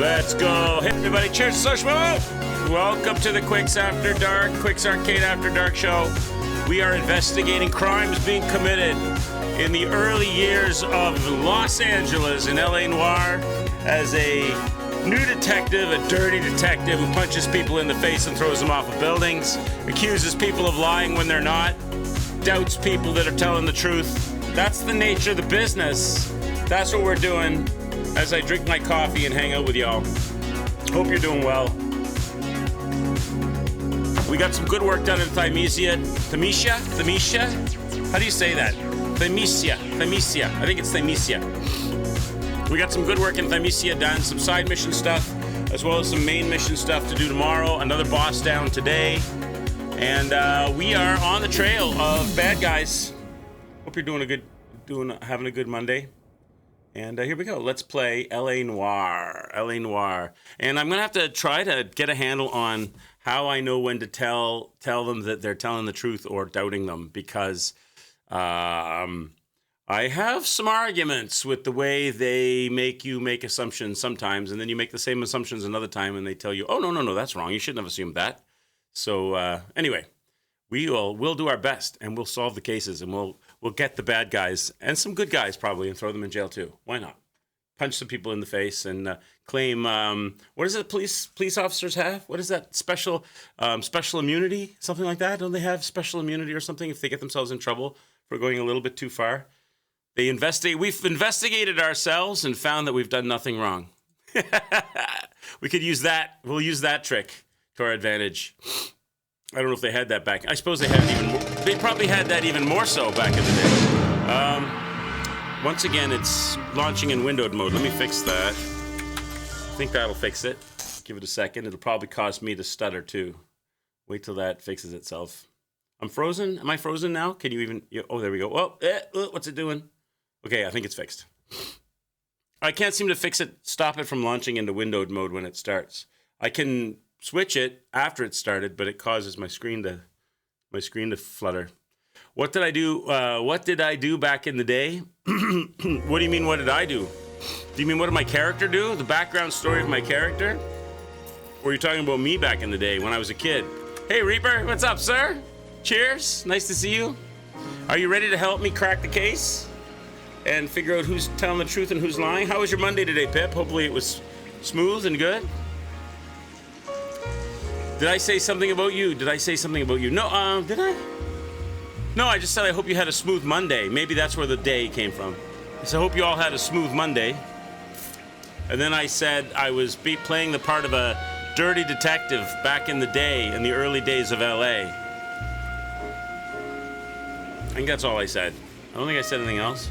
Let's go. Hey, everybody. Cheers to social move. Welcome to the Quicks After Dark, Quicks Arcade After Dark show. We are investigating crimes being committed in the early years of Los Angeles in LA Noire as a new detective, a dirty detective who punches people in the face and throws them off of buildings, accuses people of lying when they're not, doubts people that are telling the truth. That's the nature of the business. That's what we're doing as I drink my coffee and hang out with y'all. Hope you're doing well. We got some good work done in Thymesia. How do you say that? Thymesia. I think it's Thymesia. We got some good work in Thymesia done, some side mission stuff, as well as some main mission stuff to do tomorrow. Another boss down today. And we are on the trail of bad guys. Hope you're having a good Monday. And here we go. Let's play LA Noire. And I'm going to have to try to get a handle on how I know when to tell them that they're telling the truth or doubting them, because I have some arguments with the way they make you make assumptions sometimes, and then you make the same assumptions another time, and they tell you, oh, no, that's wrong. You shouldn't have assumed that. So anyway, we'll do our best, and we'll solve the cases, and we'll get the bad guys and some good guys probably and throw them in jail too. Why not? Punch some people in the face and claim, what is it police officers have? What is that, special immunity? Something like that? Don't they have special immunity or something if they get themselves in trouble for going a little bit too far? We've investigated ourselves and found that we've done nothing wrong. We could use that. We'll use that trick to our advantage. I don't know if they had that back. I suppose they had it even more. They probably had that even more so back in the day. Once again, it's launching in windowed mode. Let me fix that. I think that'll fix it. Give it a second. It'll probably cause me to stutter too. Wait till that fixes itself. I'm frozen. Am I frozen now? Can you even? Oh, there we go. What's it doing? Okay, I think it's fixed. I can't seem to fix it. Stop it from launching into windowed mode when it starts. I can switch it after it started, but it causes my screen to flutter. What did I do? What did I do back in the day? What do you mean, what did I do? Do you mean what did my character do? The background story of my character? Or are you talking about me back in the day when I was a kid? Hey, Reaper, what's up, sir? Cheers. Nice to see you. Are you ready to help me crack the case and figure out who's telling the truth and who's lying? How was your Monday today, Pip? Hopefully it was smooth and good. Did I say something about you? No, did I? No, I just said I hope you had a smooth Monday. Maybe that's where the day came from. So I hope you all had a smooth Monday. And then I said I was playing the part of a dirty detective back in the day, in the early days of LA. I think that's all I said. I don't think I said anything else.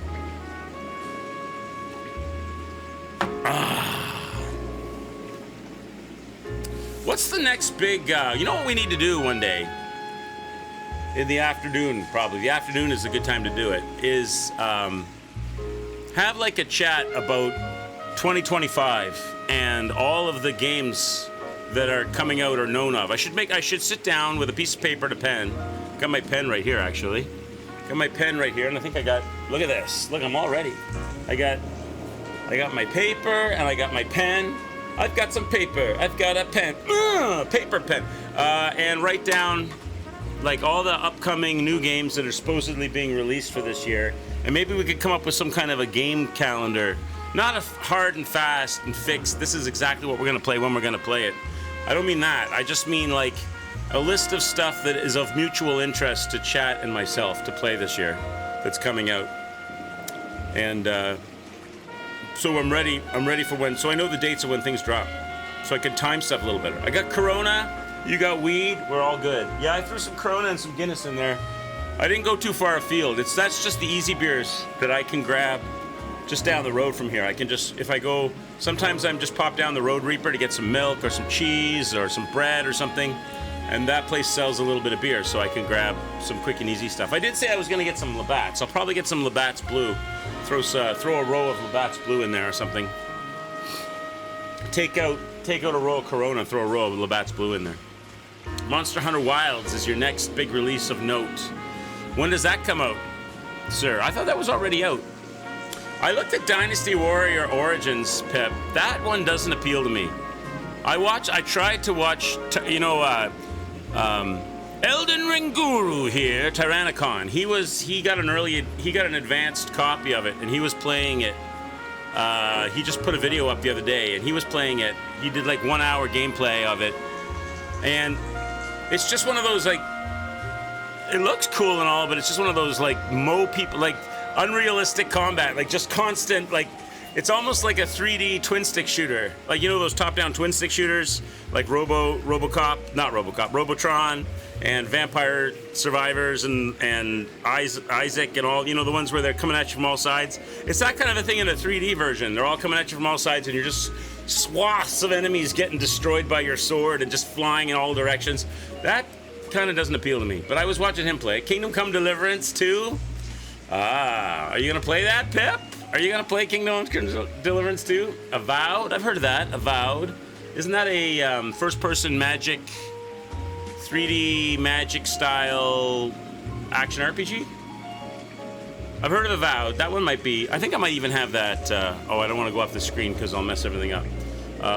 What's the next big, you know what we need to do one day? In the afternoon, probably. The afternoon is a good time to do it. Is have like a chat about 2025 and all of the games that are coming out or known of. I should sit down with a piece of paper and a pen. Got my pen right here, actually. Got my pen right here, and I think I got, look at this. Look, I'm all ready. I got my paper and I got my pen. I've got some paper. I've got a pen. Paper pen. And write down like all the upcoming new games that are supposedly being released for this year. And maybe we could come up with some kind of a game calendar. Not a hard and fast and fixed, this is exactly what we're going to play when we're going to play it. I don't mean that. I just mean like a list of stuff that is of mutual interest to Chat and myself to play this year that's coming out. And so I'm ready for when, so I know the dates of when things drop. So I can time stuff a little better. I got Corona, you got weed, we're all good. Yeah, I threw some Corona and some Guinness in there. I didn't go too far afield. That's just the easy beers that I can grab just down the road from here. I can just, if I go, sometimes I'm just pop down the road, Reaper, to get some milk or some cheese or some bread or something. And that place sells a little bit of beer, so I can grab some quick and easy stuff. I did say I was going to get some Labatt's. I'll probably get some Labatt's Blue. Throw a row of Labatt's Blue in there or something. Take out a row of Corona and throw a row of Labatt's Blue in there. Monster Hunter Wilds is your next big release of note. When does that come out, sir? I thought that was already out. I looked at Dynasty Warrior Origins, Pip. That one doesn't appeal to me. I tried to watch, Elden Ring Guru here, Tyrannicon. He got an advanced copy of it, and he was playing it. He just put a video up the other day, and he was playing it. He did like 1 hour gameplay of it, and it's just one of those like, it looks cool and all, but it's just one of those like like unrealistic combat, like just constant, like it's almost like a 3D twin stick shooter, like those top-down twin stick shooters, like Robotron, and Vampire Survivors and Isaac and all, the ones where they're coming at you from all sides. It's that kind of a thing in a 3D version. They're all coming at you from all sides, and you're just swaths of enemies getting destroyed by your sword and just flying in all directions. That kind of doesn't appeal to me. But I was watching him play Kingdom Come Deliverance 2. Are you gonna play that, Pip? Are you gonna play Kingdom Come Deliverance 2? Avowed? I've heard of that. Avowed. Isn't that a first-person magic, 3D magic style action RPG? I've heard of Avowed. That one might be. I think I might even have that. I don't want to go off the screen because I'll mess everything up.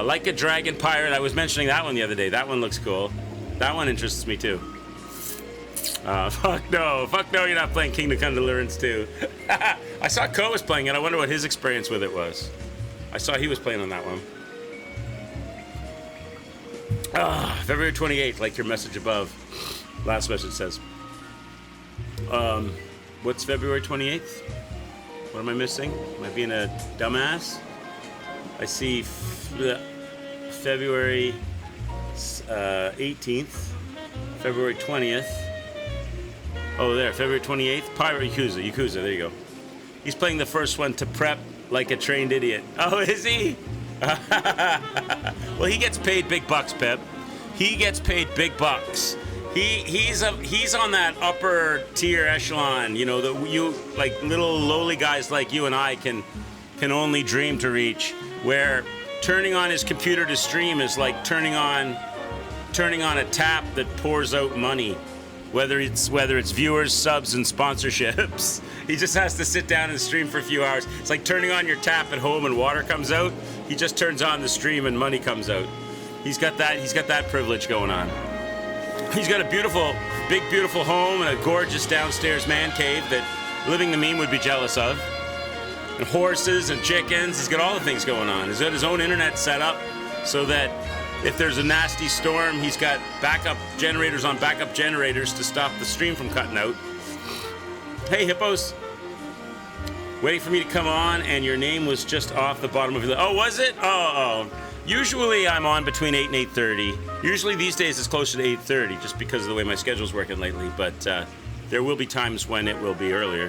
Like a Dragon Pirate. I was mentioning that one the other day. That one looks cool. That one interests me too. Fuck no, you're not playing Kingdom Come Deliverance 2. I saw Ko was playing it. I wonder what his experience with it was. I saw he was playing on that one. February 28th, like your message above. Last message says. What's February 28th? What am I missing? Am I being a dumbass? I see February 18th, February 20th. Oh, there, February 28th. Pirate Yakuza, there you go. He's playing the first one to prep like a trained idiot. Oh, is he? Well, he gets paid big bucks, Pep. He gets paid big bucks. He's on that upper tier echelon, like little lowly guys like you and I can only dream to reach, where turning on his computer to stream is like turning on a tap that pours out money. Whether it's viewers, subs, and sponsorships. He just has to sit down and stream for a few hours. It's like turning on your tap at home and water comes out. He just turns on the stream and money comes out. He's got that privilege going on. He's got a big beautiful home and a gorgeous downstairs man cave that Living the Meme would be jealous of. And horses and chickens. He's got all the things going on. He's got his own internet set up so that if there's a nasty storm, he's got backup generators on backup generators to stop the stream from cutting out. Hey, hippos. Waiting for me to come on, and your name was just off the bottom of your list. Oh, was it? Oh. Usually I'm on between 8 and 8:30. Usually these days it's closer to 8:30, just because of the way my schedule's working lately. But there will be times when it will be earlier,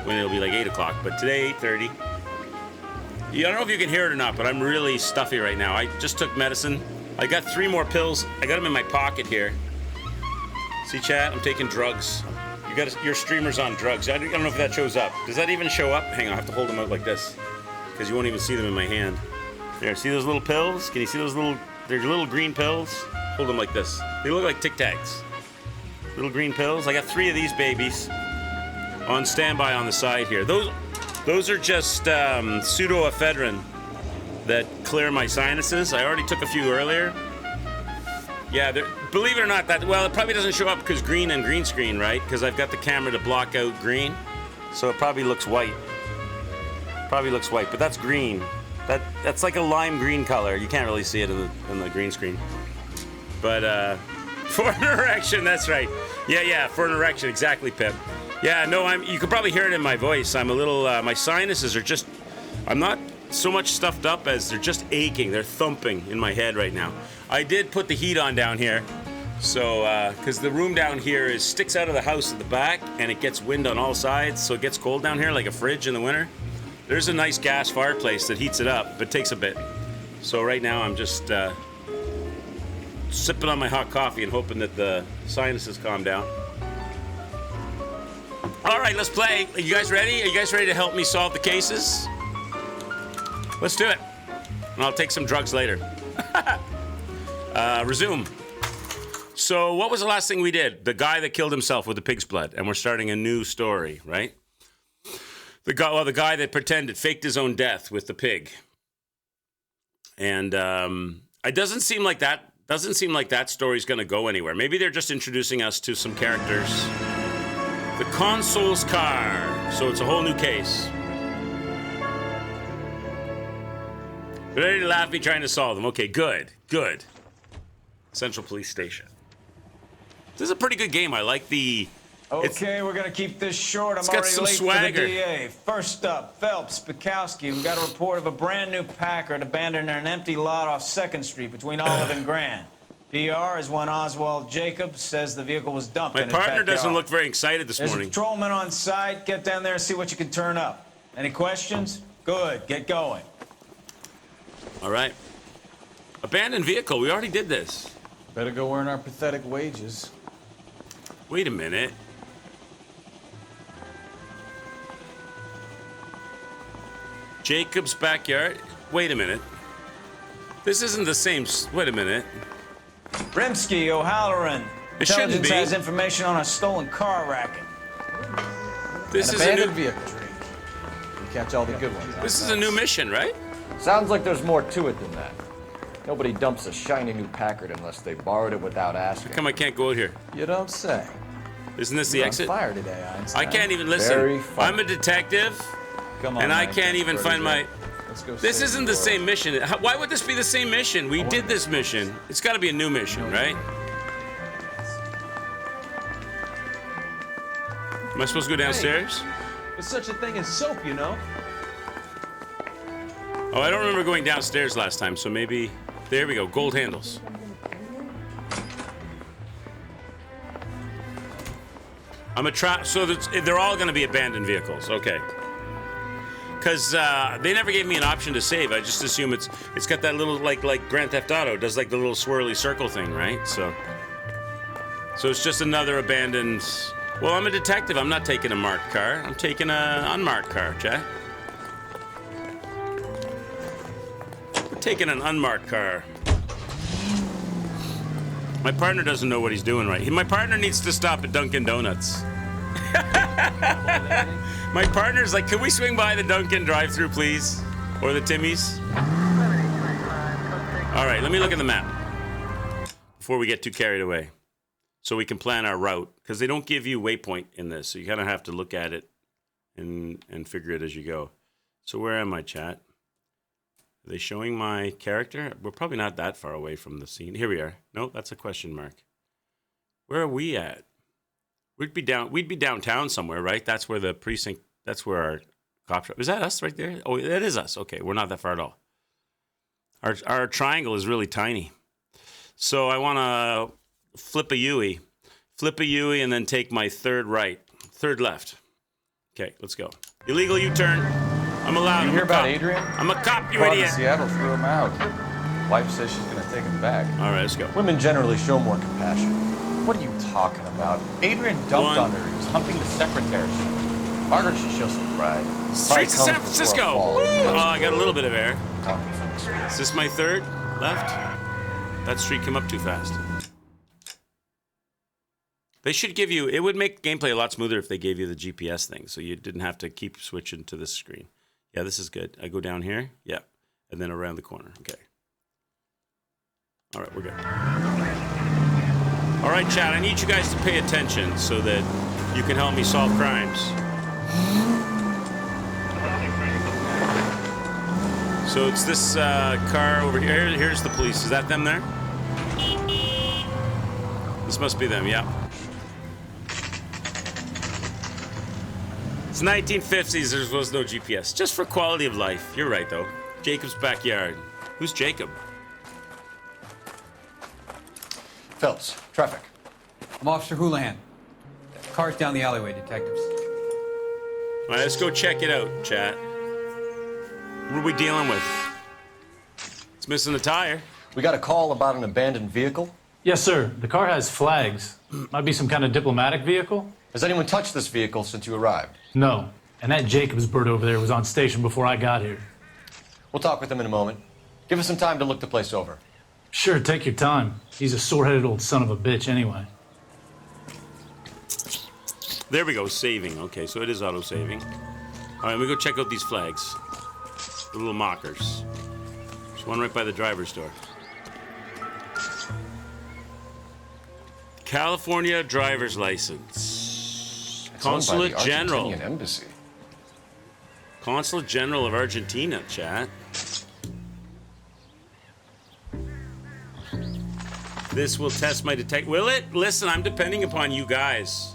when it'll be like 8 o'clock. But today, 8:30. I don't know if you can hear it or not, but I'm really stuffy right now. I just took medicine. I got 3 more pills. I got them in my pocket here. See, chat? I'm taking drugs. Your streamer's on drugs. I don't know if that shows up. Does that even show up? Hang on, I have to hold them out like this because you won't even see them in my hand. There, see those little pills? Can you see those they're little green pills? Hold them like this. They look like Tic Tacs. Little green pills. I got 3 of these babies on standby on the side here. Those are just pseudoephedrine that clear my sinuses. I already took a few earlier. Yeah, believe it or not, it probably doesn't show up because green and green screen, right? Because I've got the camera to block out green. So it probably looks white. But that's green. That's like a lime green color. You can't really see it in the green screen. But for an erection, that's right. Yeah, for an erection, exactly, Pip. Yeah, no, you can probably hear it in my voice. I'm a little, my sinuses are just, I'm not so much stuffed up as they're just aching. They're thumping in my head right now. I did put the heat on down here. So, because the room down here sticks out of the house at the back and it gets wind on all sides. So it gets cold down here like a fridge in the winter. There's a nice gas fireplace that heats it up, but takes a bit. So right now I'm just sipping on my hot coffee and hoping that the sinuses calm down. All right, let's play. Are you guys ready? Are you guys ready to help me solve the cases? Let's do it. And I'll take some drugs later. Resume. So what was the last thing we did? The guy that killed himself with the pig's blood. And we're starting a new story, right? The guy that faked his own death with the pig. And it doesn't seem like that story's going to go anywhere. Maybe they're just introducing us to some characters. The consul's car. So it's a whole new case. Ready to laugh me trying to solve them. Okay, good. Central Police Station. This is a pretty good game. I like the... Okay, we're gonna keep this short. I'm already late swagger. For the DA. First up, Phelps, Bukowski. We got a report of a brand new Packard abandoned in an empty lot off 2nd Street between Olive and Grand. PR is one Oswald Jacobs says the vehicle was dumped in his backyard. My partner doesn't look very excited this morning. There's a patrolman on site. Get down there and see what you can turn up. Any questions? Good. Get going. All right. Abandoned vehicle. We already did this. Better go earn our pathetic wages. Wait a minute. Jacob's backyard. Wait a minute. This isn't the same. Wait a minute. Rimsky, O'Halloran. It shouldn't Intelligence be. has information on a stolen car racket. This is An a new abandoned vehicle tree. You catch all the good ones. This is a new mission, right? Sounds like there's more to it than that. Nobody dumps a shiny new Packard unless they borrowed it without asking. How come I can't go out here? You don't say. Isn't this the You're exit? on fire today, Einstein. I can't even listen. Very funny. I'm a detective, Come on, and I man. can't even find my... Let's go This save isn't the the same mission. Why would this be the same mission? We did this mission. It's got to be a new mission, right? Am I supposed to go downstairs? There's such a thing as soap, you know? Oh, I don't remember going downstairs last time, so maybe... There we go, gold handles. So they're all going to be abandoned vehicles, okay. Because they never gave me an option to save. I just assume it's got that little, like Grand Theft Auto, does like the little swirly circle thing, right? So it's just another abandoned... Well, I'm a detective. I'm not taking a marked car. I'm taking an unmarked car, Jack. We're taking an unmarked car. My partner doesn't know what he's doing right. My partner needs to stop at Dunkin' Donuts. My partner's like, can we swing by the Dunkin' drive-thru, please? Or the Timmy's? All right, let me look at the map before we get too carried away, so we can plan our route. Because they don't give you waypoint in this, so you kind of have to look at it and figure it as you go. So where am I, chat? Are they showing my character? We're probably not that far away from the scene. Here we are. No, that's a question mark. Where are we at? We'd be downtown somewhere, right? That's where the precinct. That's where our cop shop. Is that us right there? Oh, that is us. Okay, we're not that far at all. Our triangle is really tiny. So I want to flip a U-ey, and then take my third left. Okay, let's go. Illegal U-turn. I'm allowed. You I'm hear a about cop. Adrian? I'm a cop, you Called idiot. to Seattle, threw him out. Wife says she's gonna take him back. All right, let's go. Women generally show more compassion. What are you talking about? Adrian dumped on her. He was humping the secretary. Margaret should show some pride. Streets of San Francisco. Woo! Oh, I got a little bit of air. Talking from experience. Is this my third left? That street came up too fast. They should give you... It would make gameplay a lot smoother if they gave you the GPS thing, so you didn't have to keep switching to this screen. Yeah, this is good. I go down here. Yeah. And then around the corner. Okay. All right, we're good. All right, chat, I need you guys to pay attention so that you can help me solve crimes. So it's this car over here. Here's the police. Is that them there? This must be them, yeah. It's 1950s. There was no GPS. Just for quality of life. You're right, though. Jacob's backyard. Who's Jacob? Phelps, traffic. I'm Officer Houlihan. Car's down the alleyway, detectives. All right, let's go check it out, chat. What are we dealing with? It's missing a tire. We got a call about an abandoned vehicle. Yes, sir. The car has flags. Might be some kind of diplomatic vehicle? Has anyone touched this vehicle since you arrived? No. And that Jacobs bird over there was on station before I got here. We'll talk with him in a moment. Give us some time to look the place over. Sure, take your time. He's a sore-headed old son of a bitch anyway. There we go, saving. Okay, so it is auto-saving. All right, let me go check out these flags. The little mockers. There's one right by the driver's door. California driver's license. It's owned by Consulate the General. Argentinian Embassy. Consulate General of Argentina, chat. This will test my detect. Will it? Listen, I'm depending upon you guys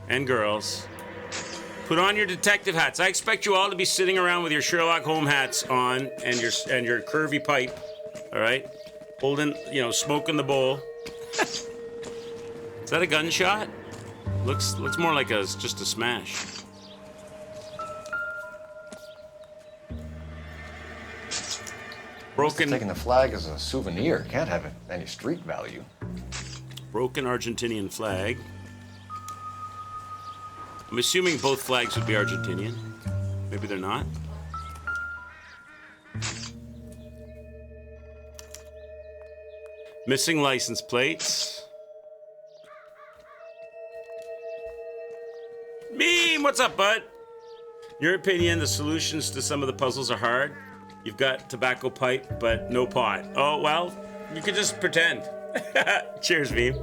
and girls. Put on your detective hats. I expect you all to be sitting around with your Sherlock Holmes hats on and your curvy pipe. All right, holding, smoking the bowl. Is that a gunshot? Looks more like just a smash. Broken. Taking the flag as a souvenir can't have any street value. Broken Argentinian flag. I'm assuming both flags would be Argentinian. Maybe they're not. Missing license plates. Meme, what's up, bud? Your opinion, the solutions to some of the puzzles are hard. You've got tobacco pipe, but no pot. Oh, well, you could just pretend. Cheers, Meme.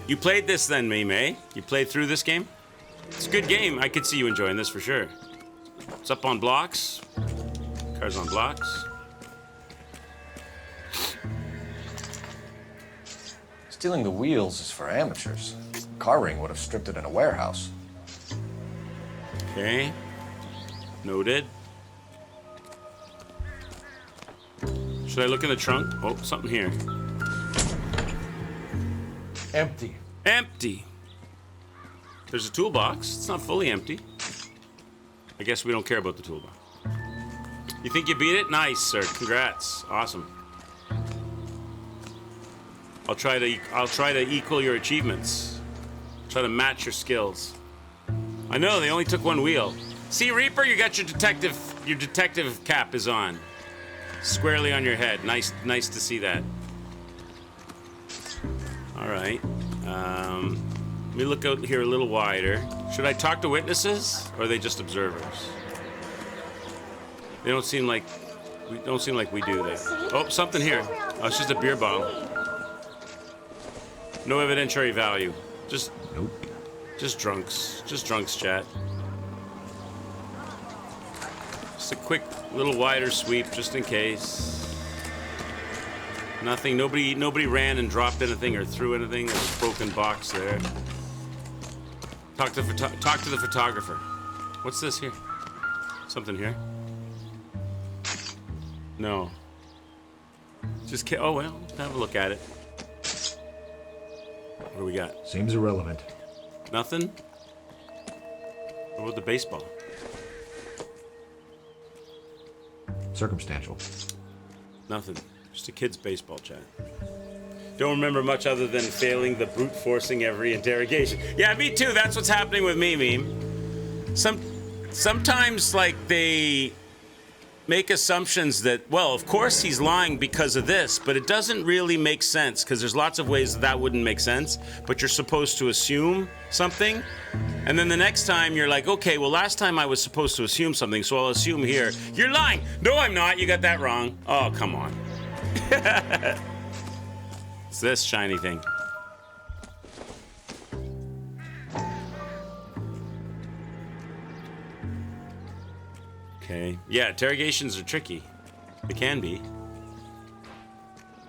You played this then, Meme, eh? You played through this game? It's a good game. I could see you enjoying this for sure. It's up on blocks. Cars on blocks. Stealing the wheels is for amateurs. Car ring would have stripped it in a warehouse. Okay. Noted. Should I look in the trunk? Oh, something here. Empty. Empty. There's a toolbox. It's not fully empty. I guess we don't care about the toolbox. You think you beat it? Nice, sir. Congrats. Awesome. I'll try to equal your achievements. Try to match your skills. I know they only took one wheel. See, Reaper, you got your detective cap is on. Squarely on your head. Nice to see that. All right. Let me look out here a little wider. Should I talk to witnesses, or are they just observers? They don't seem like we do that. Oh, something here. Oh, it's just a beer bottle. No evidentiary value. Just drunks. Just drunks, chat. Just a quick little wider sweep, just in case. Nothing. Nobody ran and dropped anything or threw anything. There's a broken box there. Talk to the photographer. What's this here? Something here? No. Just oh well. Have a look at it. What do we got? Seems irrelevant. Nothing? What about the baseball? Circumstantial. Nothing. Just a kid's baseball, chat. Don't remember much other than failing the brute forcing every interrogation. Yeah, me too. That's what's happening with me, Meme. Sometimes, like, they make assumptions that, well, of course he's lying because of this, but it doesn't really make sense, because there's lots of ways that wouldn't make sense, but you're supposed to assume something, and then the next time you're like, okay, well, last time I was supposed to assume something, so I'll assume here. You're lying. No, I'm not. You got that wrong. Oh, come on. It's this shiny thing. Okay. Yeah, interrogations are tricky. They can be.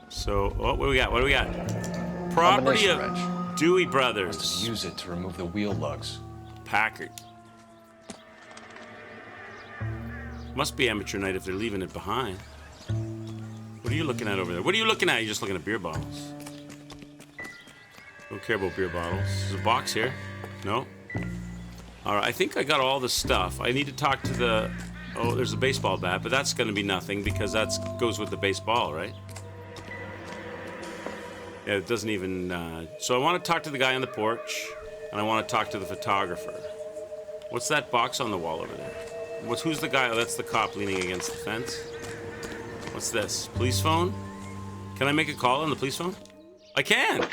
So, what do we got? What do we got? Property of Wrench. Dewey Must Brothers. have used it to remove the wheel lugs. Packard. Must be amateur night if they're leaving it behind. What are you looking at over there? What are you looking at? You're just looking at beer bottles. Don't care about beer bottles. There's a box here. No? All right, I think I got all the stuff. I need to talk to the... Oh, there's a baseball bat, but that's going to be nothing because that goes with the baseball, right? Yeah, it doesn't even... So I want to talk to the guy on the porch, and I want to talk to the photographer. What's that box on the wall over there? Who's the guy? Oh, that's the cop leaning against the fence. What's this? Police phone? Can I make a call on the police phone? I can!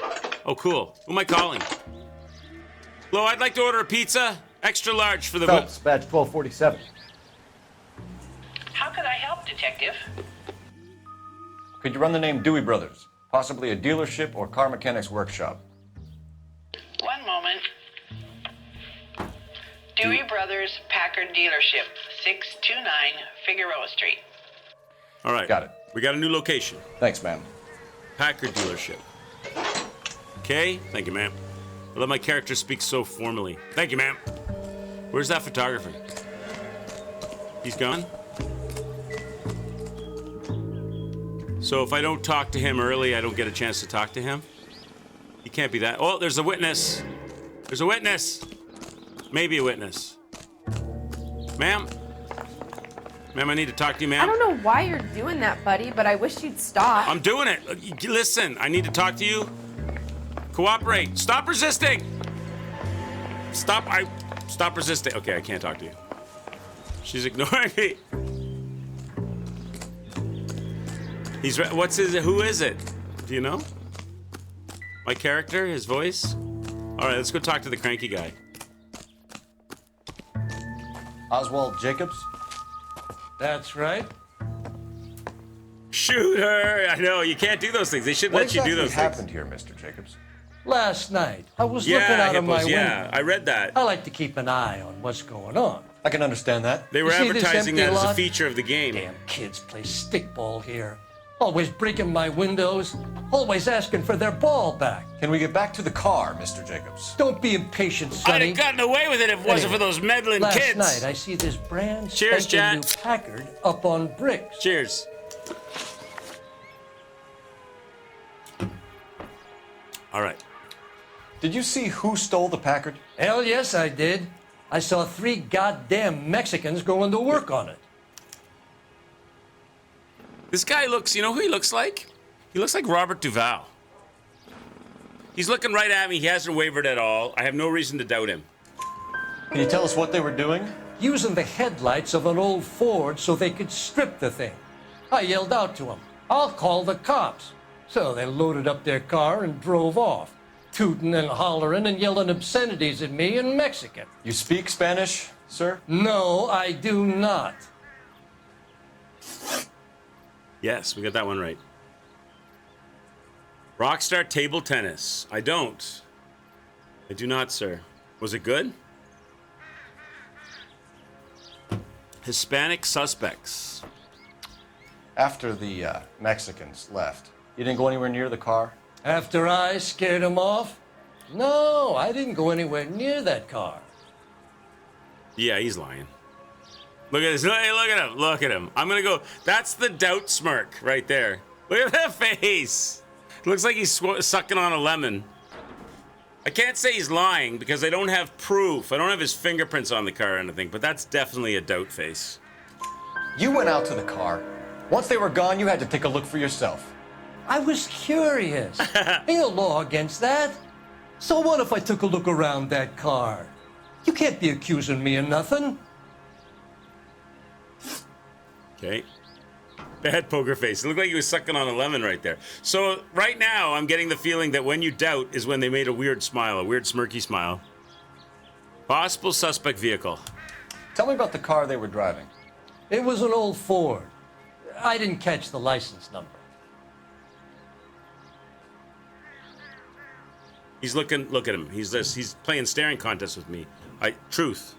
Oh, cool. Who am I calling? Hello, I'd like to order a pizza. Extra large for the... Phelps, badge 1247. How can I help, Detective? Could you run the name Dewey Brothers? Possibly a dealership or car mechanics workshop. One moment. Dewey Brothers Packard Dealership, 629 Figueroa Street. All right. Got it. We got a new location. Thanks, ma'am. Packard dealership. Okay. Thank you, ma'am. I let my character speak so formally. Thank you, ma'am. Where's that photographer? He's gone? So if I don't talk to him early, I don't get a chance to talk to him? He can't be that. Oh, there's a witness. There's a witness. Maybe a witness. Ma'am? Ma'am, I need to talk to you, ma'am. I don't know why you're doing that, buddy, but I wish you'd stop. I'm doing it. Listen, I need to talk to you. Cooperate. Stop resisting. Stop resisting. Okay, I can't talk to you. She's ignoring me. Who is it? Do you know? My character, his voice? All right, let's go talk to the cranky guy. Oswald Jacobs? That's right. Shoot her! I know, you can't do those things. They should What let you do exactly those happened things. here, Mr. Jacobs? Last night, I was looking out of my Hippos, window. yeah, I read that. I like to keep an eye on what's going on. I can understand that. They were You see this advertising empty that as a lot? feature of the game. Damn kids play stickball here. Always breaking my windows. Always asking for their ball back. Can we get back to the car, Mr. Jacobs? Don't be impatient, I'd Sonny. have gotten away with it if it wasn't for those meddling Last kids. night, I see this brand Cheers, spanking Jack. new Packard up on bricks. Cheers. All right. Did you see who stole the Packard? Hell yes, I did. I saw 3 goddamn Mexicans going to work on it. This guy looks, you know who he looks like? He looks like Robert Duvall. He's looking right at me. He hasn't wavered at all. I have no reason to doubt him. Can you tell us what they were doing? Using the headlights of an old Ford so they could strip the thing. I yelled out to them, "I'll call the cops." So they loaded up their car and drove off, tooting and hollering and yelling obscenities at me in Mexican. You speak Spanish, sir? No, I do not. Yes, we got that one right. Rockstar table tennis. I don't. I do not, sir. Was it good? Hispanic suspects. After the Mexicans left, you didn't go anywhere near the car? After I scared them off? No, I didn't go anywhere near that car. Yeah, he's lying. Look at this. Hey, look at him. Look at him. I'm going to go. That's the doubt smirk right there. Look at that face. It looks like he's sucking on a lemon. I can't say he's lying because I don't have proof. I don't have his fingerprints on the car or anything, but that's definitely a doubt face. You went out to the car. Once they were gone, you had to take a look for yourself. I was curious. Ain't no law against that. So what if I took a look around that car? You can't be accusing me of nothing. Okay. Bad poker face. It looked like he was sucking on a lemon right there. So right now, I'm getting the feeling that when you doubt is when they made a weird smile, a weird smirky smile. Possible suspect vehicle. Tell me about the car they were driving. It was an old Ford. I didn't catch the license number. He's looking. Look at him. He's playing staring contest with me. Truth.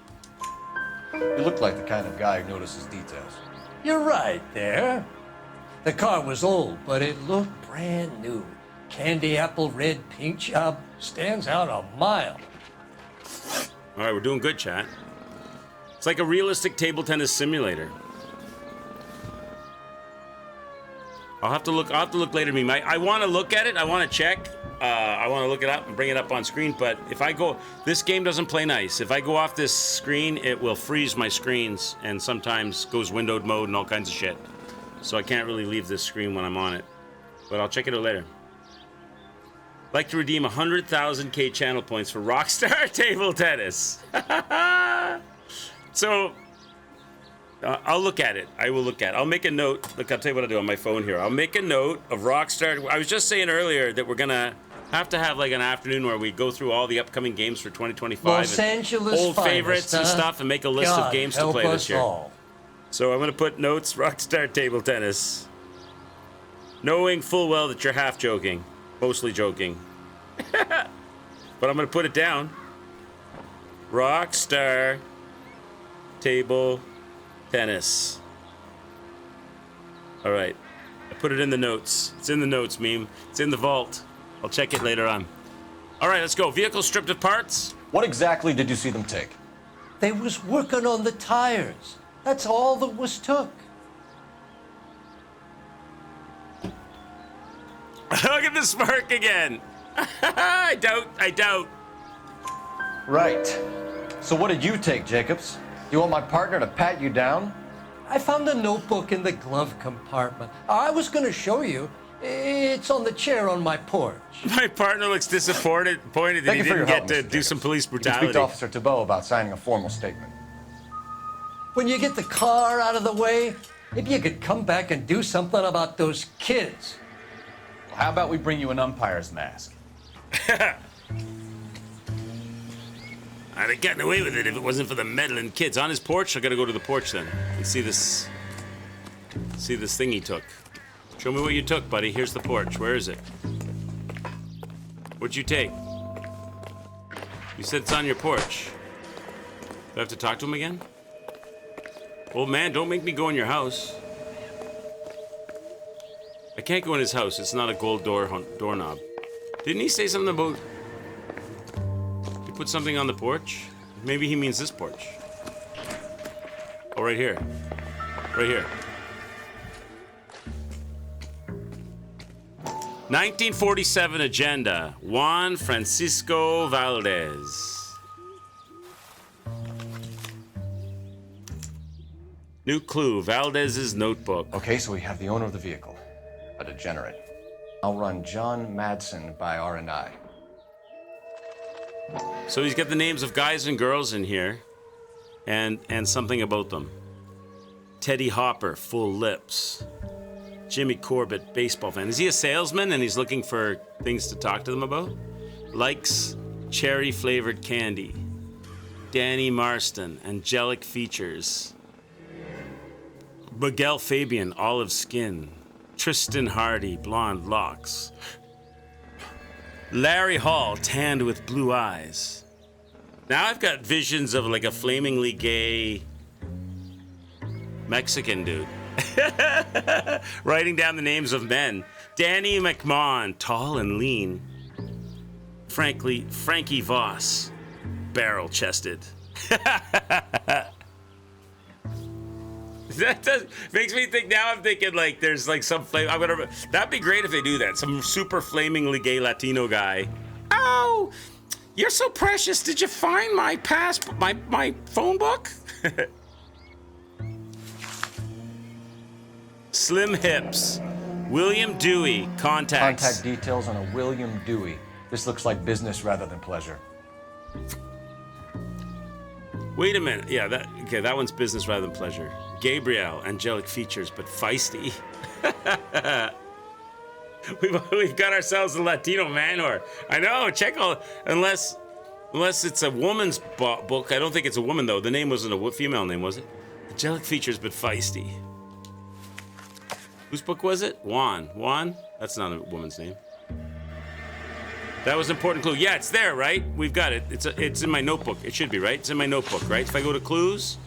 You look like the kind of guy who notices details. You're right there. The car was old, but it looked brand new. Candy apple red paint job stands out a mile. All right, we're doing good, chat. It's like a realistic table tennis simulator. I'll have to look later. I want to look at it. I want to check. I want to look it up and bring it up on screen. But if I go, this game doesn't play nice. If I go off this screen, it will freeze my screens and sometimes goes windowed mode and all kinds of shit. So I can't really leave this screen when I'm on it. But I'll check it out later. Like to redeem 100,000 channel points for Rockstar Table Tennis. So I'll look at it. I will look at it. I'll make a note. Look, I'll tell you what I'll do on my phone here. I'll make a note of Rockstar. I was just saying earlier that we're gonna have to have like an afternoon where we go through all the upcoming games for 2025. Los and Angeles old finest, favorites and huh? stuff, and make a list God of games to help play this us year. all. So I'm going to put notes, Rockstar Table Tennis. Knowing full well that you're half joking. Mostly joking. But I'm going to put it down. Rockstar Table Tennis. All right. I put it in the notes. It's in the notes, meme. It's in the vault. I'll check it later on. All right, let's go. Vehicle stripped of parts. What exactly did you see them take? They was working on the tires. That's all that was took. Look at the smirk again. I doubt. Right. So what did you take, Jacobs? You want my partner to pat you down? I found a notebook in the glove compartment. I was going to show you. It's on the chair on my porch. My partner looks disappointed that Thank he you for your didn't help, get to Mr. do some Jacobs. police You can brutality. speak to Officer Thibault about signing a formal statement. When you get the car out of the way, maybe you could come back and do something about those kids. Well, how about we bring you an umpire's mask? I'd have gotten away with it if it wasn't for the meddling kids. On his porch, I gotta go to the porch then and see this thing he took. Show me what you took, buddy. Here's the porch. Where is it? What'd you take? You said it's on your porch. Do I have to talk to him again? Old man, don't make me go in your house. I can't go in his house. It's not a gold doorknob. Didn't he say something about... You put something on the porch? Maybe he means this porch. Oh, right here. Right here. 1947 agenda. Juan Francisco Valdez. New clue. Valdez's notebook. Okay, so we have the owner of the vehicle, a degenerate. I'll run John Madsen by R&I. So he's got the names of guys and girls in here, and something about them. Teddy Hopper, full lips. Jimmy Corbett, baseball fan. Is he a salesman and he's looking for things to talk to them about? Likes cherry-flavored candy. Danny Marston, angelic features. Miguel Fabian, olive skin. Tristan Hardy, blonde locks. Larry Hall, tanned with blue eyes. Now I've got visions of like a flamingly gay Mexican dude. Writing down the names of men. Danny McMahon, tall and lean. Frankie Voss, barrel-chested. That makes me think now. I'm thinking like there's like some flame. That'd be great if they do that. Some super flamingly gay Latino guy. Oh, you're so precious. Did you find my my phone book? Slim hips. William Dewey. Contacts. Contact details on a William Dewey. This looks like business rather than pleasure. Wait a minute. Yeah, that one's business rather than pleasure. Gabriel, angelic features, but feisty. We've got ourselves a Latino man whore. I know. Check all. Unless it's a woman's book. I don't think it's a woman though. The name wasn't a female name, was it? Angelic features, but feisty. Whose book was it? Juan? That's not a woman's name. That was an important clue. Yeah, it's there, right? We've got it. It's in my notebook. It should be, right? It's in my notebook, right? If I go to clues,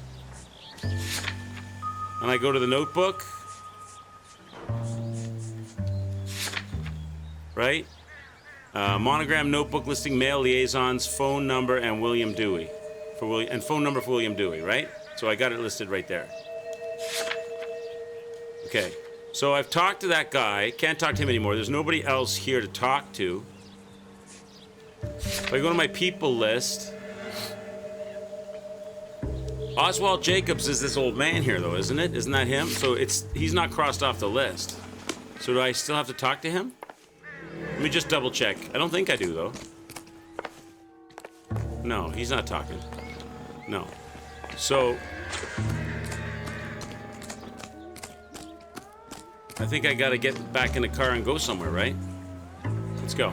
and I go to the notebook, right? Monogram notebook listing male liaisons, phone number, and William Dewey. And phone number for William Dewey, right? So I got it listed right there. Okay. So I've talked to that guy. Can't talk to him anymore. There's nobody else here to talk to. If I go to my people list, Oswald Jacobs is this old man here, though, isn't it? Isn't that him? So he's not crossed off the list. So do I still have to talk to him? Let me just double check. I don't think I do, though. No, he's not talking. No. So I think I gotta get back in the car and go somewhere, right? Let's go.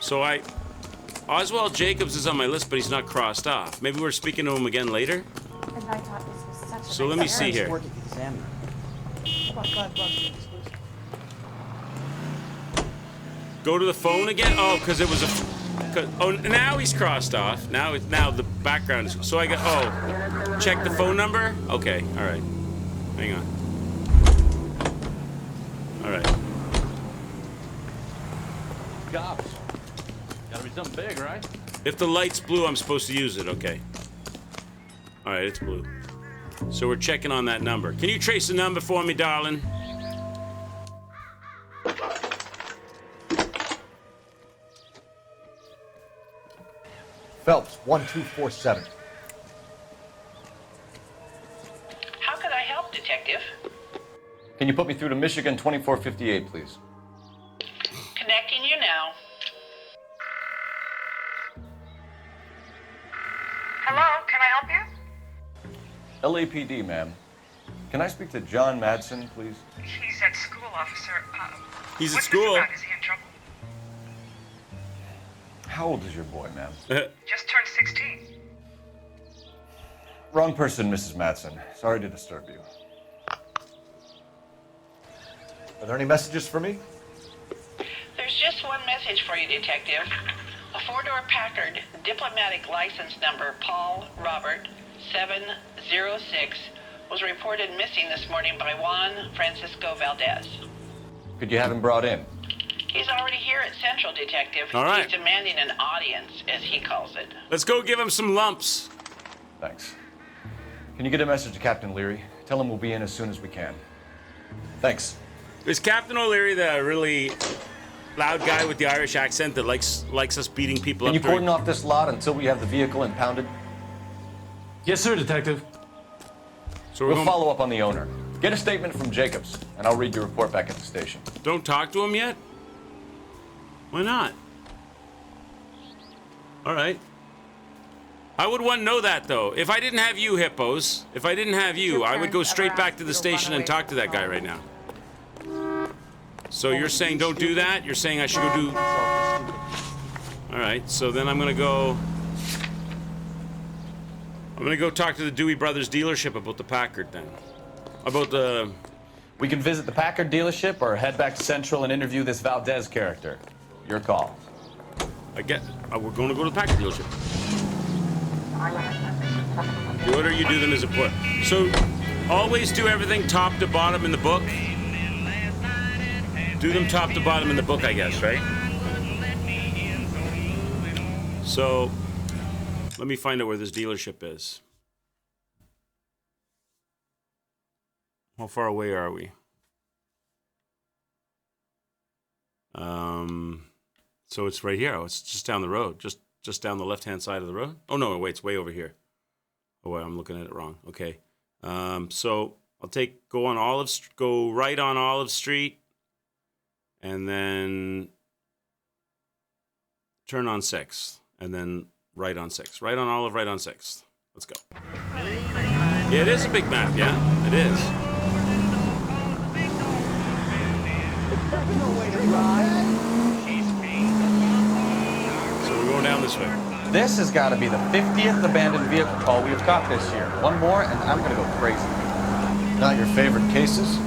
So Oswald Jacobs is on my list, but he's not crossed off. Maybe we're speaking to him again later. And I thought this was such a So let me see here. Go to the phone again? Oh, because it was oh, now he's crossed off. Now the background is. So I got. Oh, check the phone number. Okay, all right. Hang on. All right. Cops. Gotta be something big, right? If the light's blue, I'm supposed to use it. Okay. All right, it's blue. So we're checking on that number. Can you trace the number for me, darling? Phelps, 1247. How could I help, Detective? Can you put me through to Michigan 2458, please? Connecting you now. Hello, can I help you? LAPD, ma'am. Can I speak to John Madsen, please? He's at school, officer. He's at what's school. This about? Is he in trouble? How old is your boy, ma'am? Just turned 16. Wrong person, Mrs. Madsen. Sorry to disturb you. Are there any messages for me? There's just one message for you, Detective. A four-door Packard, diplomatic license number Paul Robert 706, was reported missing this morning by Juan Francisco Valdez. Could you have him brought in? He's already here at Central, Detective. All right. He's demanding an audience, as he calls it. Let's go give him some lumps. Thanks. Can you get a message to Captain Leary? Tell him we'll be in as soon as we can. Thanks. Is Captain O'Leary the really loud guy with the Irish accent that likes us beating people Can up? you cordon off this lot until we have the vehicle impounded? Yes, sir, Detective. So We'll follow up on the owner. Get a statement from Jacobs, and I'll read your report back at the station. Don't talk to him yet? Why not? All right. I would want to know that, though. If I didn't have you, Hippos, if I didn't have you, I would go straight back to the station and talk to that guy right now. So you're saying don't do that? You're saying I should go do... All right, so then I'm going to go talk to the Dewey Brothers dealership about the Packard then. About the... We can visit the Packard dealership or head back to Central and interview this Valdez character. Your call. We're going to go to the Packard dealership. The order you do them is important. So, always do everything top to bottom in the book. Do them top to bottom in the book, I guess, right? So, let me find out where this dealership is. How far away are we? So it's right here. Oh, it's just down the road. Just down the left-hand side of the road. Oh no, wait, it's way over here. Oh, wait, I'm looking at it wrong. Okay. So I'll go right on Olive Street, and then turn on 6th, and then right on 6th. Right on Olive, right on 6th. Let's go. Yeah, it is a big map. Yeah, it is. So we're going down this way. This has got to be the 50th abandoned vehicle call we have caught this year. One more, and I'm going to go crazy. Not your favorite cases?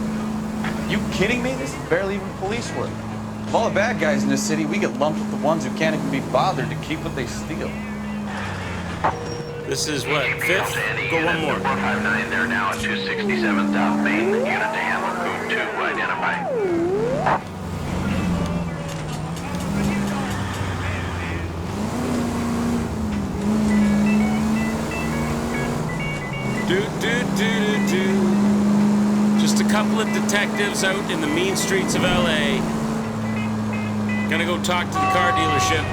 You kidding me? This is barely even police work. Of all the bad guys in this city, we get lumped with the ones who can't even be bothered to keep what they steal. This is what, 5th? Go one more. 459 there now at 267 South Main. Unit to handle code 2 identified. Just a couple of detectives out in the mean streets of LA. Gonna go talk to the car dealership.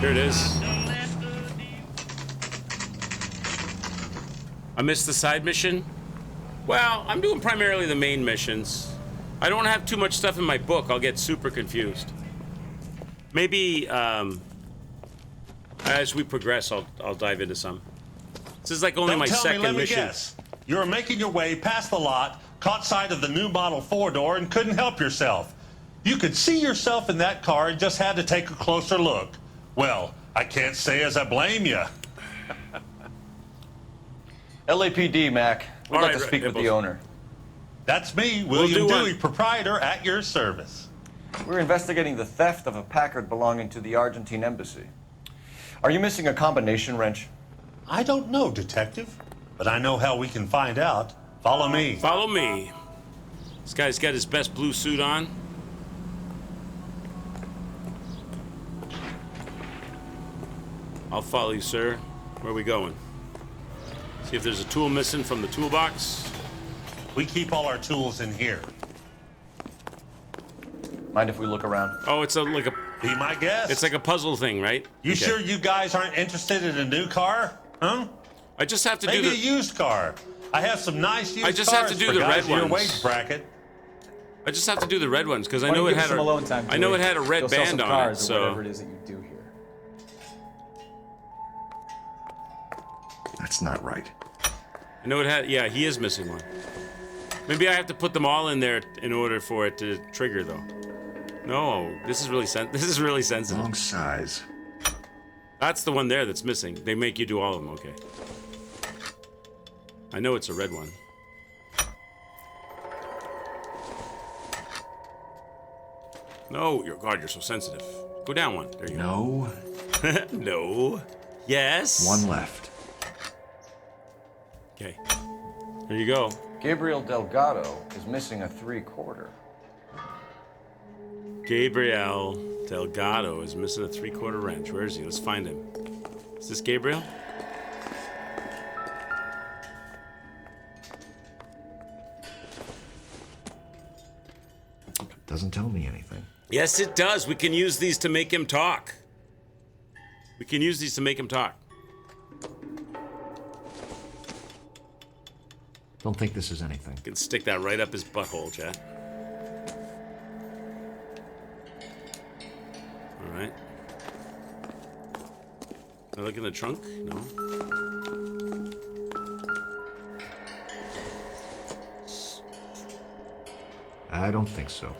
Here it is. I missed the side mission. Well, I'm doing primarily the main missions. I don't have too much stuff in my book. I'll get super confused. Maybe as we progress, I'll dive into some. This is like only my second mission. You were making your way past the lot, caught sight of the new model 4-door, and couldn't help yourself. You could see yourself in that car and just had to take a closer look. Well, I can't say as I blame you. LAPD, Mac. We'd All like right, to speak with Nichols. the owner. That's me, We'll William do Dewey, one. proprietor, at your service. We're investigating the theft of a Packard belonging to the Argentine embassy. Are you missing a combination wrench? I don't know, Detective, but I know how we can find out. Follow me. Follow me. This guy's got his best blue suit on. I'll follow you, sir. Where are we going? See if there's a tool missing from the toolbox. We keep all our tools in here. Mind if we look around? Oh, it's like a Be my guest. it's like a puzzle thing, right? You Okay. sure you guys aren't interested in a new car? Huh? I just have to Maybe do a the used car. I have some nice used I just have cars to do for the guys red in your ones. wage bracket. I just have to do the red ones because I Why don't know you it give us had some a alone time, I know Dewey? it had a red Go sell some band on it. cars or So whatever it is that you do here. That's not right. I know it had. Yeah, he is missing one. Maybe I have to put them all in there in order for it to trigger, though. No, this is really sensitive. Wrong size. That's the one there that's missing. They make you do all of them. Okay. I know it's a red one. No, God, you're so sensitive. Go down one. There you No. go. No. Yes. One left. Okay. There you go. Gabriel Delgado is missing a 3/4. Gabriel Delgado is missing a 3/4 wrench. Where is he? Let's find him. Is this Gabriel? Doesn't tell me anything. Yes, it does. We can use these to make him talk. We can use these to make him talk. Don't think this is anything. We can stick that right up his butthole, Chad. All right. Can I look in the trunk? No. I don't think so.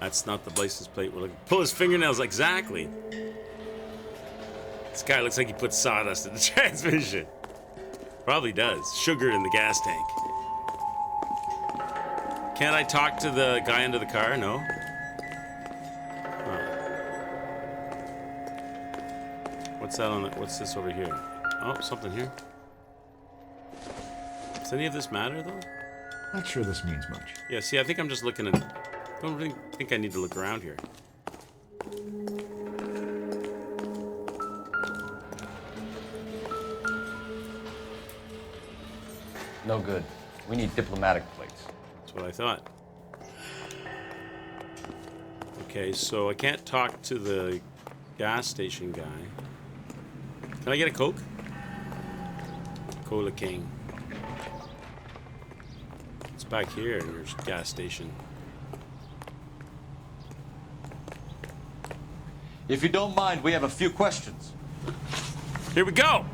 That's not the license plate we're looking. Pull his fingernails exactly. This guy looks like he put sawdust in the transmission. Probably does. Sugar in the gas tank. Can't I talk to the guy under the car? No. What's that on it? What's this over here? Oh, something here. Does any of this matter though? Not sure this means much. Yeah, see, I think I'm just looking at. Don't really think I need to look around here. No good. We need diplomatic plates. That's what I thought. Okay, so I can't talk to the gas station guy. Can I get a Coke? Cola King. It's back here in your gas station. If you don't mind, we have a few questions. Here we go!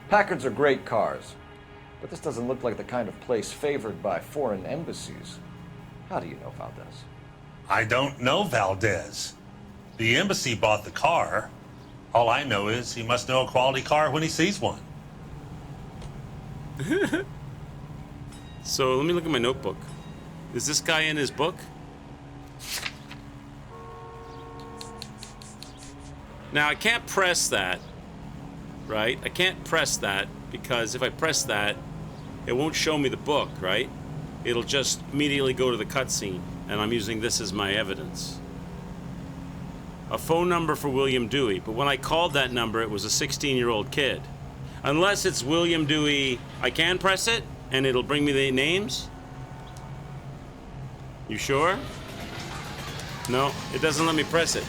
Packards are great cars, but this doesn't look like the kind of place favored by foreign embassies. How do you know Valdez? I don't know Valdez. The embassy bought the car. All I know is he must know a quality car when he sees one. So let me look at my notebook. Is this guy in his book? Now I can't press that, right? I can't press that because if I press that, it won't show me the book, right? It'll just immediately go to the cutscene, and I'm using this as my evidence. A phone number for William Dewey, but when I called that number, it was a 16-year-old kid. Unless it's William Dewey, I can press it, and it'll bring me the names? You sure? No, it doesn't let me press it.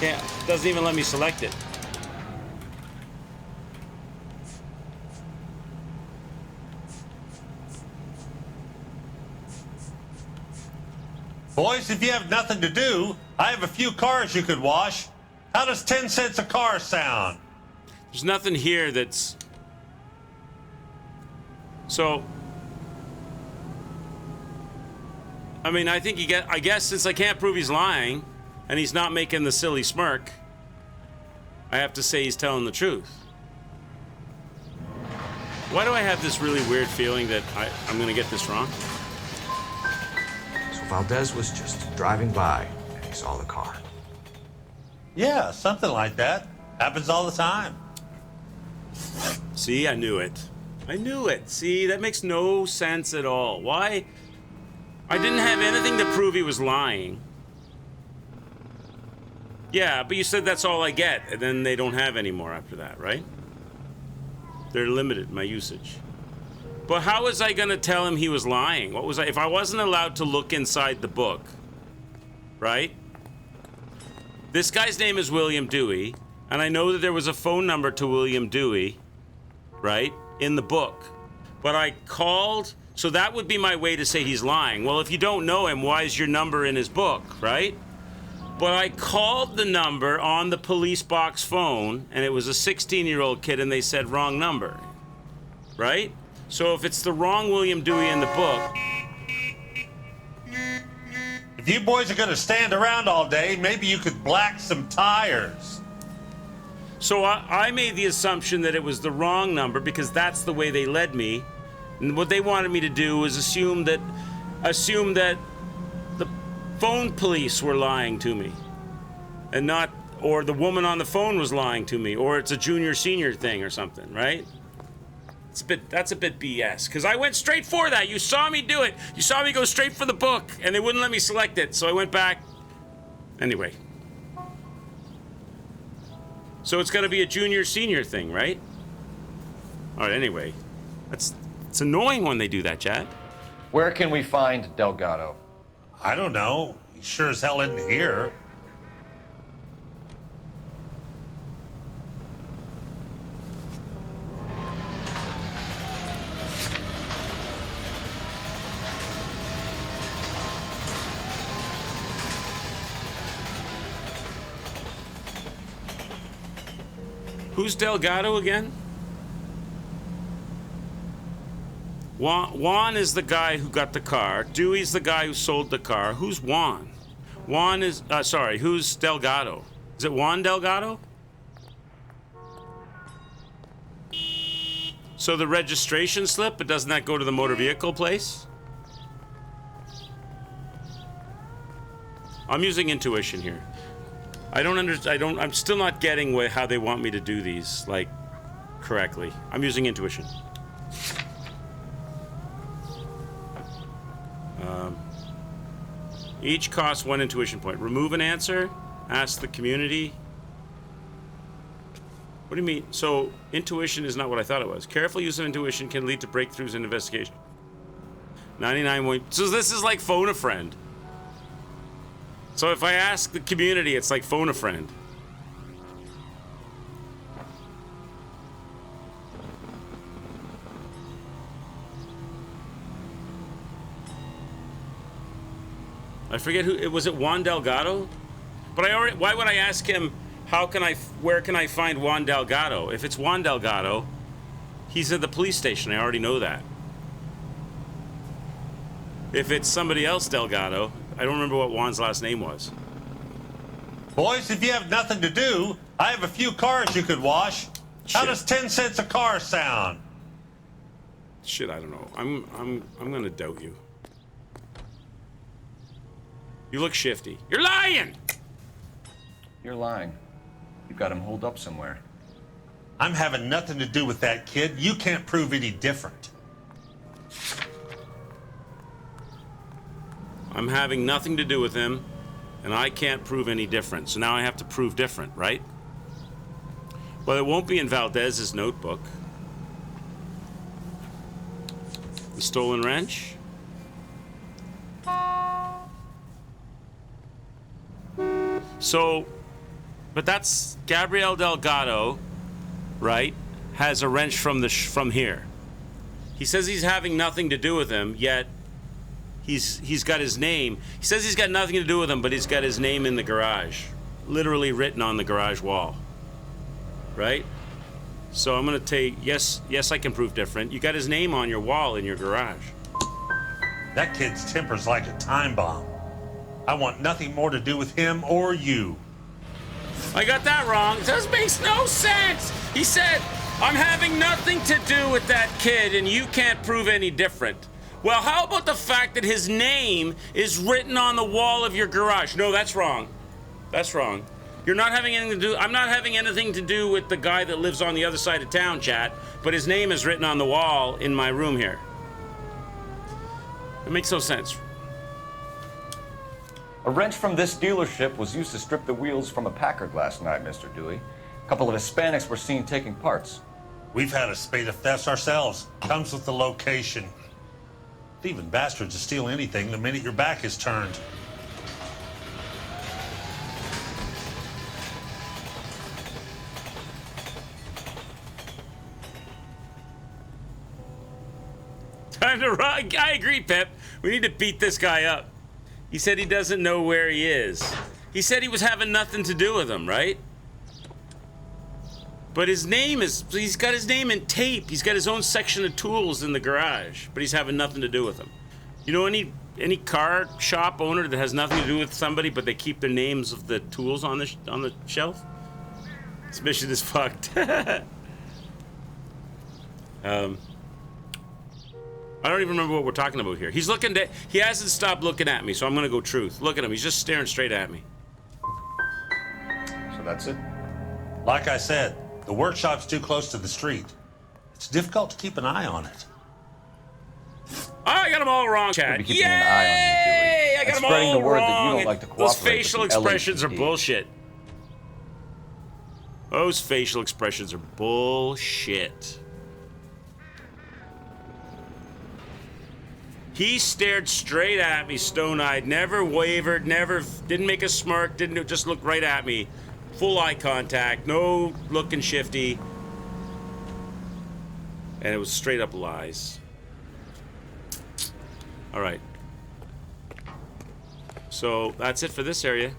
Can't, it doesn't even let me select it. Boys, if you have nothing to do, I have a few cars you could wash. How does 10 cents a car sound? There's nothing here that's... So... I mean, I think I guess since I can't prove he's lying, and he's not making the silly smirk, I have to say he's telling the truth. Why do I have this really weird feeling that I'm gonna get this wrong? So Valdez was just driving by and he saw the car. Yeah, something like that. Happens all the time. See, I knew it. I knew it. See, that makes no sense at all. Why? I didn't have anything to prove he was lying. Yeah, but you said that's all I get, and then they don't have any more after that, right? They're limited, my usage. But how was I gonna tell him he was lying? What was if I wasn't allowed to look inside the book, right? This guy's name is William Dewey, and I know that there was a phone number to William Dewey, right, in the book. But I called, so that would be my way to say he's lying. Well, if you don't know him, why is your number in his book, right? But I called the number on the police box phone, and it was a 16-year-old kid, and they said wrong number, right? So if it's the wrong William Dewey in the book... If you boys are going to stand around all day, maybe you could black some tires. So I made the assumption that it was the wrong number because that's the way they led me. And what they wanted me to do was assume that the phone police were lying to me. And not, or the woman on the phone was lying to me, or it's a junior-senior thing or something, right? That's a bit BS, because I went straight for that. You saw me do it. You saw me go straight for the book, and they wouldn't let me select it, so I went back. Anyway. So it's got to be a junior-senior thing, right? All right, anyway. It's annoying when they do that, Chad. Where can we find Delgado? I don't know. He sure as hell isn't here. Who's Delgado again? Juan is the guy who got the car. Dewey's the guy who sold the car. Who's Juan? Juan is, who's Delgado? Is it Juan Delgado? So the registration slip, but doesn't that go to the motor vehicle place? I'm using intuition here. I'm still not getting how they want me to do these, like, correctly. I'm using intuition. Each costs 1 intuition point. Remove an answer, ask the community. What do you mean? So, intuition is not what I thought it was. Careful use of intuition can lead to breakthroughs in investigation. 99 So this is like phone a friend. So if I ask the community, it's like phone a friend. I forget who, was it Juan Delgado? But why would I ask him, where can I find Juan Delgado? If it's Juan Delgado, he's at the police station, I already know that. If it's somebody else Delgado, I don't remember what Juan's last name was. Boys, if you have nothing to do, I have a few cars you could wash. How does 10 cents a car sound? Shit, I don't know. I'm gonna doubt you. You look shifty. You're lying! You're lying. You've got him holed up somewhere. I'm having nothing to do with that kid. You can't prove any different. I'm having nothing to do with him, and I can't prove any different. So now I have to prove different, right? Well, it won't be in Valdez's notebook. The stolen wrench? So, but that's Gabriel Delgado, right? Has a wrench from here. He says he's having nothing to do with him, yet he's got his name. He says he's got nothing to do with him, but he's got his name in the garage, literally written on the garage wall, right? So I'm gonna take, yes, I can prove different. You got his name on your wall in your garage. That kid's temper's like a time bomb. I want nothing more to do with him or you. I got that wrong. This makes no sense. He said, I'm having nothing to do with that kid and you can't prove any different. Well, how about the fact that his name is written on the wall of your garage? No, that's wrong. That's wrong. You're not having anything to do, I'm not having anything to do with the guy that lives on the other side of town, chat, but his name is written on the wall in my room here. It makes no sense. A wrench from this dealership was used to strip the wheels from a Packard last night, Mr. Dewey. A couple of Hispanics were seen taking parts. We've had a spate of thefts ourselves. Comes with the location. Thieving bastards will steal anything the minute your back is turned. Time to run. I agree, Pep. We need to beat this guy up. He said he doesn't know where he is. He said he was having nothing to do with him, right? But his name is, he's got his name in tape. He's got his own section of tools in the garage, but he's having nothing to do with them. You know any car shop owner that has nothing to do with somebody, but they keep their names of the tools on the shelf? This mission is fucked. I don't even remember what we're talking about here. He hasn't stopped looking at me, so I'm gonna go truth. Look at him, he's just staring straight at me. So that's it? Like I said, the workshop's too close to the street. It's difficult to keep an eye on it. I got them all wrong, Chad. Keeping an eye on you, Dewey. I got them spreading all the word wrong. that you don't like to cooperate Those facial with the expressions are LAPD. bullshit. Those facial expressions are bullshit. He stared straight at me, stone-eyed, never wavered, didn't make a smirk, just looked right at me. Full eye contact, no looking shifty. And it was straight up lies. All right. So that's it for this area.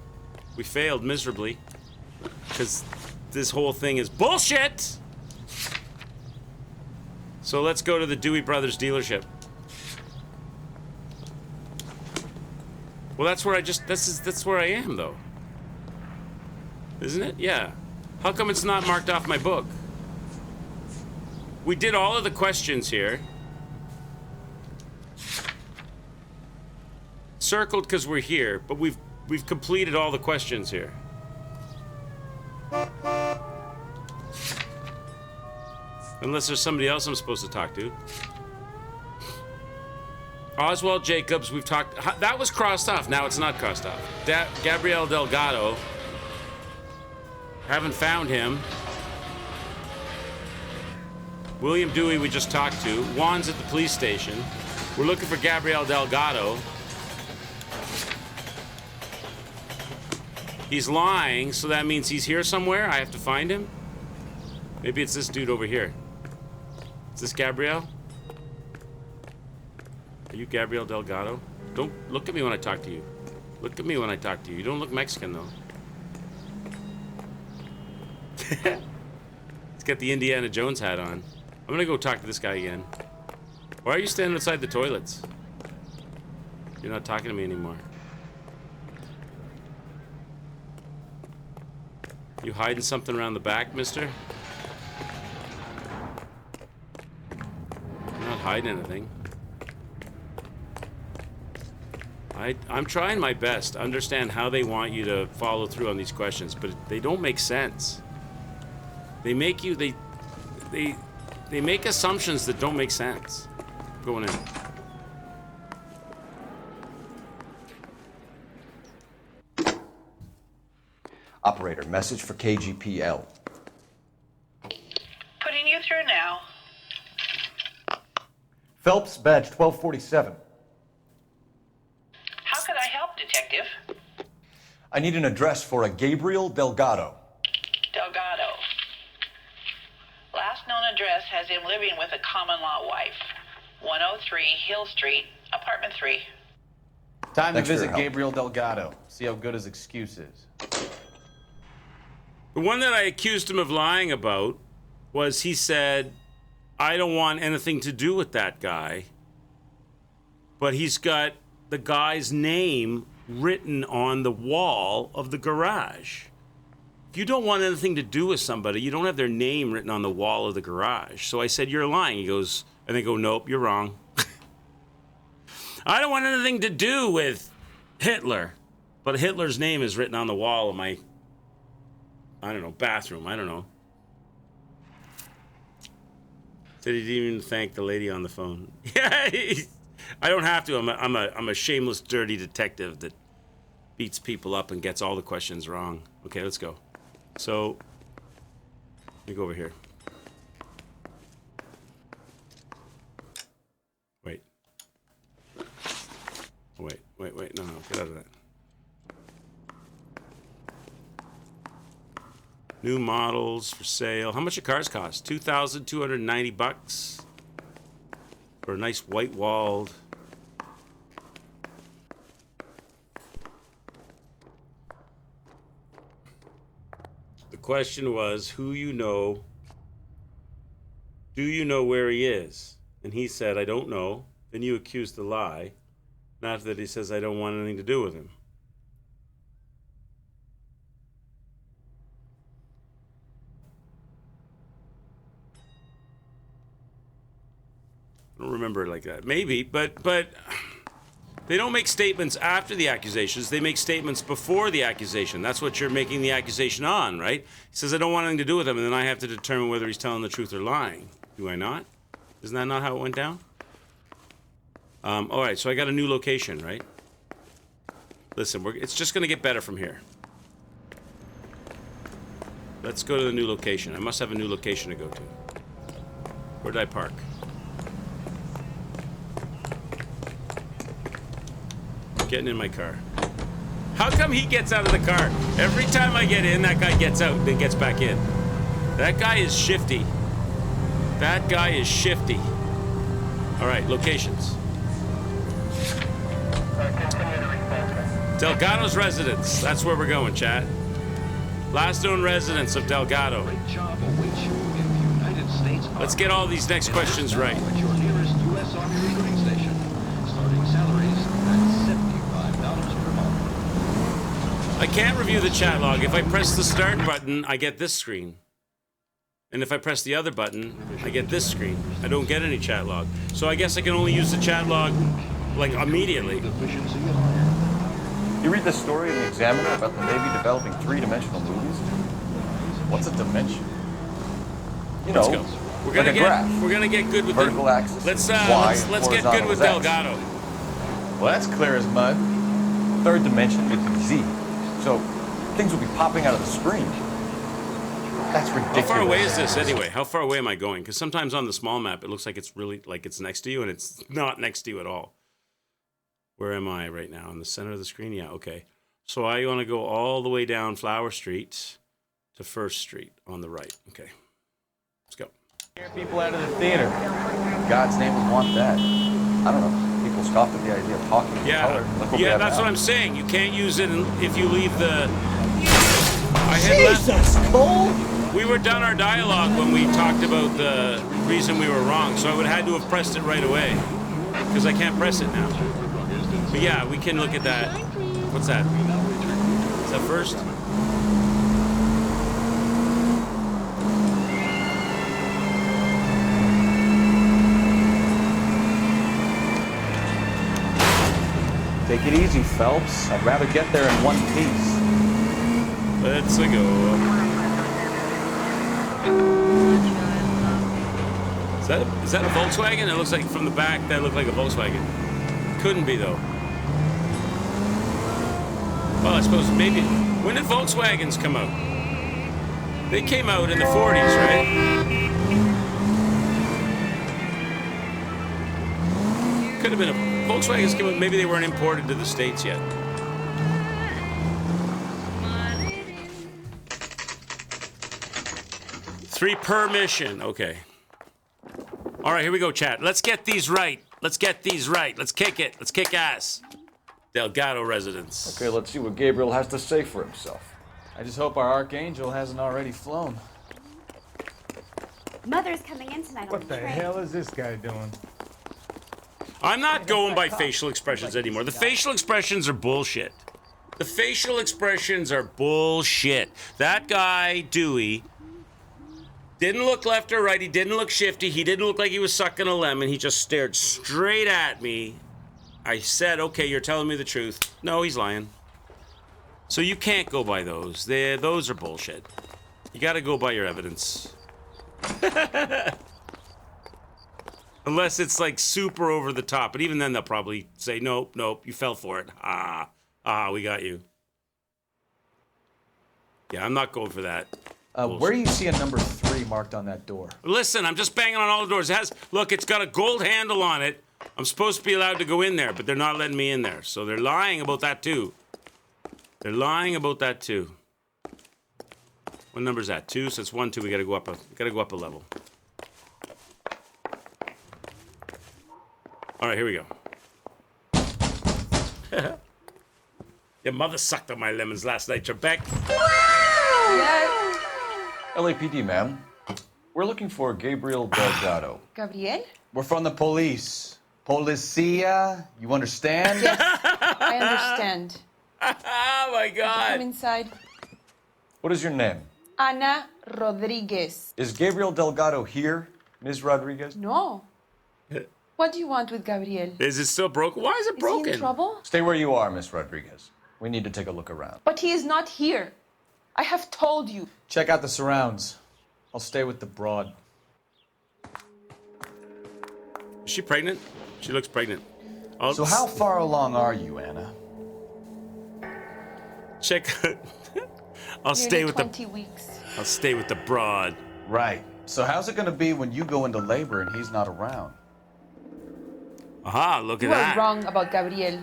We failed miserably because this whole thing is bullshit. So let's go to the Dewey Brothers dealership. Well, that's where that's where I am, though. Isn't it? Yeah. How come it's not marked off my book? We did all of the questions here. Circled because we're here, but we've completed all the questions here. Unless there's somebody else I'm supposed to talk to. Oswald Jacobs, we've talked. That was crossed off. Now it's not crossed off. Gabriel Delgado. Haven't found him. William Dewey, we just talked to. Juan's at the police station. We're looking for Gabriel Delgado. He's lying, so that means he's here somewhere. I have to find him. Maybe it's this dude over here. Is this Gabriel? Are you Gabriel Delgado? Don't look at me when I talk to you. Look at me when I talk to you. You don't look Mexican, though. He's got the Indiana Jones hat on. I'm gonna go talk to this guy again. Why are you standing outside the toilets? You're not talking to me anymore. You hiding something around the back, mister? I'm not hiding anything. I'm trying my best to understand how they want you to follow through on these questions, but they don't make sense. They make you, they make assumptions that don't make sense. Going in. Operator, message for KGPL. Putting you through now. Phelps, badge 1247. How could I help, Detective? I need an address for a Gabriel Delgado. Delgado. Last known address has him living with a common-law wife. 103 Hill Street, apartment 3. Time to Thanks for your visit help. Gabriel Delgado. See how good his excuse is. The one that I accused him of lying about was he said, I don't want anything to do with that guy, but he's got the guy's name written on the wall of the garage. If you don't want anything to do with somebody, you don't have their name written on the wall of the garage. So I said, you're lying. He goes, and they go, nope, you're wrong. I don't want anything to do with Hitler, but Hitler's name is written on the wall of my, I don't know, bathroom. I don't know. Said he didn't even thank the lady on the phone. Yeah, I don't have to. I'm a shameless, dirty detective that beats people up and gets all the questions wrong. Okay, let's go. So, let me go over here. Wait. Wait. No, get out of that. New models for sale. How much do cars cost? $2,290 for a nice white walled. The question was, who you know? Do you know where he is? And he said, I don't know. Then you accused the lie. And after that, he says, I don't want anything to do with him. I don't remember it like that. Maybe, but they don't make statements after the accusations. They make statements before the accusation. That's what you're making the accusation on, right? He says, I don't want anything to do with him, and then I have to determine whether he's telling the truth or lying. Do I not? Isn't that not how it went down? All right, so I got a new location, right? Listen, it's just going to get better from here. Let's go to the new location. I must have a new location to go to. Where did I park? Getting in my car. How come he gets out of the car? Every time I get in, that guy gets out and then gets back in. That guy is shifty. That guy is shifty. All right, locations. Delgado's residence. That's where we're going, chat. Last known residence of Delgado. Let's get all these next questions right. I can't review the chat log. If I press the start button, I get this screen. And if I press the other button, I get this screen. I don't get any chat log. So I guess I can only use the chat log, like, immediately. You read the story in the Examiner about the Navy developing three-dimensional movies? What's a dimension? You know, let's go. We're gonna get good with vertical axis. Let's get good with Delgado. Well, that's clear as mud. Third dimension would be Z. So things will be popping out of the screen. That's ridiculous. How far away is this anyway? How far away am I going? Because sometimes on the small map, it looks like it's really like it's next to you, and it's not next to you at all. Where am I right now? In the center of the screen? Yeah, okay. So I want to go all the way down Flower Street to First Street on the right. Okay. Let's go. People out of the theater. God's name would want that. I don't know. People scoffed at the idea of talking in color. Yeah, that's what I'm saying. You can't use it if you leave the... Jesus, Cole! We were done our dialogue when we talked about the reason we were wrong, so I would have had to have pressed it right away. Because I can't press it now. But yeah, we can look at that. What's that? Is that first? Take it easy, Phelps. I'd rather get there in one piece. Let's go. Is that a Volkswagen? It looks like from the back that looked like a Volkswagen. Couldn't be though. Well, I suppose maybe. When did Volkswagens come out? They came out in the 40s, right? Could have been a Volkswagens came out. Maybe they weren't imported to the States yet. Three per mission. Okay. All right, here we go, chat. Let's get these right. Let's get these right. Let's kick it. Let's kick ass. Delgado residence. Okay, let's see what Gabriel has to say for himself. I just hope our Archangel hasn't already flown. Mother's coming in tonight on What the train. hell is this guy doing? I'm not going by facial expressions anymore. The facial expressions are bullshit. The facial expressions are bullshit. That guy, Dewey, didn't look left or right. He didn't look shifty. He didn't look like he was sucking a lemon. He just stared straight at me. I said, okay, you're telling me the truth. No, he's lying. So you can't go by those. Those are bullshit. You got to go by your evidence. Unless it's like super over the top. But even then, they'll probably say, nope, you fell for it. We got you. Yeah, I'm not going for that. Where do you see a number 3 marked on that door? Listen, I'm just banging on all the doors. Look, it's got a gold handle on it. I'm supposed to be allowed to go in there, but they're not letting me in there. So they're lying about that too. They're lying about that too. What number is that? 2. So it's 1, 2. We gotta go up a level. All right, here we go. Your mother sucked on my lemons last night, Trebek. LAPD, ma'am. We're looking for Gabriel Delgado. Gabriel? We're from the police. Policia, you understand? Yes, I understand. Oh my God. Come inside. What is your name? Ana Rodriguez. Is Gabriel Delgado here, Ms. Rodriguez? No. What do you want with Gabriel? Is it still broken? Why is it broken? Is he in trouble? Stay where you are, Miss Rodriguez. We need to take a look around. But he is not here. I have told you. Check out the surrounds. I'll stay with the broad. Is she pregnant? She looks pregnant. So how far along are you, Anna? Check. I'll stay with 20 weeks. I'll stay with the broad. Right. So how's it gonna be when you go into labor and he's not around? Aha, look at You that. are wrong about Gabriel.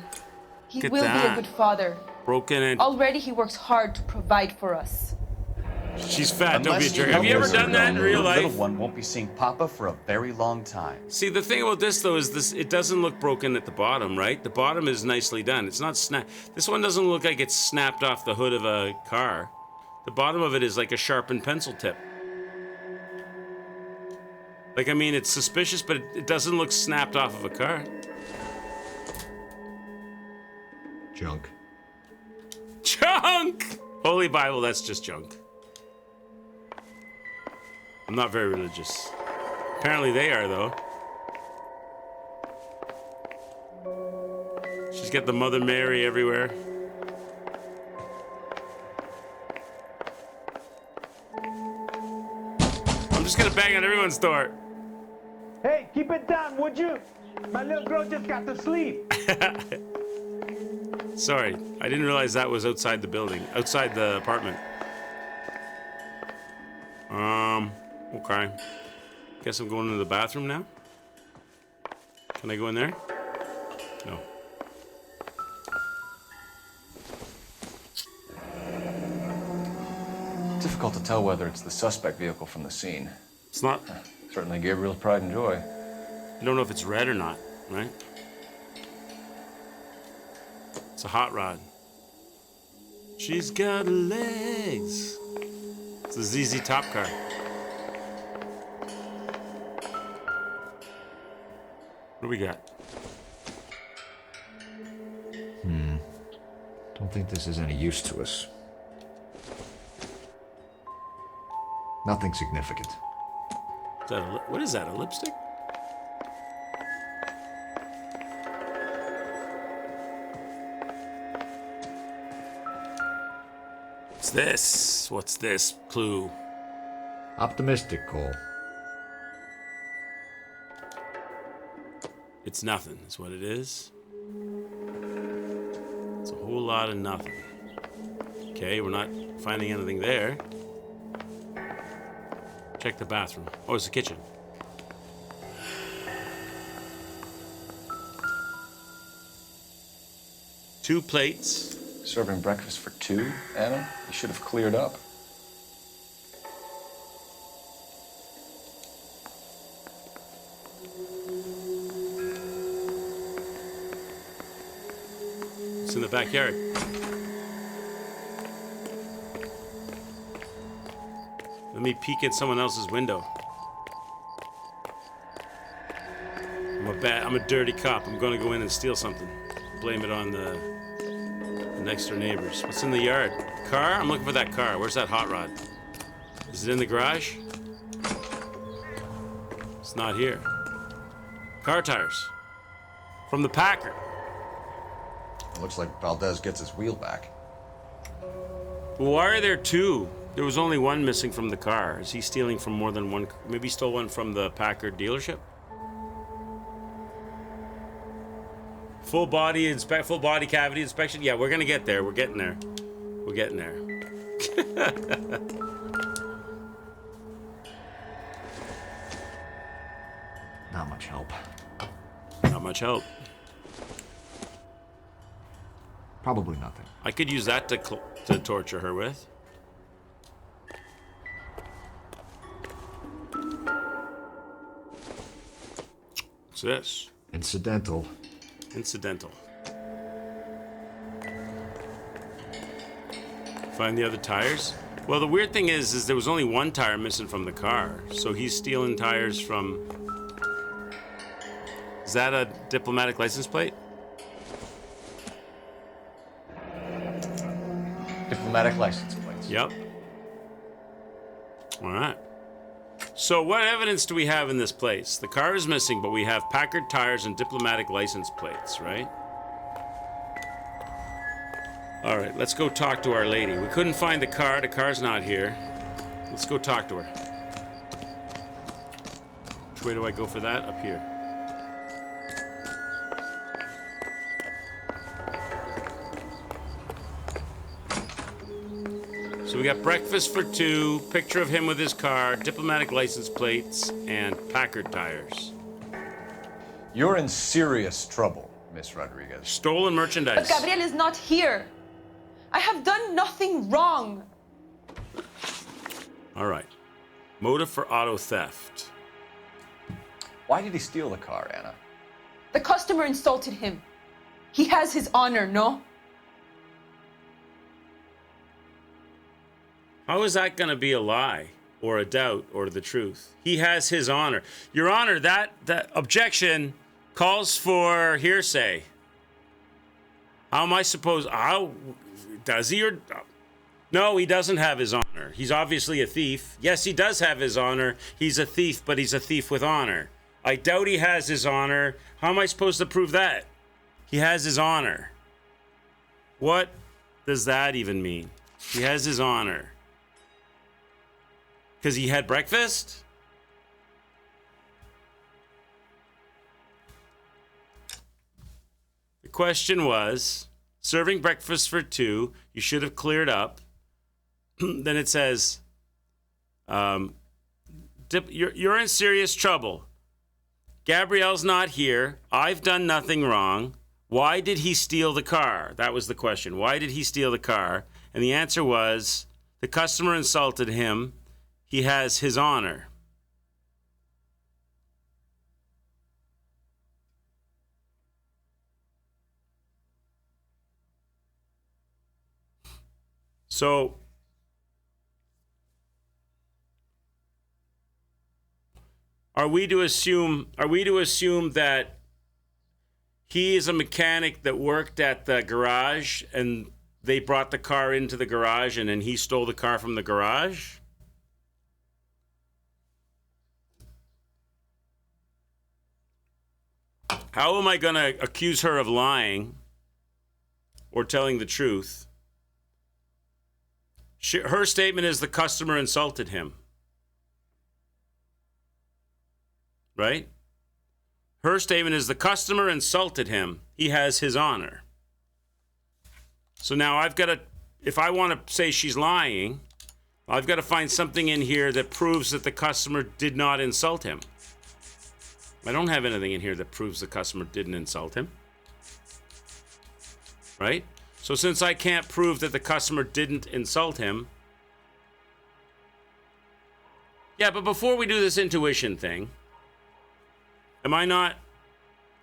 He Look at will be that. a good father. Broken and Already he works hard to provide for us. she's fat. Don't be a jerk. Have you ever done that in real life? Little one won't be seeing Papa for a very long time. See, the thing about this though is it doesn't look broken at the bottom, right? The bottom is nicely done. It's not This one doesn't look like it's snapped off the hood of a car. The bottom of it is like a sharpened pencil tip. Like, I mean, it's suspicious, but it doesn't look snapped off of a car. Junk. Junk! Holy Bible, that's just junk. I'm not very religious. Apparently they are, though. She's got the Mother Mary everywhere. I'm just gonna bang on everyone's door. Hey, keep it down, would you? My little girl just got to sleep. Sorry, I didn't realize that was outside the building, outside the apartment. Okay. Guess I'm going into the bathroom now. Can I go in there? No. Difficult to tell whether it's the suspect vehicle from the scene. It's not. Certainly Gabriel's pride and joy. I don't know if it's red or not, right? It's a hot rod. She's got legs. It's a ZZ Top car. What do we got? Don't think this is any use to us. Nothing significant. Is that what is that, a lipstick? What's this? What's this clue? Optimistic, Cole. It's nothing, is what it is. It's a whole lot of nothing. Okay, we're not finding anything there. Check the bathroom. Oh, it's the kitchen. Two plates. Serving breakfast for 2, Anna? You should have cleared up. It's in the backyard. Let me peek in someone else's window. I'm a dirty cop. I'm gonna go in and steal something. Blame it on the next door neighbors. What's in the yard? Car? I'm looking for that car. Where's that hot rod? Is it in the garage? It's not here. Car tires. From the Packard. It looks like Valdez gets his wheel back. Well, why are there two? There was only one missing from the car. Is he stealing from more than one? Maybe he stole one from the Packard dealership? Full body cavity inspection? Yeah, we're gonna get there. We're getting there. We're getting there. Not much help. Not much help. Probably nothing. I could use that to torture her with. What's this? Incidental. Incidental. Find the other tires? Well, the weird thing is there was only one tire missing from the car. So he's stealing tires from... Is that a diplomatic license plate? Diplomatic license plates. Yep. All right. So what evidence do we have in this place? The car is missing, but we have Packard tires and diplomatic license plates, right? All right, let's go talk to our lady. We couldn't find the car. The car's not here. Let's go talk to her. Which way do I go for that? Up here. So we got breakfast for two, picture of him with his car, diplomatic license plates, and Packard tires. You're in serious trouble, Miss Rodriguez. Stolen merchandise. But Gabriel is not here. I have done nothing wrong. All right. Motive for auto theft. Why did he steal the car, Anna? The customer insulted him. He has his honor, no? How is that going to be a lie or a doubt or the truth? He has his honor. Your Honor, that objection calls for hearsay. How am I supposed... How... Does he or... No, he doesn't have his honor. He's obviously a thief. Yes, he does have his honor. He's a thief, but he's a thief with honor. I doubt he has his honor. How am I supposed to prove that? He has his honor. What does that even mean? He has his honor. Because he had breakfast? The question was, serving breakfast for two, you should have cleared up. Then it says, you're in serious trouble. Gabrielle's not here. I've done nothing wrong. Why did he steal the car? That was the question. Why did he steal the car? And the answer was, the customer insulted him. He has his honor. So, are we to assume that he is a mechanic that worked at the garage and they brought the car into the garage and then he stole the car from the garage? How am I going to accuse her of lying or telling the truth? Her statement is the customer insulted him. Right? Her statement is the customer insulted him. He has his honor. So now I've got to, if I want to say she's lying, I've got to find something in here that proves that the customer did not insult him. I don't have anything in here that proves the customer didn't insult him. Right? So since I can't prove that the customer didn't insult him... Yeah, but before we do this intuition thing, am I not...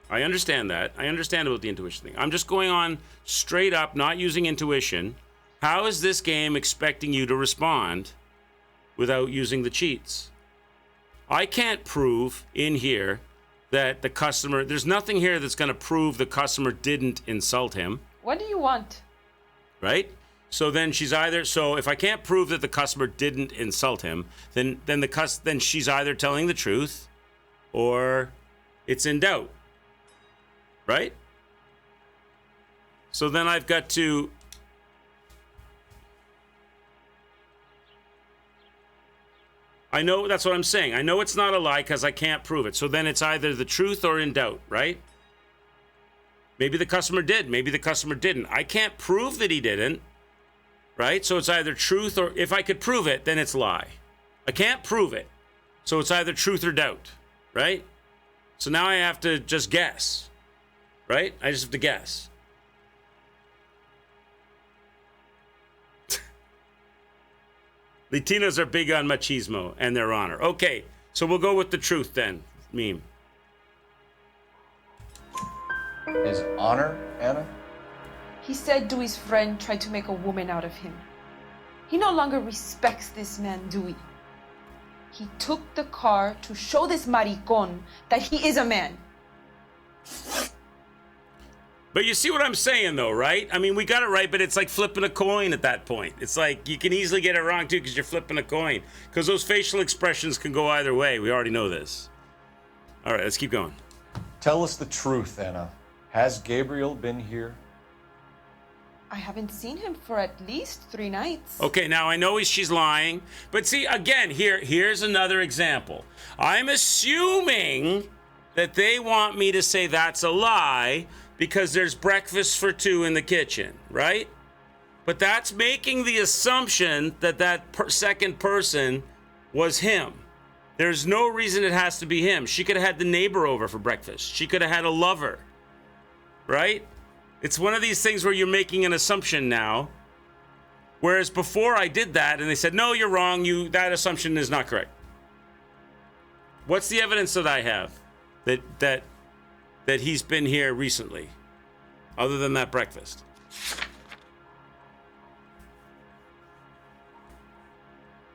I understand that. I understand about the intuition thing. I'm just going on straight up, not using intuition. How is this game expecting you to respond without using the cheats? I can't prove in here that the customer, there's nothing here that's going to prove the customer didn't insult him, What do you want? right? So then she's either, so if I can't prove that the customer didn't insult him, then she's either telling the truth or it's in doubt, right? So then I've got to, I know, that's what I'm saying. I know it's not a lie because I can't prove it. So then it's either the truth or in doubt, right? Maybe the customer did. Maybe the customer didn't. I can't prove that he didn't, right? So it's either truth or, if I could prove it, then it's lie. I can't prove it. So it's either truth or doubt, right? So now I have to just guess, right? I just have to guess. Latinos are big on machismo and their honor. Okay, so we'll go with the truth then, meme. His honor, Anna? He said Dewey's friend tried to make a woman out of him. He no longer respects this man, Dewey. He took the car to show this maricon that he is a man. But you see what I'm saying, though, right? I mean, we got it right, but it's like flipping a coin at that point. It's like you can easily get it wrong, too, because you're flipping a coin. Because those facial expressions can go either way. We already know this. All right, let's keep going. Tell us the truth, Anna. Has Gabriel been here? I haven't seen him for at least 3 nights. Okay, now I know she's lying. But see, again, here's another example. I'm assuming that they want me to say that's a lie because there's breakfast for 2 in the kitchen, right? But that's making the assumption that second person was him. There's no reason it has to be him. She could have had the neighbor over for breakfast. She could have had a lover, right? It's one of these things where you're making an assumption now, whereas before I did that and they said, no, you're wrong. That assumption is not correct. What's the evidence that I have that he's been here recently, other than that breakfast?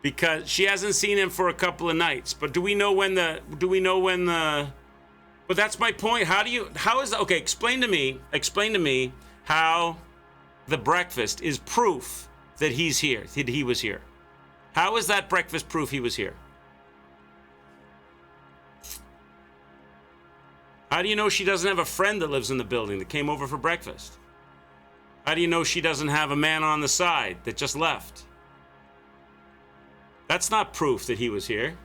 Because she hasn't seen him for a couple of nights. But do we know when the but that's my point. Okay, explain to me how the breakfast is proof that he's here, that he was here. How is that breakfast proof he was here? How do you know she doesn't have a friend that lives in the building that came over for breakfast? How do you know she doesn't have a man on the side that just left? That's not proof that he was here.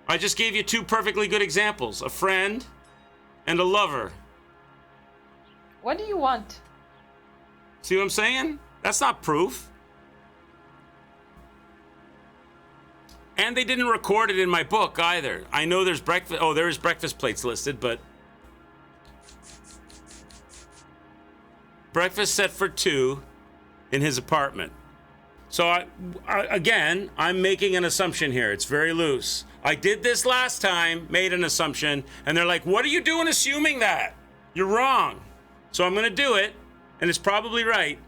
I just gave you 2 perfectly good examples, a friend and a lover. What do you want? See what I'm saying? That's not proof. And they didn't record it in my book either. I know there's breakfast. Oh, there is breakfast plates listed, but breakfast set for 2 in his apartment. So again, I'm making an assumption here. It's very loose. I did this last time, made an assumption, and they're like, what are you doing assuming that? You're wrong. So I'm going to do it, and it's probably right,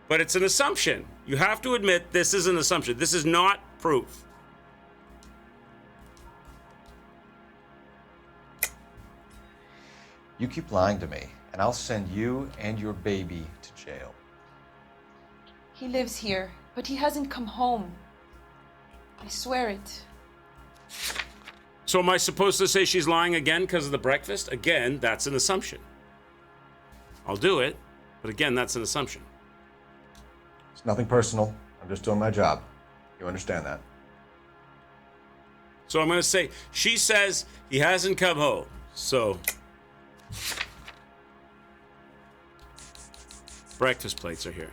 but it's an assumption. You have to admit this is an assumption. This is not proof. You keep lying to me, and I'll send you and your baby to jail. He lives here, but he hasn't come home. I swear it. So am I supposed to say she's lying again because of the breakfast? Again, that's an assumption. I'll do it, but again, that's an assumption. It's nothing personal. I'm just doing my job. You understand that? So I'm going to say, she says he hasn't come home. So breakfast plates are here.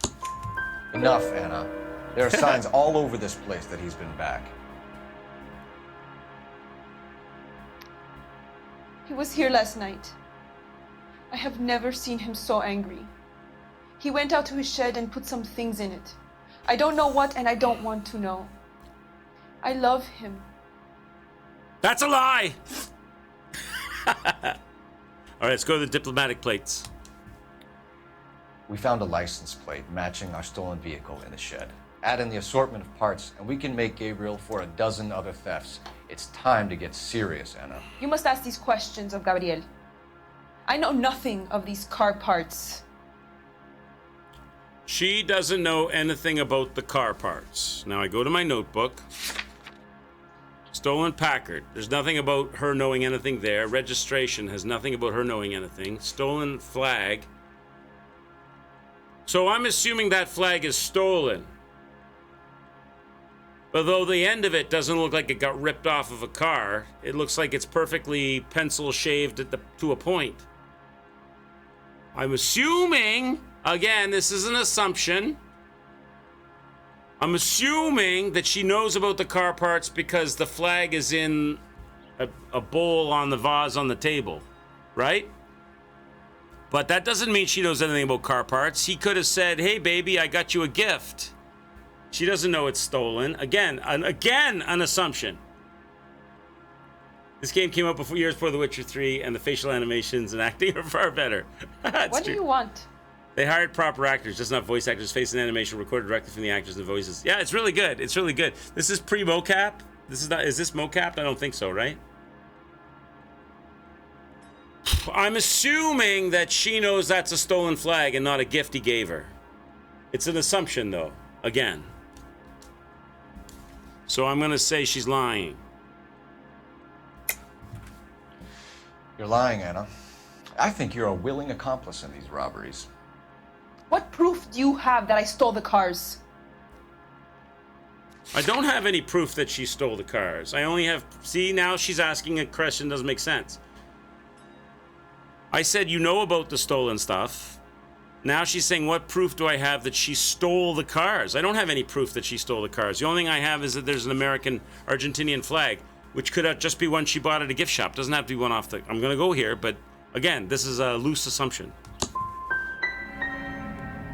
Enough, Anna. There are signs all over this place that he's been back. He was here last night. I have never seen him so angry. He went out to his shed and put some things in it. I don't know what, and I don't want to know. I love him. That's a lie! All right, let's go to the diplomatic plates. We found a license plate matching our stolen vehicle in the shed. Add in the assortment of parts, and we can make Gabriel for a dozen other thefts. It's time to get serious, Anna. You must ask these questions of Gabriel. I know nothing of these car parts. She doesn't know anything about the car parts. Now I go to my notebook. Stolen Packard. There's nothing about her knowing anything there. Registration has nothing about her knowing anything. Stolen flag. So I'm assuming that flag is stolen. Although the end of it doesn't look like it got ripped off of a car. It looks like it's perfectly pencil shaved to a point. I'm assuming, again, this is an assumption. I'm assuming that she knows about the car parts because the flag is in a bowl on the vase on the table, right? But that doesn't mean she knows anything about car parts. He could have said, hey, baby, I got you a gift. She doesn't know it's stolen. Again, an assumption. This game came out years before The Witcher 3, and the facial animations and acting are far better. What do you want? They hired proper actors, just not voice actors. Face and animation recorded directly from the actors and voices. Yeah, it's really good. It's really good. This is pre-mocap. Is this mocapped? I don't think so, right? I'm assuming that she knows that's a stolen flag and not a gift he gave her. It's an assumption, though. Again. So I'm going to say she's lying. You're lying, Anna. I think you're a willing accomplice in these robberies. What proof do you have that I stole the cars? I don't have any proof that she stole the cars. I only have... See, now she's asking a question that doesn't make sense. I said you know about the stolen stuff. Now she's saying, what proof do I have that she stole the cars? I don't have any proof that she stole the cars. The only thing I have is that there's an American Argentinian flag, which could just be one she bought at a gift shop. Doesn't have to be one off the... I'm going to go here, but again, this is a loose assumption.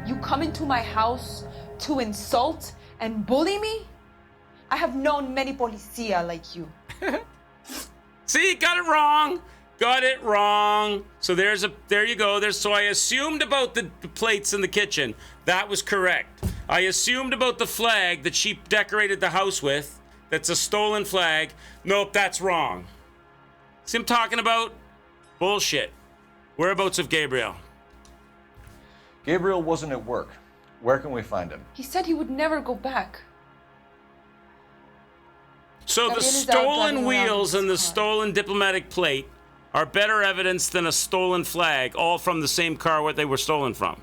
You come into my house to insult and bully me? I have known many policia like you. See, got it wrong. Got it wrong. So there you go. So I assumed about the plates in the kitchen. That was correct. I assumed about the flag that she decorated the house with. That's a stolen flag. Nope, that's wrong. See, I'm talking about bullshit. Whereabouts of Gabriel? Gabriel wasn't at work. Where can we find him? He said he would never go back. So the stolen wheels and the stolen diplomatic plate are better evidence than a stolen flag, all from the same car what they were stolen from.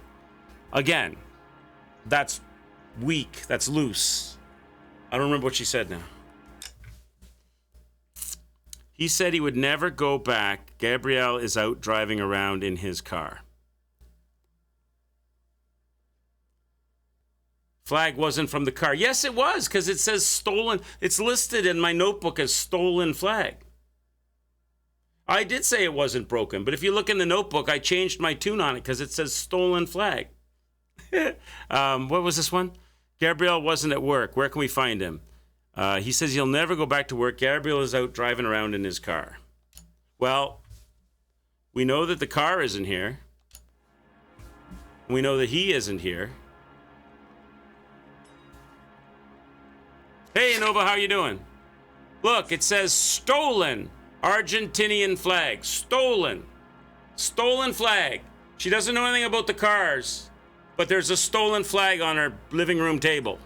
Again, that's weak. That's loose. I don't remember what she said now. He said he would never go back. Gabriel is out driving around in his car. Flag wasn't from the car. Yes, it was, because it says stolen. It's listed in my notebook as stolen flag. I did say it wasn't broken, but if you look in the notebook, I changed my tune on it because it says stolen flag. What was this one? Gabriel wasn't at work. Where can we find him? He says he'll never go back to work. Gabriel is out driving around in his car. Well, we know that the car isn't here. We know that he isn't here. Hey, Nova, how you doing? Look, it says stolen Argentinian flag. Stolen. Stolen flag. She doesn't know anything about the cars, but there's a stolen flag on her living room table.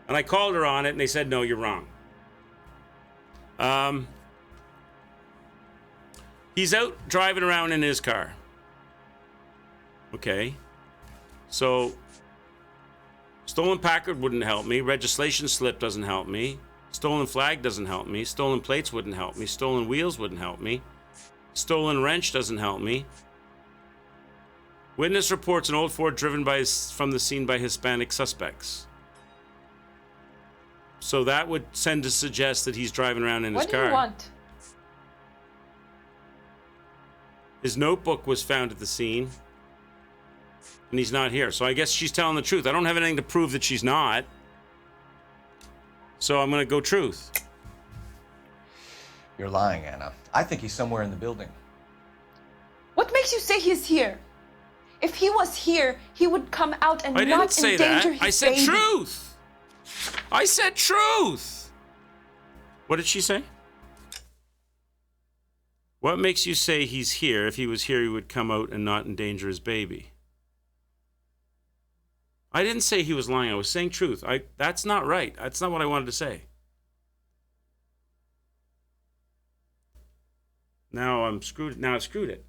And I called her on it, and they said, no, you're wrong. He's out driving around in his car. Okay. So, stolen Packard wouldn't help me. Registration slip doesn't help me. Stolen flag doesn't help me. Stolen plates wouldn't help me. Stolen wheels wouldn't help me. Stolen wrench doesn't help me. Witness reports an old Ford driven from the scene by Hispanic suspects. So that would tend to suggest that he's driving around in his car. What do you want? His notebook was found at the scene. And he's not here. So I guess she's telling the truth. I don't have anything to prove that she's not. So I'm going to go truth. You're lying, Anna. I think he's somewhere in the building. What makes you say he's here? If he was here, he would come out and I not didn't say endanger that. his I said baby. truth. I said truth. What did she say? What makes you say he's here? If he was here, he would come out and not endanger his baby. I didn't say he was lying. I was saying truth. That's not right. That's not what I wanted to say. Now I'm screwed. Now I screwed it.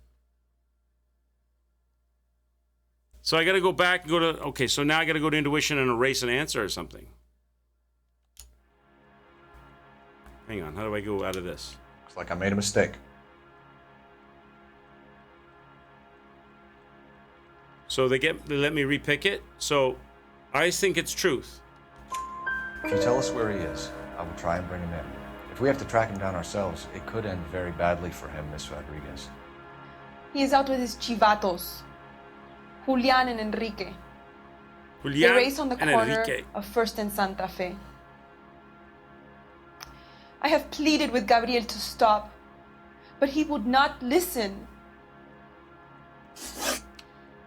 So I got to go back and go to... Okay, so now I got to go to intuition and erase an answer or something. Hang on. How do I go out of this? Looks like I made a mistake. So they let me repick it. So I think it's truth. If you tell us where he is, I will try and bring him in. If we have to track him down ourselves, it could end very badly for him, Miss Rodriguez. He is out with his chivatos, Julian and Enrique. Julian they race on the and corner Enrique. of First and Santa Fe. I have pleaded with Gabriel to stop, but he would not listen.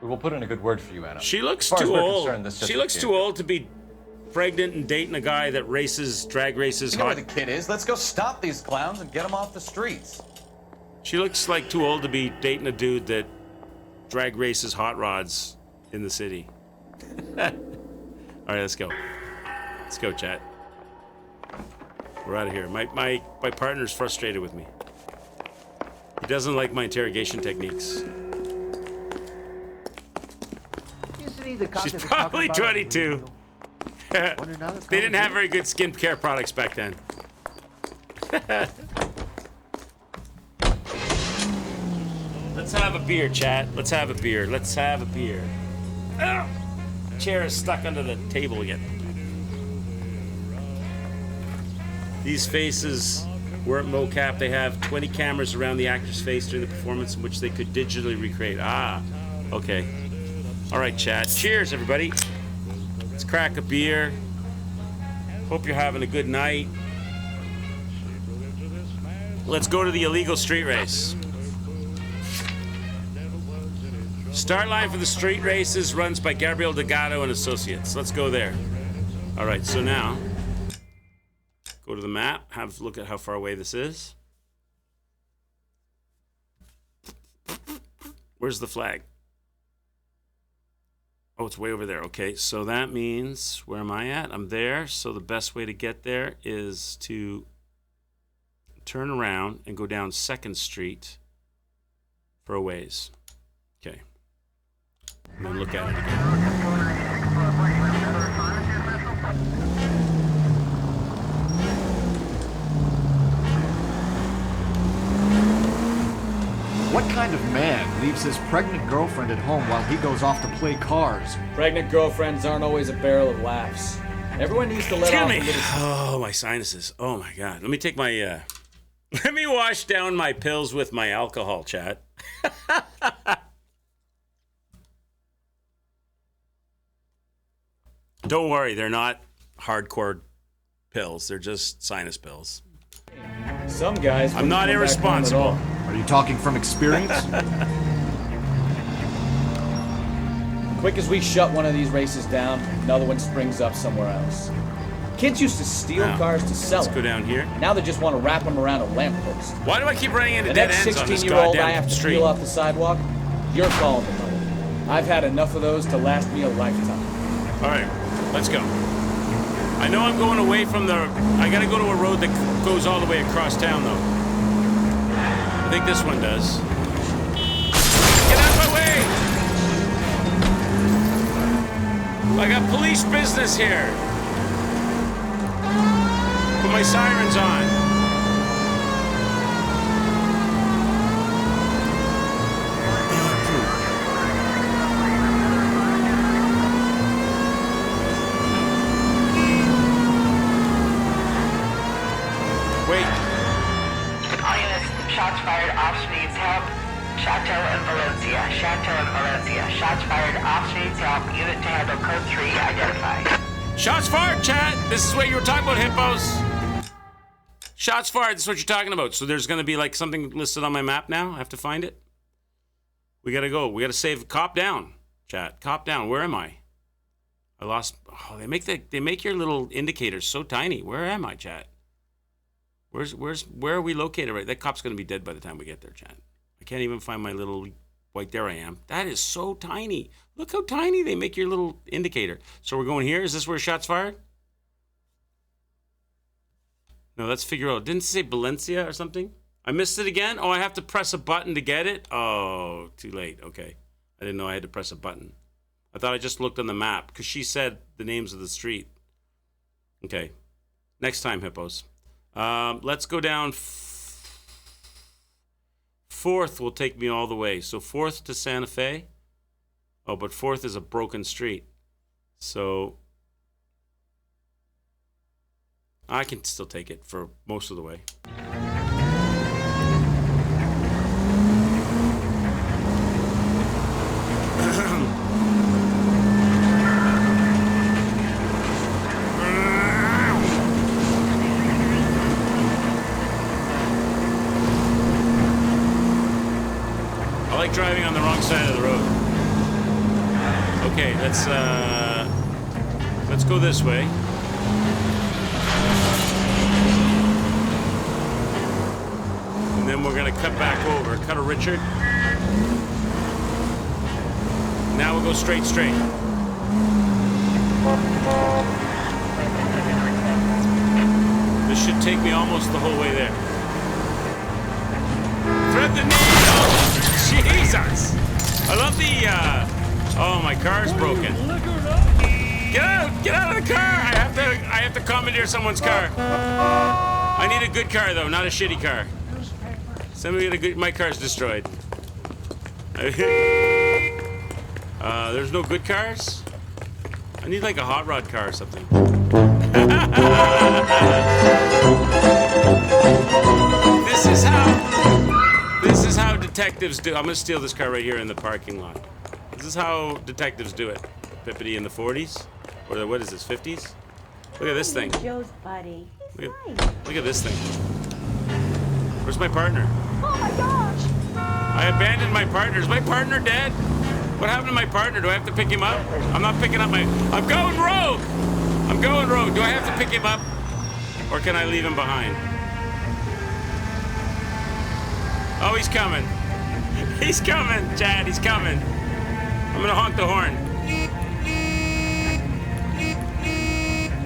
We will put in a good word for you, Anna. She looks As far as too we're old. concerned, this just She looks a too old to be pregnant and dating a guy that drag races. You know where the kid is. Let's go stop these clowns and get them off the streets. She looks like too old to be dating a dude that drag races hot rods in the city. All right, let's go. Let's go, chat. We're out of here. My partner's frustrated with me. He doesn't like my interrogation techniques. She's probably 22. They didn't have very good skincare products back then. Let's have a beer, chat. Let's have a beer. Let's have a beer. Oh, chair is stuck under the table again. These faces weren't mocap. They have 20 cameras around the actor's face during the performance in which they could digitally recreate. Ah, okay. All right, chat. Cheers, everybody. Let's crack a beer. Hope you're having a good night. Let's go to the illegal street race. Start line for the street races runs by Gabriel Delgado and Associates. Let's go there. All right, so now, go to the map, have a look at how far away this is. Where's the flag? Oh, it's way over there. Okay, so that means, where am I at? I'm there. So the best way to get there is to turn around and go down 2nd Street for a ways. Okay. And then look at it again. What kind of man leaves his pregnant girlfriend at home while he goes off to play cars? Pregnant girlfriends aren't always a barrel of laughs. Everyone needs to let off a little... Oh, my sinuses. Oh, my God. Let me take my... Let me wash down my pills with my alcohol, chat. Don't worry, they're not hardcore pills. They're just sinus pills. Some guys... I'm not irresponsible. Are you talking from experience? Quick as we shut one of these races down, another one springs up somewhere else. Kids used to steal cars to sell them. Let's go down here. Now they just want to wrap them around a lamppost. Why do I keep running into the dead next ends on this 16-year-old I goddamn have to street? steal off the sidewalk, you're calling the mother. I've had enough of those to last me a lifetime. All right, let's go. I know I'm going away from the... I got to go to a road that goes all the way across town, though. I think this one does. Get out of my way! I got police business here. Put my sirens on. Wait. All units, shots fired, ops needs help. Chateau and Valencia. Chateau and Valencia. Shots fired, ops needs help. Unit to handle code 3 identified. Shots fired, chat. This is what you were talking about, hippos. Shots fired. This is what you're talking about. So there's going to be like something listed on my map now. I have to find it. We got to go. We got to save. Cop down, chat. Cop down. Where am I? I lost. Oh, they make your little indicators so tiny. Where am I, chat? Where are we located? Right, that cop's gonna be dead by the time we get there, chat. I can't even find my little white. There I am. That is so tiny. Look how tiny they make your little indicator. So we're going here. Is this where shots fired? No, that's Figueroa. Didn't it say Valencia or something? I missed it again. Oh, I have to press a button to get it. Oh, too late. Okay, I didn't know I had to press a button. I thought I just looked on the map because she said the names of the street. Okay. Next time, hippos. Let's go down. 4th will take me all the way. So 4th to Santa Fe. Oh, but 4th is a broken street. So I can still take it for most of the way. I like driving on the wrong side of the road. Okay, let's go this way. And then we're gonna cut back over. Cut a Richard. Now we'll go straight. This should take me almost the whole way there. Thread the needle! Jesus! I love the, oh, my car's broken. Get out of the car! I have to commandeer someone's car. I need a good car, though, not a shitty car. Somebody get a good, my car's destroyed. There's no good cars? I need like a hot rod car or something. This is how detectives do. I'm gonna steal this car right here in the parking lot. This is how detectives do it. Pippity in the 40s, or what is this, 50s? Look at this thing. Joe's buddy. Look at this thing. Where's my partner? Oh my gosh! I abandoned my partner. Is my partner dead? What happened to my partner? Do I have to pick him up? I'm not picking up my... I'm going rogue! I'm going rogue. Do I have to pick him up? Or can I leave him behind? Oh, he's coming. He's coming, Chad. He's coming. I'm gonna honk the horn.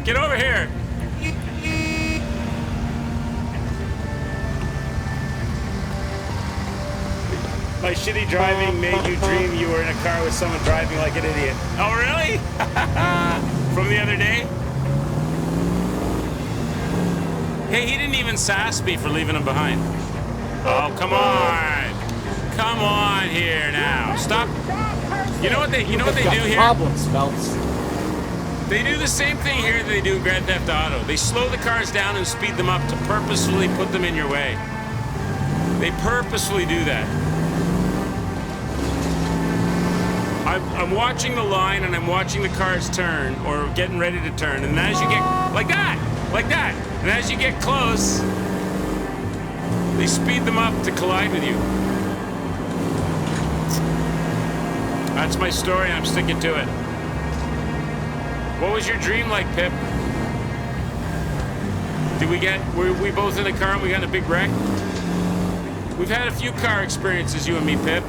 Get over here. My shitty driving made you dream you were in a car with someone driving like an idiot. Oh, really? From the other day? Hey, he didn't even sass me for leaving him behind. Oh, come on. Come on here now. Stop. You know what they do here? Problems, Phelps. They do the same thing here that they do in Grand Theft Auto. They slow the cars down and speed them up to purposefully put them in your way. They purposefully do that. I'm watching the line and I'm watching the cars turn or getting ready to turn, and as you get like that, and as you get close, they speed them up to collide with you. That's my story, and I'm sticking to it. What was your dream like, Pip? Were we both in the car and we got in a big wreck? We've had a few car experiences, you and me, Pip.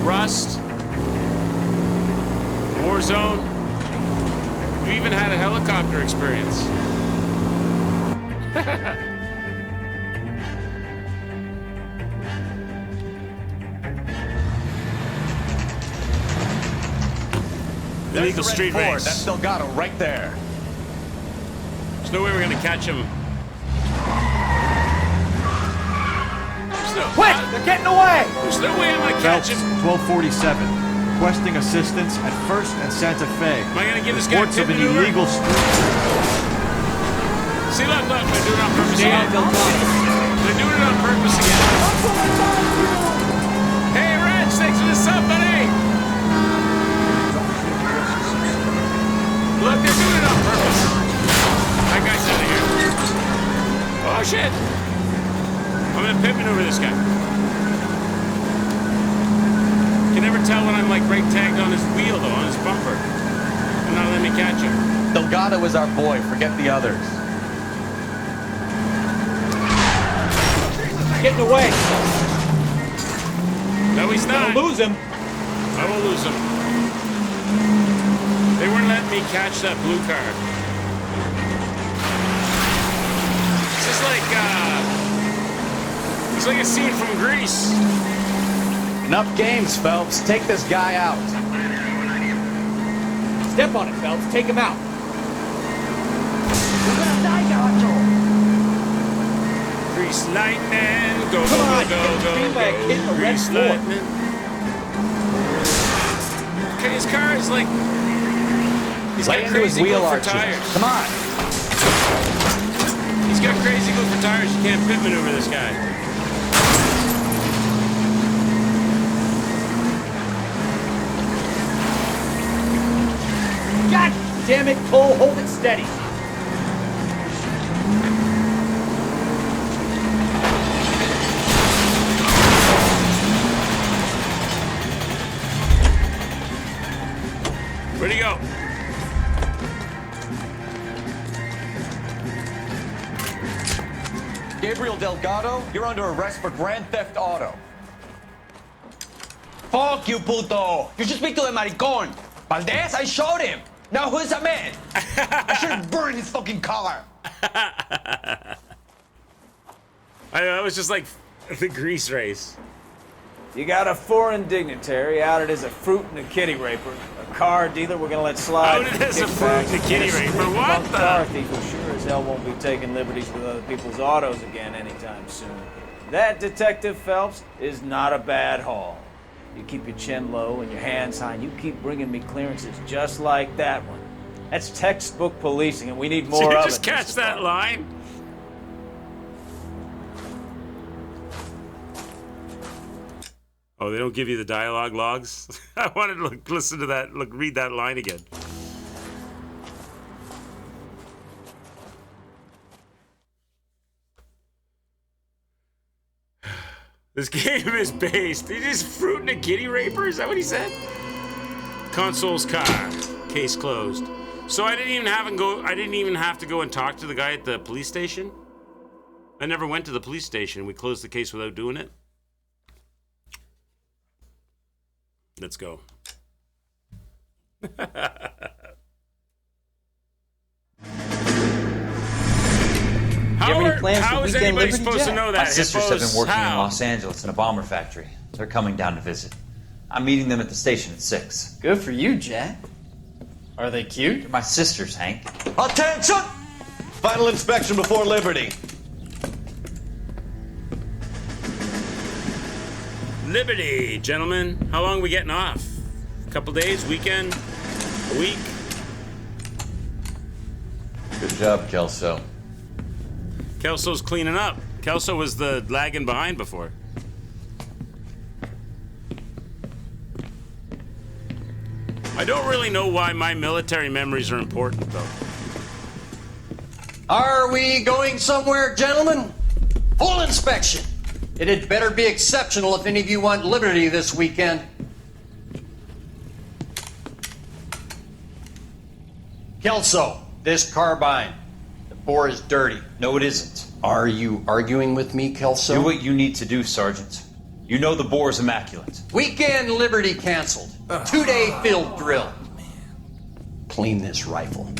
Rust. Warzone. We even had a helicopter experience. Illegal street race. That's still got him right there. There's no way we're gonna catch him. Quick! They're getting away! There's no way I'm gonna catch him. 1247. Requesting assistance at 1st and Santa Fe. Am I gonna give this guy a Reports tip of an maneuver? illegal street. See, look, they're doing it on purpose again. They're doing it on purpose again. Hey, Reg, thanks for the sub, buddy. Look, they're doing it on purpose. That guy's out of here. Oh, shit. I'm gonna pit maneuver this guy. Can never tell when I'm like brake tagged on his wheel though, on his bumper. And not let me catch him. Delgado is our boy. Forget the others. Getting away. No, he's not. I'll lose him. I will lose him. They weren't letting me catch that blue car. It's just like, it's like a scene from Grease. Enough games, Phelps. Take this guy out. Step on it, Phelps. Take him out. You're gonna die, Gato. Grease lightning, go, Come on, go, you go, get beat by a go, kid in a go. red Grease Ford. lightning. Okay, his car is like, he's got Lay into his crazy wheel go for arches. tires. Come on. He's got crazy go for tires. You can't pit maneuver this guy. God damn it, Cole. Hold it steady. Where'd he go? Gabriel Delgado, you're under arrest for Grand Theft Auto. Fuck you, puto! You should speak to the maricon. Valdez, I showed him. Now who's a man? I should burn his fucking car. I was just like the grease race. You got a foreign dignitary outed as a fruit and a kitty raper. A car dealer we're gonna let slide. Outed as a fruit and a kitty raper? What the? Car thief who sure as hell won't be taking liberties with other people's autos again anytime soon. That, Detective Phelps, is not a bad haul. You keep your chin low and your hands high, and you keep bringing me clearances just like that one. That's textbook policing, and we need more Did you of just it. catch Mr. that Barr. line? Oh, they don't give you the dialogue logs? I wanted to listen to that, read that line again. This game is based. It is fruit and a kitty raper? Is that what he said? Console's car. Case closed. So I didn't even have to go and talk to the guy at the police station? I never went to the police station. We closed the case without doing it. Let's go. How is anybody supposed to know that? My sisters have been Hippos? working in How? Los Angeles in a bomber factory. They're coming down to visit. I'm meeting them at the station at 6. Good for you, Jack. Are they cute? They're my sisters, Hank. Attention! Final inspection before liberty. Liberty, gentlemen. How long are we getting off? A couple days? Weekend? A week? Good job, Kelso. Kelso's cleaning up. Kelso was the lagging behind before. I don't really know why my military memories are important, though. Are we going somewhere, gentlemen? Full inspection. It had better be exceptional if any of you want liberty this weekend. Kelso, this carbine. The bore is dirty. No, it isn't. Are you arguing with me, Kelso? Do what you need to do, Sergeant. You know the bore is immaculate. Weekend liberty canceled. 2-day field drill. Clean this rifle.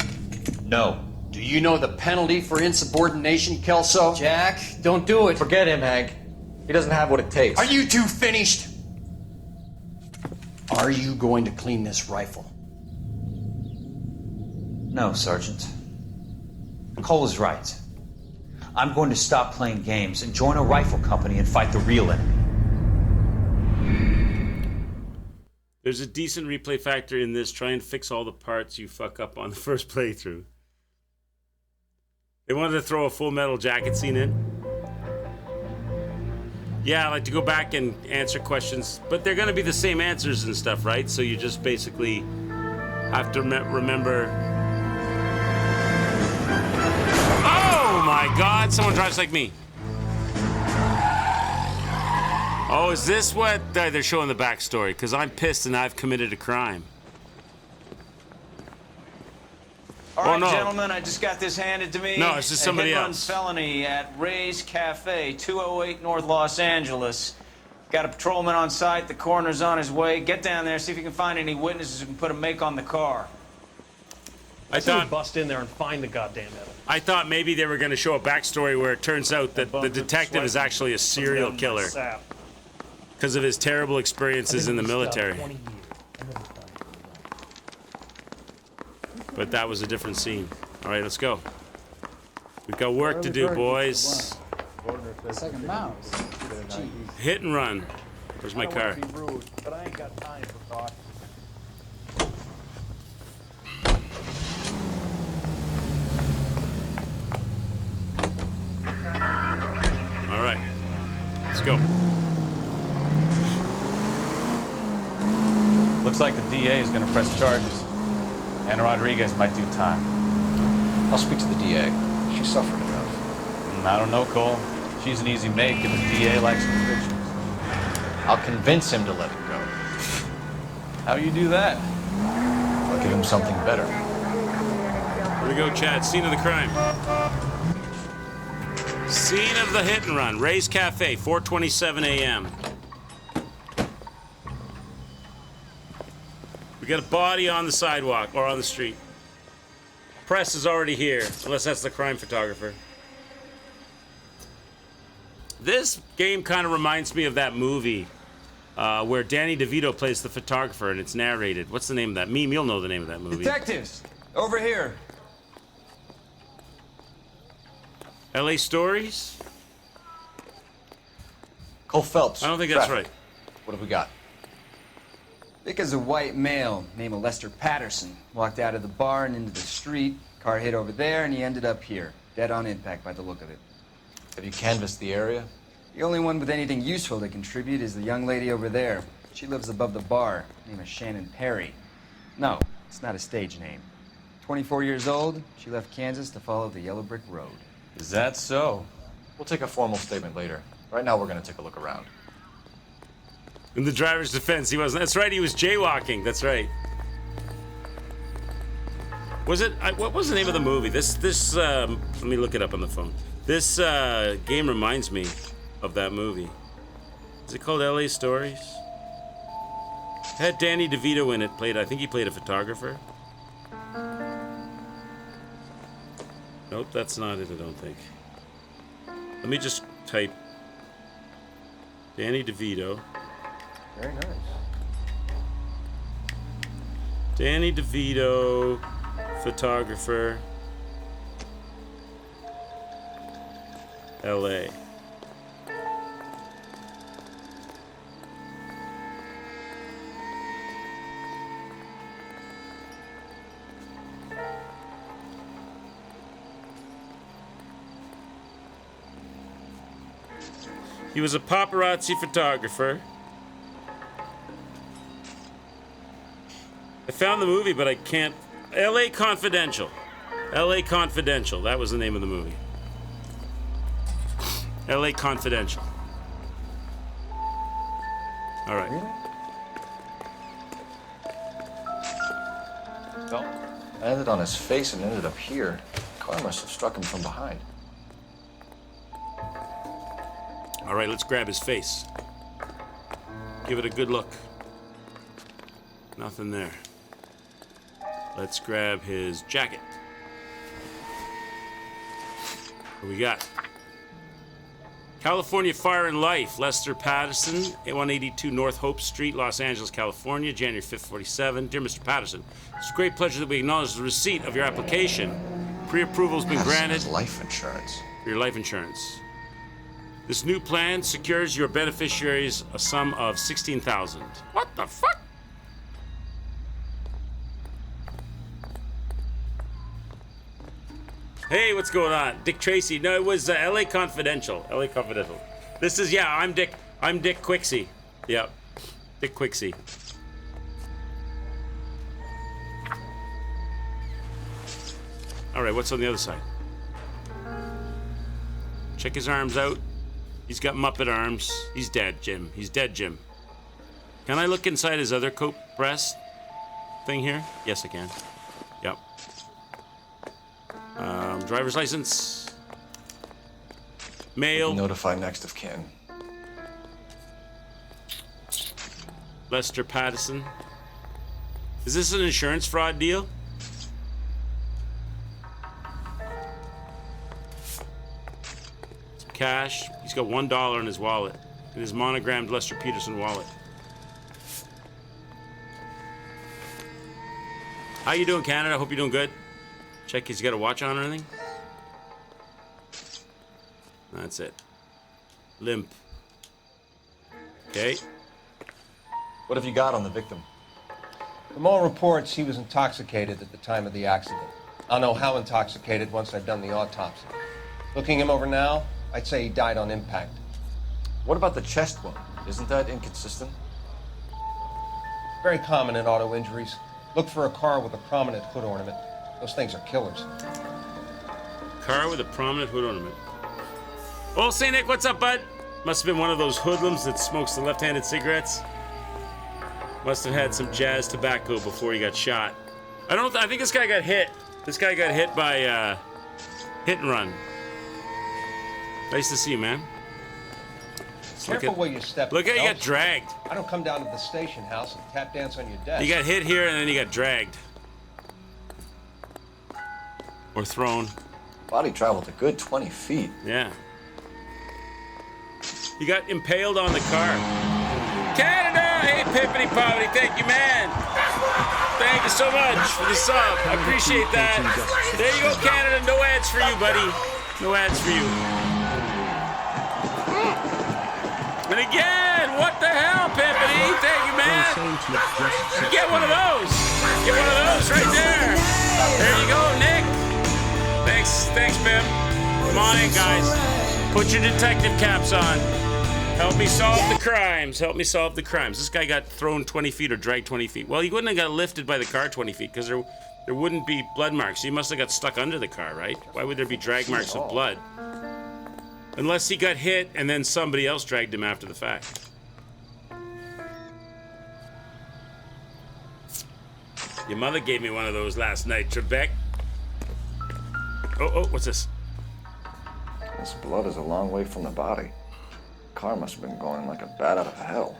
No. Do you know the penalty for insubordination, Kelso? Jack, don't do it. Forget him, Hank. He doesn't have what it takes. Are you two finished? Are you going to clean this rifle? No, Sergeant. Cole is right. I'm going to stop playing games and join a rifle company and fight the real enemy. There's a decent replay factor in this. Try and fix all the parts you fuck up on the first playthrough. They wanted to throw a Full Metal Jacket scene in. Yeah, I like to go back and answer questions, but they're going to be the same answers and stuff, right? So you just basically have to remember. Oh my God, someone drives like me. Oh, is this what they're showing the backstory? Because I'm pissed and I've committed a crime. All right, no. gentlemen, I just got this handed to me. No, it's just somebody a hit-and-run else. felony at Ray's Cafe, 208 North Los Angeles. Got a patrolman on site. The coroner's on his way. Get down there, see if you can find any witnesses who can put a make on the car. I thought bust in there and find the goddamn evidence. I thought maybe they were going to show a backstory where it turns out that the detective is actually a serial killer because of his terrible experiences in the military. But that was a different scene. All right, let's go. We've got work to do, boys. Second mouse. Hit and run. Where's my car? But I ain't got time for talk. All right, let's go. Looks like the DA is going to press charges. Anna Rodriguez might do time. I'll speak to the DA. She suffered enough. I don't know, Cole. She's an easy make, and the DA likes convictions. I'll convince him to let it go. How you do that? I'll give him something better. Here we go, Chad. Scene of the crime. Scene of the hit and run. Ray's Cafe, 4:27 a.m. We got a body on the sidewalk or on the street. Press is already here, unless that's the crime photographer. This game kind of reminds me of that movie where Danny DeVito plays the photographer and it's narrated. What's the name of that? Meme, you'll know the name of that movie. Detectives, over here. LA Stories? Cole Phelps. I don't think that's Traffic. right. What have we got? Vic is a white male named Lester Patterson. Walked out of the bar and into the street. Car hit over there, and he ended up here. Dead on impact by the look of it. Have you canvassed the area? The only one with anything useful to contribute is the young lady over there. She lives above the bar. Name is Shannon Perry. No, it's not a stage name. 24 years old, she left Kansas to follow the Yellow Brick Road. Is that so? We'll take a formal statement later. Right now, we're going to take a look around. In the driver's defense, he wasn't. That's right, he was jaywalking. That's right. Was it? What was the name of the movie? Let me look it up on the phone. This game reminds me of that movie. Is it called LA Stories? It had Danny DeVito in it. I think he played a photographer. Nope, that's not it, I don't think. Let me just type Danny DeVito. Very nice. Danny DeVito, photographer, LA. He was a paparazzi photographer. I found the movie, but I can't. LA Confidential. LA Confidential. That was the name of the movie. LA Confidential. All right. Well, I landed on his face and ended up here. The car must have struck him from behind. All right, let's grab his face. Give it a good look. Nothing there. Let's grab his jacket. What we got? California Fire and Life, Lester Patterson, 182 North Hope Street, Los Angeles, California, January 5th, 47. Dear Mr. Patterson, it's a great pleasure that we acknowledge the receipt of your application. Pre-approval has been granted. Patterson has life insurance. For your life insurance. This new plan secures your beneficiaries a sum of $16,000. What the fuck? Hey, what's going on? Dick Tracy. No, it was LA Confidential. LA Confidential. This is, yeah, I'm Dick Quixie. Yep. Dick Quixie. All right, what's on the other side? Check his arms out. He's got Muppet arms. He's dead, Jim. He's dead, Jim. Can I look inside his other coat breast thing here? Yes, I can. Yep. Driver's license. Mail. Notify next of kin. Lester Patterson. Is this an insurance fraud deal? Some cash. He's got $1 in his wallet. In his monogrammed Lester Peterson wallet. How you doing, Canada? Hope you're doing good. Check he's got a watch on or anything. That's it. Limp. Okay. What have you got on the victim? From all reports, he was intoxicated at the time of the accident. I'll know how intoxicated once I've done the autopsy. Looking him over now, I'd say he died on impact. What about the chest wound? Isn't that inconsistent? Very common in auto injuries. Look for a car with a prominent hood ornament. Those things are killers. Car with a prominent hood ornament. Oh, St. Nick, what's up, bud? Must have been one of those hoodlums that smokes the left-handed cigarettes. Must have had some jazz tobacco before he got shot. I think this guy got hit. This guy got hit by hit and run. Nice to see you, man. Careful where you step. Look at you got dragged. I don't come down to the station house and tap dance on your desk. You got hit here and then you got dragged. Or thrown. Body traveled a good 20 feet. Yeah. You got impaled on the car. Canada! Hey, Pippity Poppity, thank you, man. Thank you so much for the sub. I appreciate that. There you go, Canada. No ads for you, buddy. No ads for you. And again, what the hell, Pippity? Thank you, man. Get one of those. Get one of those right there. There you go, Nick. Thanks, Pip. Come on in, guys. Put your detective caps on. Help me solve the crimes. Help me solve the crimes. This guy got thrown 20 feet or dragged 20 feet. Well, he wouldn't have got lifted by the car 20 feet because there wouldn't be blood marks. He must have got stuck under the car, right? Why would there be drag marks of blood? Unless he got hit and then somebody else dragged him after the fact. Your mother gave me one of those last night, Trebek. Oh, what's this? This blood is a long way from the body. Car must have been going like a bat out of hell.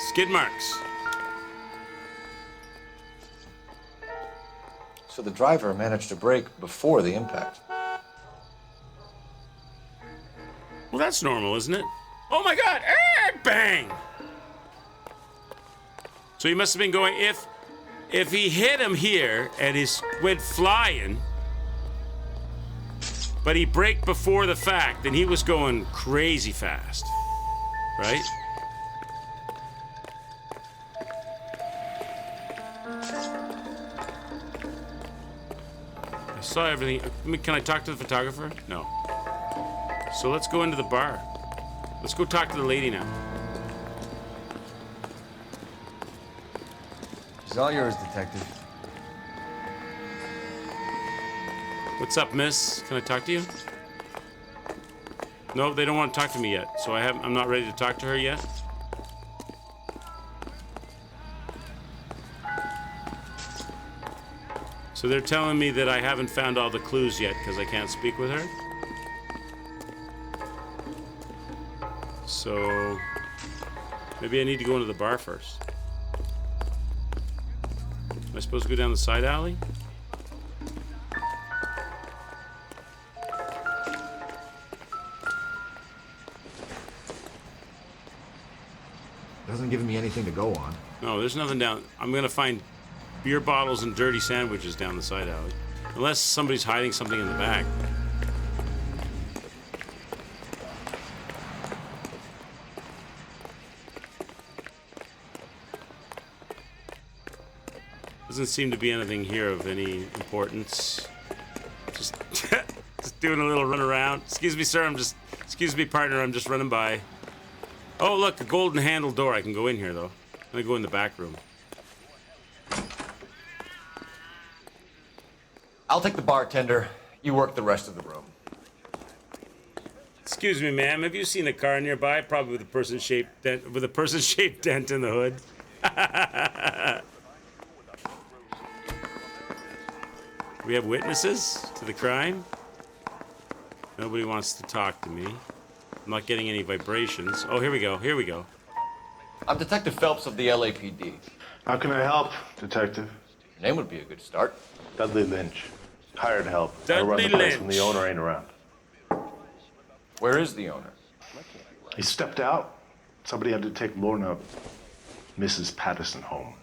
Skid marks. So the driver managed to brake before the impact. Well, that's normal, isn't it? Oh my God! Bang! So he must have been going. If he hit him here and went flying, but he braked before the fact, then he was going crazy fast, right? I saw everything. Can I talk to the photographer? No. So let's go into the bar. Let's go talk to the lady now. It's all yours, detective. What's up, miss? Can I talk to you? No, they don't want to talk to me yet, so I'm not ready to talk to her yet. So they're telling me that I haven't found all the clues yet because I can't speak with her. So maybe I need to go into the bar first. Am I supposed to go down the side alley? Doesn't give me anything to go on. No, there's nothing down. I'm gonna find beer bottles and dirty sandwiches down the side alley. Unless somebody's hiding something in the back. Doesn't seem to be anything here of any importance. Just, just doing a little run around. Excuse me, sir. Excuse me, partner. I'm just running by. Oh, look, a golden handle door. I can go in here, though. I'm gonna go in the back room. I'll take the bartender. You work the rest of the room. Excuse me, ma'am. Have you seen a car nearby? Probably with a person-shaped dent in the hood. We have witnesses to the crime? Nobody wants to talk to me. I'm not getting any vibrations. Oh, here we go. Here we go. I'm Detective Phelps of the LAPD. How can I help, Detective? Your name would be a good start. Dudley Lynch. Hired help. I Dudley run the place when Lynch. the owner ain't around. Where is the owner? He stepped out. Somebody had to take Lorna, Mrs. Patterson, home.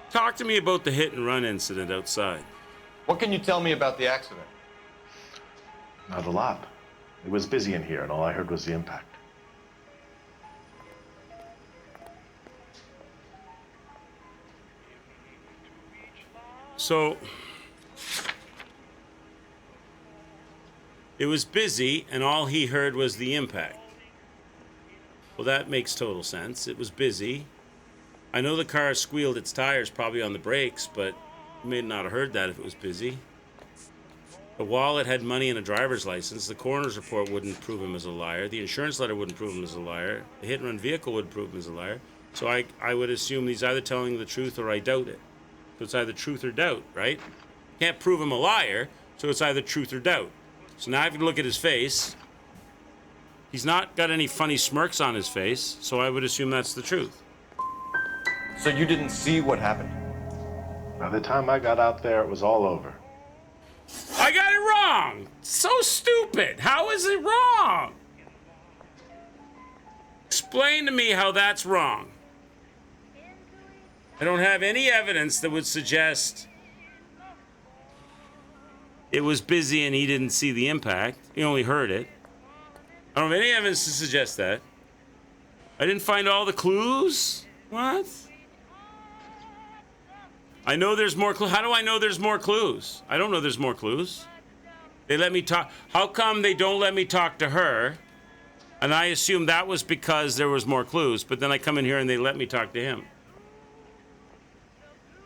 Talk to me about the hit and run incident outside. What can you tell me about the accident? Not a lot. It was busy in here, and all I heard was the impact. So, it was busy, and all he heard was the impact. Well, that makes total sense. It was busy. I know the car squealed its tires probably on the brakes, but you may not have heard that if it was busy. The wallet had money and a driver's license. The coroner's report wouldn't prove him as a liar. The insurance letter wouldn't prove him as a liar. The hit-and-run vehicle would prove him as a liar. So I would assume he's either telling the truth or I doubt it. So it's either truth or doubt, right? Can't prove him a liar, so it's either truth or doubt. So now I have to look at his face. He's not got any funny smirks on his face, so I would assume that's the truth. So you didn't see what happened? By the time I got out there, it was all over. I got it wrong! So stupid! How is it wrong? Explain to me how that's wrong. I don't have any evidence that would suggest it was busy and he didn't see the impact. He only heard it. I don't have any evidence to suggest that. I didn't find all the clues? What? I know there's more clues. How do I know there's more clues? I don't know there's more clues. They let me talk. How come they don't let me talk to her? And I assume that was because there was more clues, but then I come in here and they let me talk to him.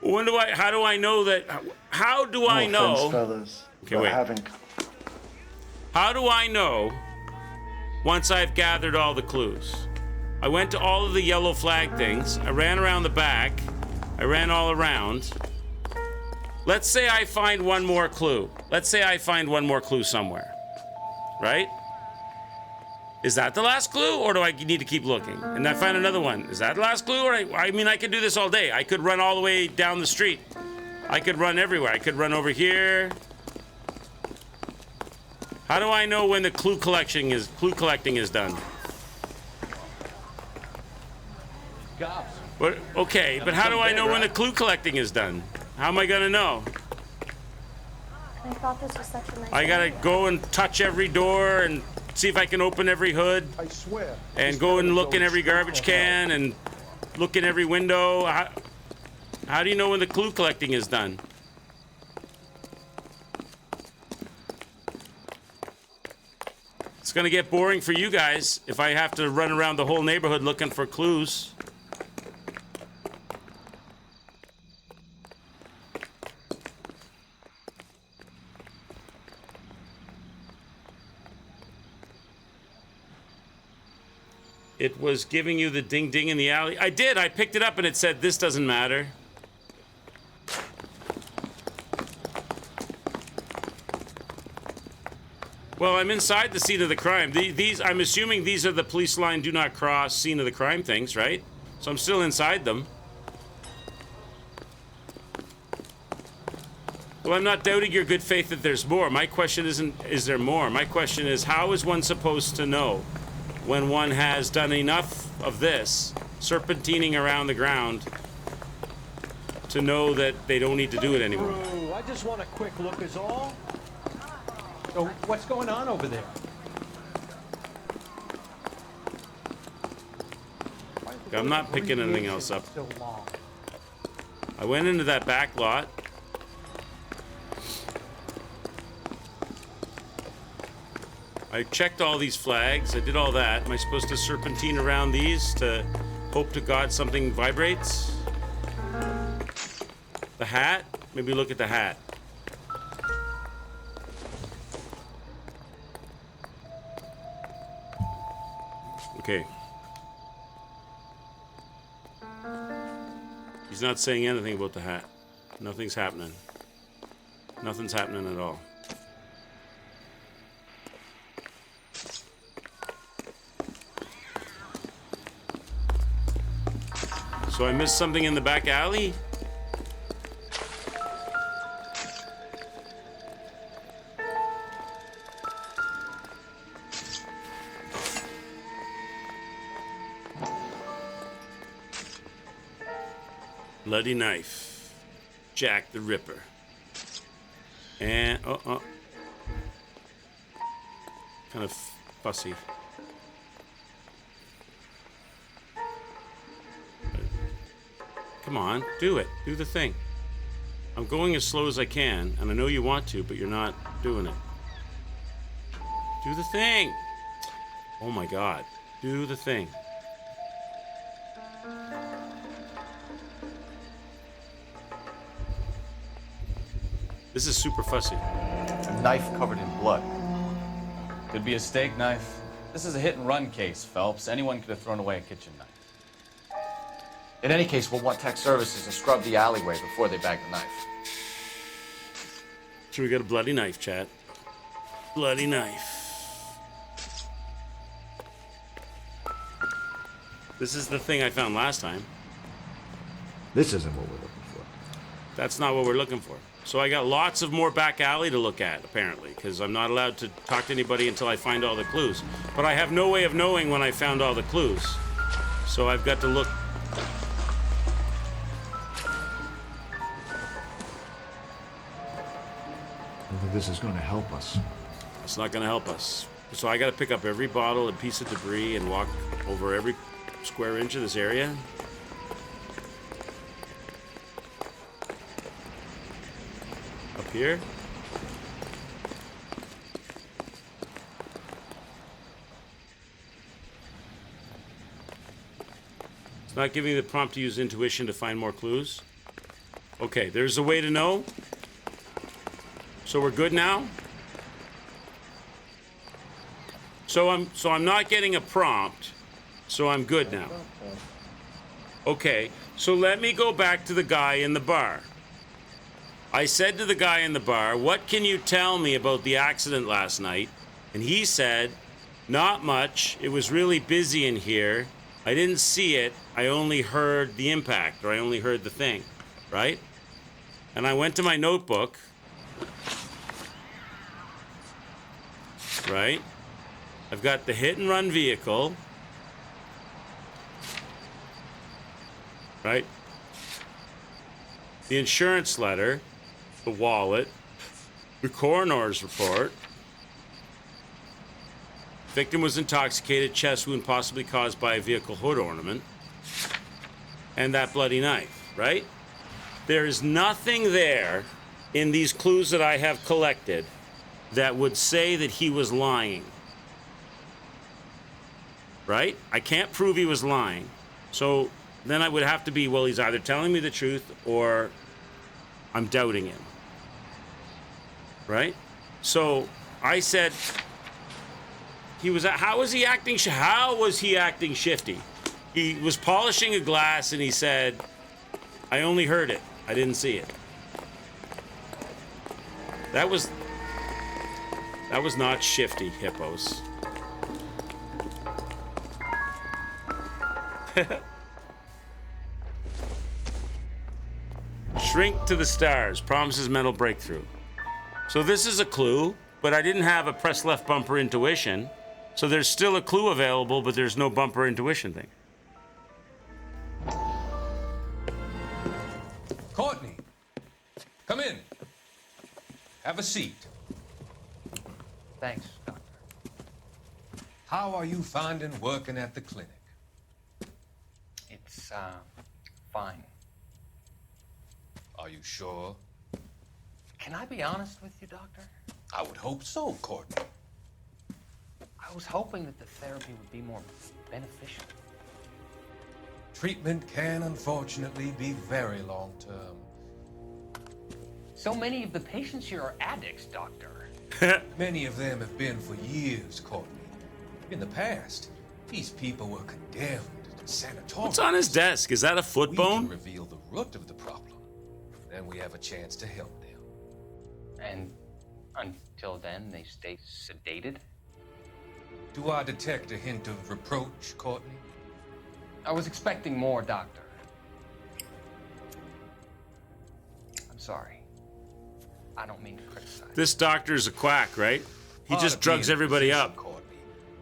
How do I know that? How do I know? Offense, fellas, Okay, but wait. having How do I know once I've gathered all the clues? I went to all of the yellow flag things. I ran around the back. I ran all around. Let's say I find one more clue. Let's say I find one more clue somewhere. Right? Is that the last clue, or do I need to keep looking? And I find another one. Is that the last clue? Or I mean, I could do this all day. I could run all the way down the street. I could run everywhere. I could run over here. How do I know when the clue collecting is done? But, okay, but how do I know when the clue collecting is done? How am I gonna know? I thought this was such a nice I gotta go and touch every door and see if I can open every hood. I swear. And go and look in every garbage can and look in every window. How do you know when the clue collecting is done? It's gonna get boring for you guys if I have to run around the whole neighborhood looking for clues. It was giving you the ding ding in the alley. I did. I picked it up and it said, "This doesn't matter." Well, I'm inside the scene of the crime. I'm assuming these are the police line do not cross scene of the crime things, right? So I'm still inside them. Well, I'm not doubting your good faith that there's more. My question isn't, is there more? My question is, how is one supposed to know when one has done enough of this, serpentining around the ground, to know that they don't need to do it anymore? I just want a quick look is all. So what's going on over there? I'm not picking anything else up. I went into that back lot. I checked all these flags. I did all that. Am I supposed to serpentine around these to hope to God something vibrates? The hat? Maybe look at the hat. Okay. He's not saying anything about the hat. Nothing's happening. Nothing's happening at all. So I missed something in the back alley? Bloody knife. Jack the Ripper. And, kind of fussy. Come on, do it. Do the thing. I'm going as slow as I can, and I know you want to, but you're not doing it. Do the thing. Oh my God. Do the thing. This is super fussy. A knife covered in blood. Could be a steak knife. This is a hit-and-run case, Phelps. Anyone could have thrown away a kitchen knife. In any case, we'll want tech services to scrub the alleyway before they bag the knife. So we got a bloody knife, chat. Bloody knife. This is the thing I found last time. This isn't what we're looking for. That's not what we're looking for. So I got lots of more back alley to look at, apparently, because I'm not allowed to talk to anybody until I find all the clues. But I have no way of knowing when I found all the clues. So I've got to look. I don't think this is going to help us. It's not going to help us. So I got to pick up every bottle and piece of debris and walk over every square inch of this area. Up here. It's not giving me the prompt to use intuition to find more clues. Okay, there's a way to know. So we're good now? So I'm not getting a prompt, so I'm good now. Okay, so let me go back to the guy in the bar. I said to the guy in the bar, what can you tell me about the accident last night? And he said, not much. It was really busy in here. I didn't see it. I only heard the impact, or I only heard the thing, right? And I went to my notebook, right? I've got the hit and run vehicle, right? The insurance letter, the wallet, the coroner's report. Victim was intoxicated, chest wound possibly caused by a vehicle hood ornament, and that bloody knife, right? There is nothing there in these clues that I have collected that would say that he was lying. Right? I can't prove he was lying. So then I would have to be, well, he's either telling me the truth or I'm doubting him. Right? So I said, how was he acting shifty? He was polishing a glass and he said, I only heard it. I didn't see it. That was not shifty, hippos. Shrink to the stars, promises mental breakthrough. So this is a clue, but I didn't have a press left bumper intuition. So there's still a clue available, but there's no bumper intuition thing. Courtney, come in. Have a seat. Thanks, Doctor. How are you finding working at the clinic? It's, fine. Are you sure? Can I be honest with you, Doctor? I would hope so, Courtney. I was hoping that the therapy would be more beneficial. Treatment can unfortunately be very long-term. So many of the patients here are addicts, Doctor. Many of them have been for years, Courtney. In the past, these people were condemned to sanatorium. What's on his desk? Is that a foot We bone? can reveal the root of the problem. Then we have a chance to help them. And until then, they stay sedated? Do I detect a hint of reproach, Courtney? I was expecting more, Doctor. I'm sorry. I don't mean to criticize. This doctor's a quack, right? He Part just of drugs being a everybody physician, up. Courtney,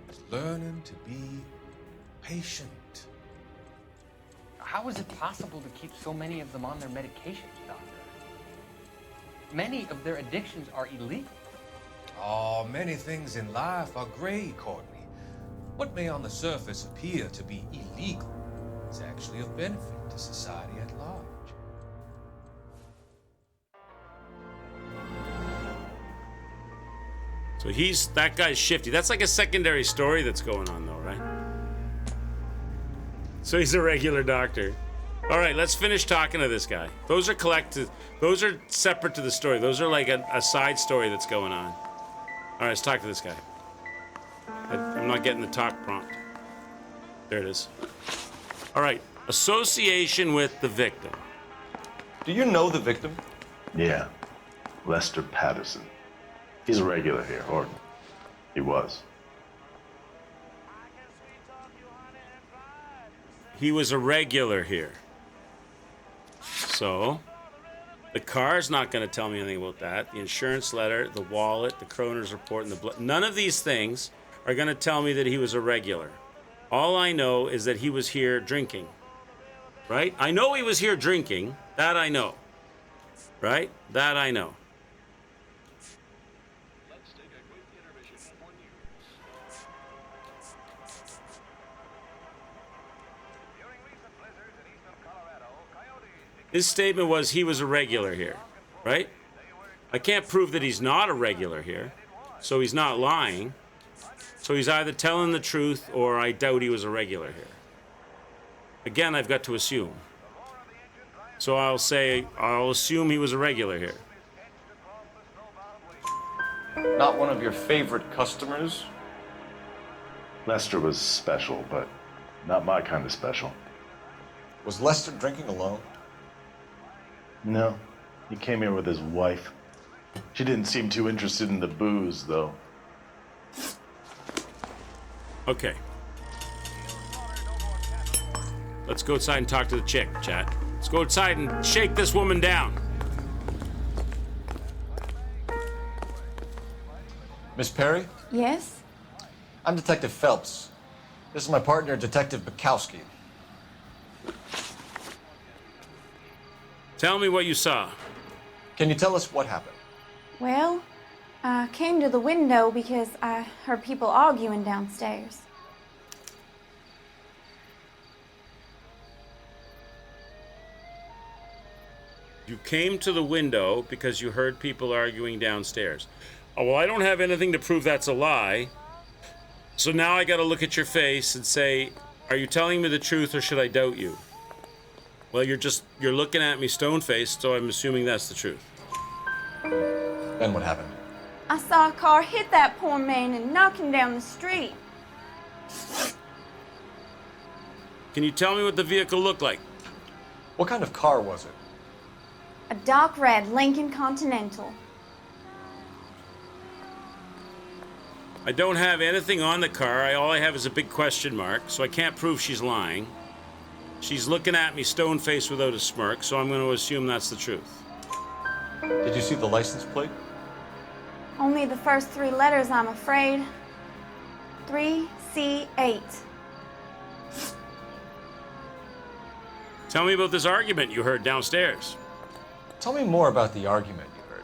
is learning to be patient. How is it possible to keep so many of them on their medications, Doctor? Many of their addictions are illegal. Oh, many things in life are gray, Courtney. What may on the surface appear to be illegal is actually of benefit to society at large. So that guy's shifty. That's like a secondary story that's going on though, right? So he's a regular doctor. All right, let's finish talking to this guy. Those are separate to the story. Those are like a side story that's going on. All right, let's talk to this guy. I'm not getting the talk prompt. There it is. All right, association with the victim. Do you know the victim? Yeah, Lester Patterson. He's a regular here, or he was. He was a regular here. So, the car's not going to tell me anything about that. The insurance letter, the wallet, the coroner's report, and the blood. None of these things are going to tell me that he was a regular. All I know is that he was here drinking. Right? I know he was here drinking. That I know. Right? That I know. His statement was he was a regular here, right? I can't prove that he's not a regular here, so he's not lying. So he's either telling the truth or I doubt he was a regular here. Again, I've got to assume. So I'll assume he was a regular here. Not one of your favorite customers? Lester was special, but not my kind of special. Was Lester drinking alone? No, he came here with his wife. She didn't seem too interested in the booze, though. Okay. Let's go outside and talk to the chick, chat. Let's go outside and shake this woman down. Miss Perry? Yes? I'm Detective Phelps. This is my partner, Detective Bukowski. Tell me what you saw. Can you tell us what happened? Well, I came to the window because I heard people arguing downstairs. You came to the window because you heard people arguing downstairs. Oh, well, I don't have anything to prove that's a lie. So now I got to look at your face and say, are you telling me the truth or should I doubt you? Well, you're looking at me stone-faced, so I'm assuming that's the truth. Then what happened? I saw a car hit that poor man and knock him down the street. Can you tell me what the vehicle looked like? What kind of car was it? A dark red Lincoln Continental. I don't have anything on the car. All I have is a big question mark, so I can't prove she's lying. She's looking at me stone-faced without a smirk, so I'm going to assume that's the truth. Did you see the license plate? Only the first three letters, I'm afraid. 3C8. Tell me about this argument you heard downstairs. Tell me more about the argument you heard.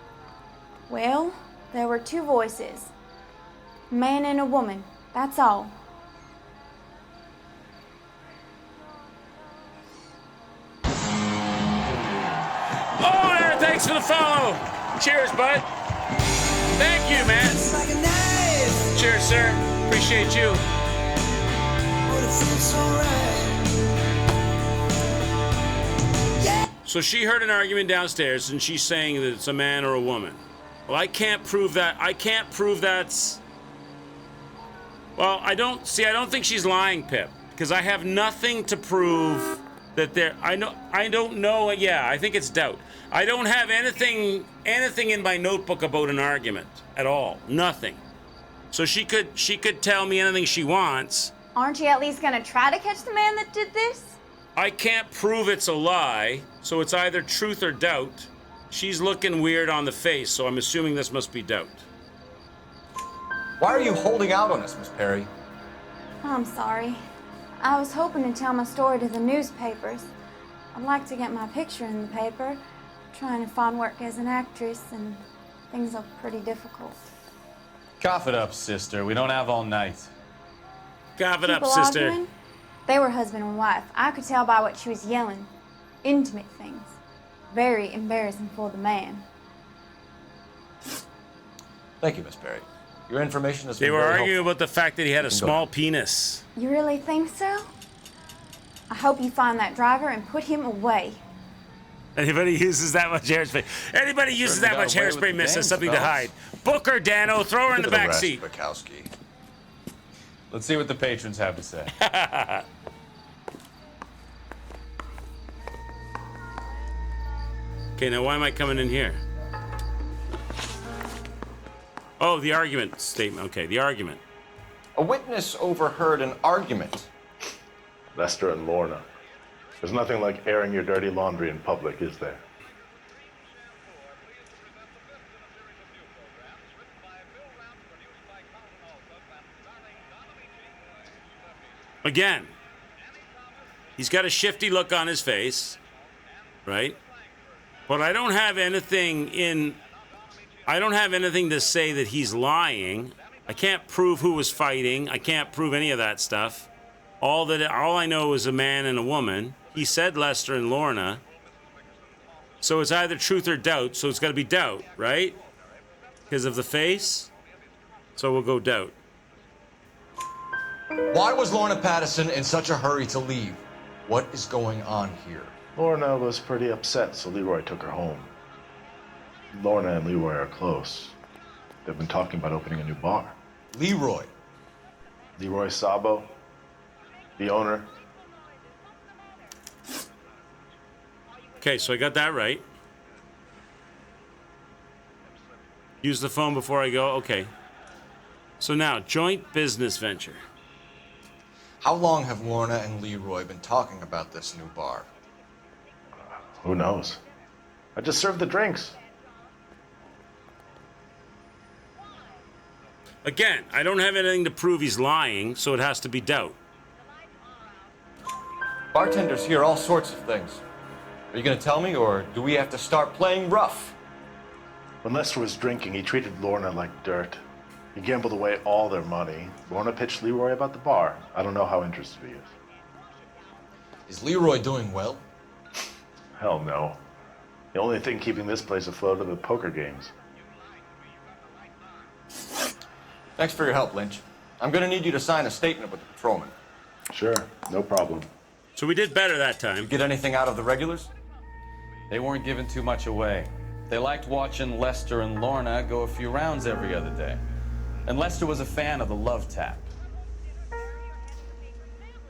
Well, there were two voices. A man and a woman, that's all. Oh, there, thanks for the follow. Cheers, bud. Thank you, man. Cheers, sir. Appreciate you. So she heard an argument downstairs, and she's saying that it's a man or a woman. Well, I can't prove that. I can't prove that's... Well, I don't think she's lying, Pip, because I have nothing to prove that there. I don't know. Yeah, I think it's doubt. I don't have anything in my notebook about an argument at all. Nothing. So she could tell me anything she wants. Aren't you at least gonna try to catch the man that did this? I can't prove it's a lie, so it's either truth or doubt. She's looking weird on the face, so I'm assuming this must be doubt. Why are you holding out on us, Miss Perry? I'm sorry. I was hoping to tell my story to the newspapers. I'd like to get my picture in the paper. Trying to find work as an actress, and things are pretty difficult. Cough it up, sister. We don't have all night. Cough it up, People sister. arguing? They were husband and wife. I could tell by what she was yelling. Intimate things. Very embarrassing for the man. Thank you, Miss Perry. Your information has They been were very arguing helpful. about the fact that he had a small penis. You really think so? I hope you find that driver and put him away. Anybody uses that much hairspray? Anybody uses that much hairspray, miss, has something to hide. Book her, Dano. Throw her in the back seat. Bukowski. Let's see what the patrons have to say. Okay, now why am I coming in here? Oh, the argument statement. Okay, the argument. A witness overheard an argument. Lester and Lorna. There's nothing like airing your dirty laundry in public, is there? Again, he's got a shifty look on his face, right? But I don't have anything to say that he's lying. I can't prove who was fighting. I can't prove any of that stuff. All I know is a man and a woman. He said Lester and Lorna. So it's either truth or doubt. So it's got to be doubt, right? Because of the face. So we'll go doubt. Why was Lorna Patterson in such a hurry to leave? What is going on here? Lorna was pretty upset, so Leroy took her home. Lorna and Leroy are close. They've been talking about opening a new bar. Leroy? Leroy Sabo, the owner. Okay, so I got that right. Use the phone before I go. Okay. So now, joint business venture. How long have Lorna and Leroy been talking about this new bar? Who knows? I just served the drinks. Again, I don't have anything to prove he's lying, so it has to be doubt. Bartenders hear all sorts of things. Are you going to tell me, or do we have to start playing rough? When Lester was drinking, he treated Lorna like dirt. He gambled away all their money. Lorna pitched Leroy about the bar. I don't know how interested he is. Is Leroy doing well? Hell no. The only thing keeping this place afloat are the poker games. Thanks for your help, Lynch. I'm going to need you to sign a statement with the patrolman. Sure, no problem. So we did better that time. Get anything out of the regulars? They weren't giving too much away. They liked watching Lester and Lorna go a few rounds every other day. And Lester was a fan of the love tap.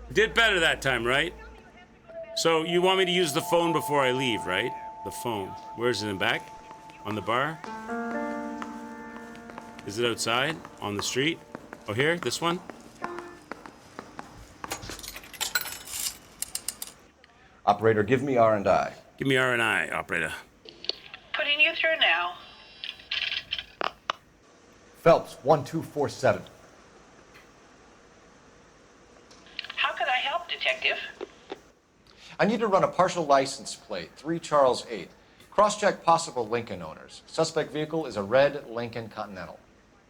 We did better that time, right? So you want me to use the phone before I leave, right? The phone. Where's it, in back? On the bar? Is it outside? On the street? Oh, here? This one? Operator, give me R&I. Give me R&I, operator. Putting you through now. Phelps, 1247. How could I help, Detective? I need to run a partial license plate, 3 Charles 8. Cross-check possible Lincoln owners. Suspect vehicle is a red Lincoln Continental.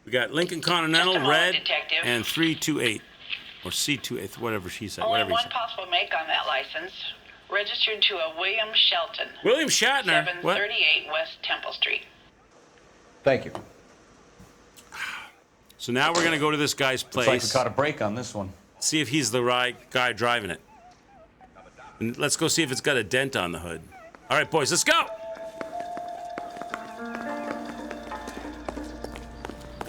We got Lincoln Continental, Just a moment, red, Detective. and 328. Or C28, whatever she said. Only Whatever he one said. possible make on that license. Registered to a William Shelton. William Shatner? What? 738 West Temple Street. Thank you. So now we're going to go to this guy's place. Looks like we caught a break on this one. See if he's the right guy driving it. And let's go see if it's got a dent on the hood. All right, boys, let's go.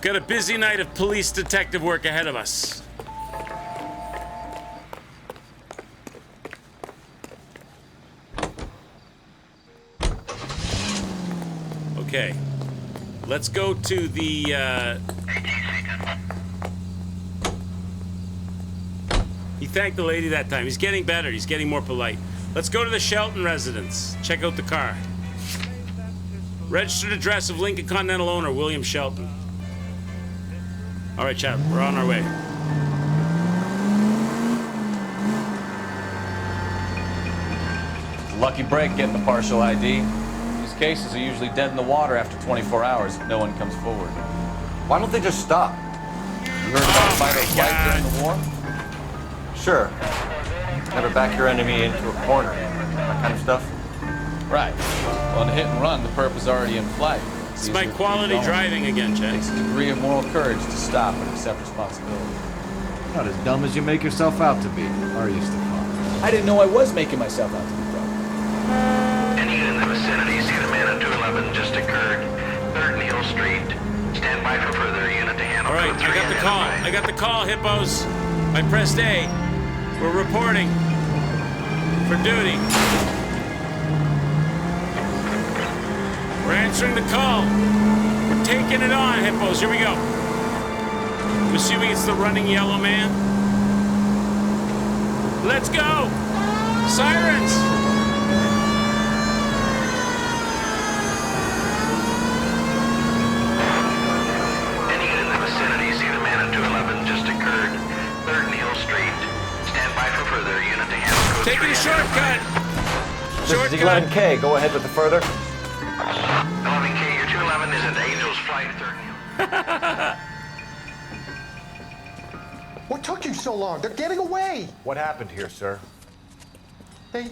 Got a busy night of police detective work ahead of us. Okay. Let's go to the, He thanked the lady that time. He's getting better. He's getting more polite. Let's go to the Shelton residence. Check out the car. Registered address of Lincoln Continental owner, William Shelton. All right, Chad, we're on our way. Lucky break getting the partial ID. These cases are usually dead in the water after 24 hours if no one comes forward. Why don't they just stop? You heard about fight or flight during the war? Sure. Never back your enemy into a corner. That kind of stuff. Right. Well, in a hit and run, the perp is already in flight. It's my quality driving again, Chad. It takes a degree of moral courage to stop and accept responsibility. Not as dumb as you make yourself out to be, are you, Stefan? I didn't know I was making myself out to be, bro. Any unit in the vicinity, see the man on 211 just occurred. 3rd Neal Street. Stand by for further unit to handle. All right, I got the call. I got the call, hippos. I pressed A. We're reporting for duty. We're answering the call. We're taking it on, hippos. Here we go. I'm assuming it's the running yellow man. Let's go. Sirens. Any unit in the vicinity, see the man on 211 just occurred. 3rd Neal Street. Stand by for further unit to handle. Code Taking a shortcut. This is 11K. Go ahead with the further. 11K, your 211 is at Angel's Flight 3rd Neal. What took you so long? They're getting away. What happened here, sir? They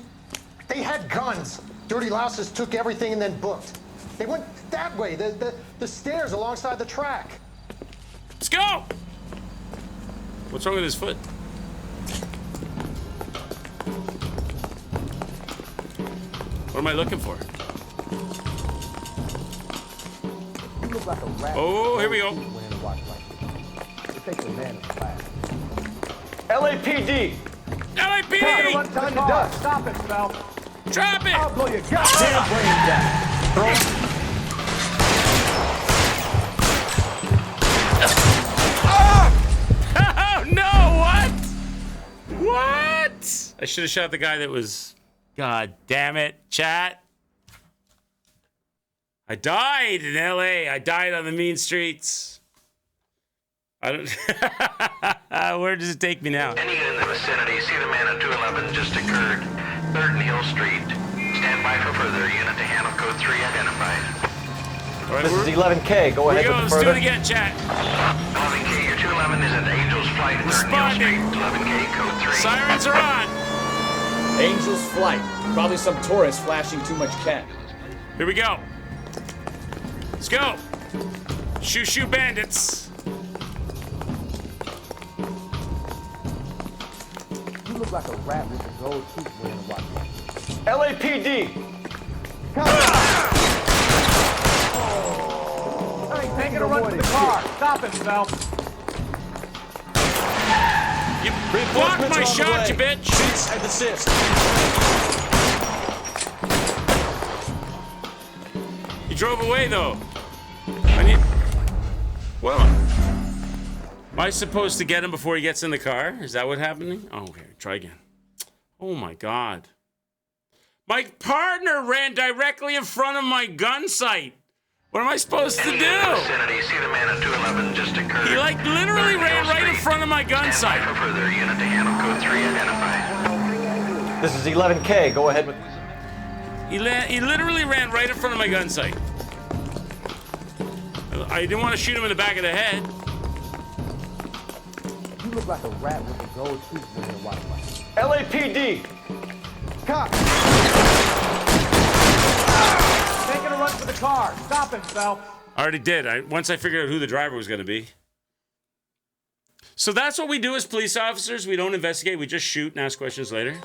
had guns. Dirty louses took everything and then booked. They went that way, the stairs alongside the track. Let's go. What's wrong with his foot? What am I looking for? Oh, here we go. LAPD! LAPD! Stop it, Phelps. Drop it! I'll blow your goddamn brains out. Oh, no, what? What? I should have shot the guy that was... God damn it, chat. I died in LA. I died on the mean streets. I don't... Where does it take me now? Any unit in the vicinity, see the man on 211 just occurred. 3rd Neal Street. Stand by for further unit to handle code 3 identified. All right, this is 11K. Go ahead with the further. Let's do it again, chat. 11K, your 211 is at Angel's Flight 3rd Neal Street. 11K, code 3. Sirens are on. Angel's Flight. Probably some tourist flashing too much cat. Here we go. Let's go. Shoo shoo bandits. You look like a rat with a gold tooth wearing a watch. LAPD! Hey, taking a run to the car. Stop it, Phelps. You blocked my shot, you bitch. Cease and desist. He drove away, though. I need... Well, am I supposed to get him before he gets in the car? Is that what happened? Oh, okay. Try again. Oh, my God. My partner ran directly in front of my gun sight. What am I supposed to do? Vicinity, see the man on 211 just occurred. He, like, literally ran right in front of my gun sight. For further unit to handle code 3 identified. This is 11K. Go ahead with... He literally ran right in front of my gun sight. I didn't want to shoot him in the back of the head. You look like a rat with a gold tooth wearing a watch. LAPD! Cop! Taking a run for the car. Stop it, Phelps. I already did. Once I figured out who the driver was going to be. So that's what we do as police officers. We don't investigate. We just shoot and ask questions later.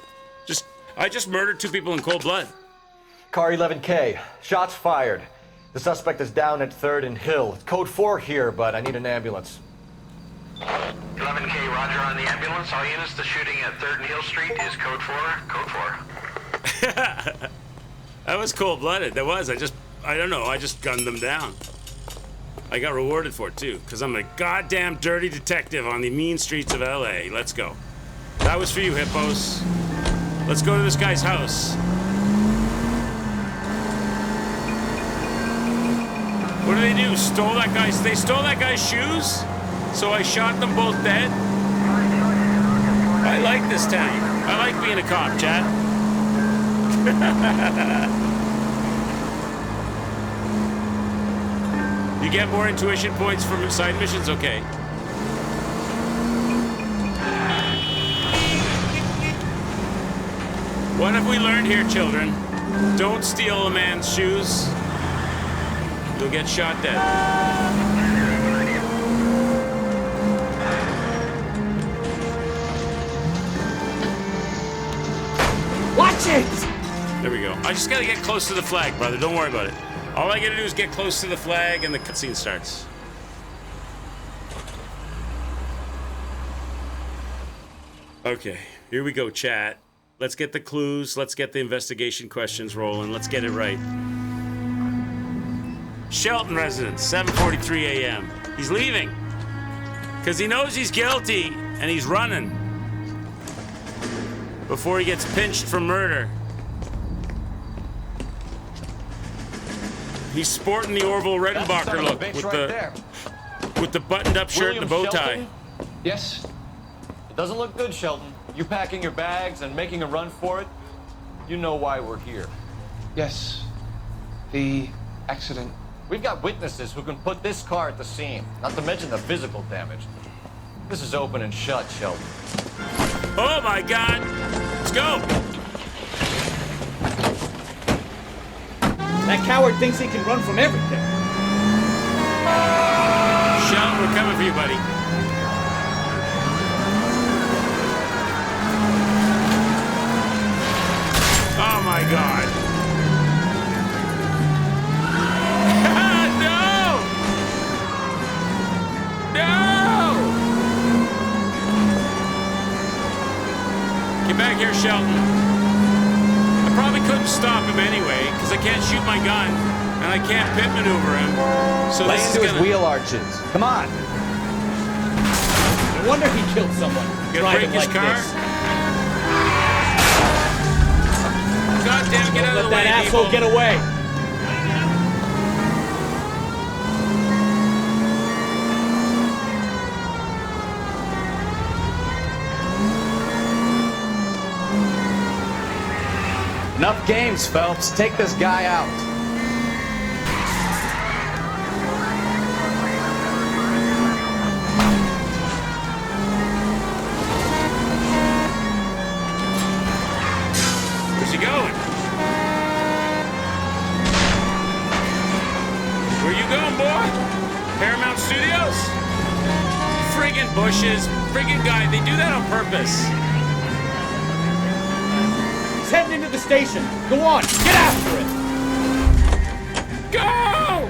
I just murdered 2 people in cold blood. Car 11K. Shots fired. The suspect is down at 3rd and Hill. It's code 4 here, but I need an ambulance. 11K, roger on the ambulance. All units, the shooting at 3rd and Hill Street is code 4. Code 4. That was cold-blooded. That was. I don't know. I just gunned them down. I got rewarded for it too, because I'm a goddamn dirty detective on the mean streets of LA. Let's go. That was for you, hippos. Let's go to this guy's house. What do they do? They stole that guy's shoes? So I shot them both dead? I like this town. I like being a cop, Chad. You get more intuition points from side missions? Okay. What have we learned here, children? Don't steal a man's shoes. You'll get shot dead. Watch it! There we go. I just gotta get close to the flag, brother. Don't worry about it. All I gotta do is get close to the flag and the cutscene starts. Okay, here we go, chat. Let's get the clues. Let's get the investigation questions rolling. Let's get it right. Shelton residence, 7:43 a.m. He's leaving because he knows he's guilty and he's running before he gets pinched for murder. He's sporting the Orville Redenbacher look with the buttoned-up shirt and the bow tie. Yes? It doesn't look good, Shelton. You packing your bags and making a run for it? You know why we're here. Yes. The accident. We've got witnesses who can put this car at the scene, not to mention the physical damage. This is open and shut, Shelton. Oh my God! Let's go! That coward thinks he can run from everything. Shelton, we're coming for you, buddy. Oh my God. No! No! Get back here, Shelton. I probably couldn't stop him anyway, because I can't shoot my gun, and I can't pit maneuver him. So Lay this is into his gonna... wheel arches. Come on. No wonder he killed someone. Gonna break his car? God damn, get out of the way, Let that asshole get away. Enough games, Phelps. Take this guy out. Where's he going? Where you going, boy? Paramount Studios? Friggin' bushes. Friggin' guy. They do that on purpose. He's heading into the station. Go on, get after it. Go!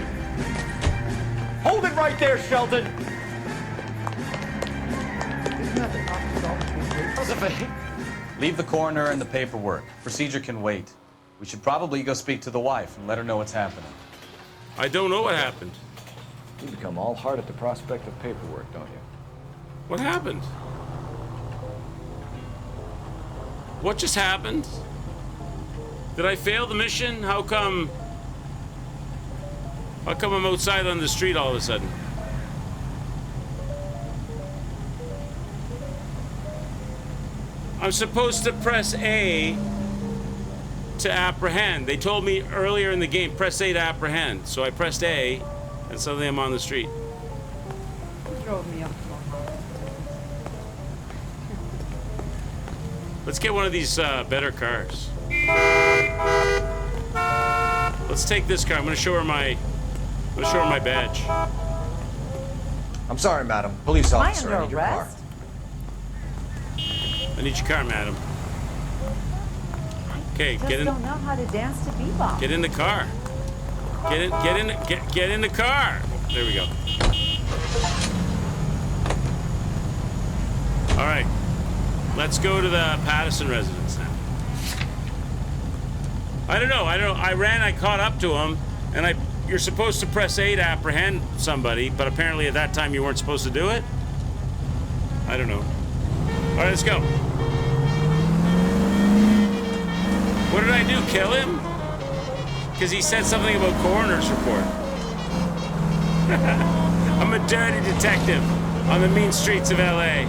Hold it right there, Shelton. Leave the coroner and the paperwork. Procedure can wait. We should probably go speak to the wife and let her know what's happening. I don't know what happened. You become all heart at the prospect of paperwork, don't you? What happened? What just happened? Did I fail the mission? How come I'm outside on the street all of a sudden? I'm supposed to press A to apprehend. They told me earlier in the game, press A to apprehend. So I pressed A, and suddenly I'm on the street. Who drove me up to Let's get one of these better cars. Let's take this car. I'm gonna show her my badge. I'm sorry, madam. Police Am I officer, under I need your car. arrest? I need your car, madam. Okay, Just get in. don't know how to dance to bebop. Get in the car. Get in the car. There we go. All right. Let's go to the Patterson residence now. I don't know. I caught up to him, And you're supposed to press A to apprehend somebody, but apparently at that time you weren't supposed to do it? I don't know. All right, let's go. What did I do, kill him? Because he said something about coroner's report. I'm a dirty detective on the mean streets of LA.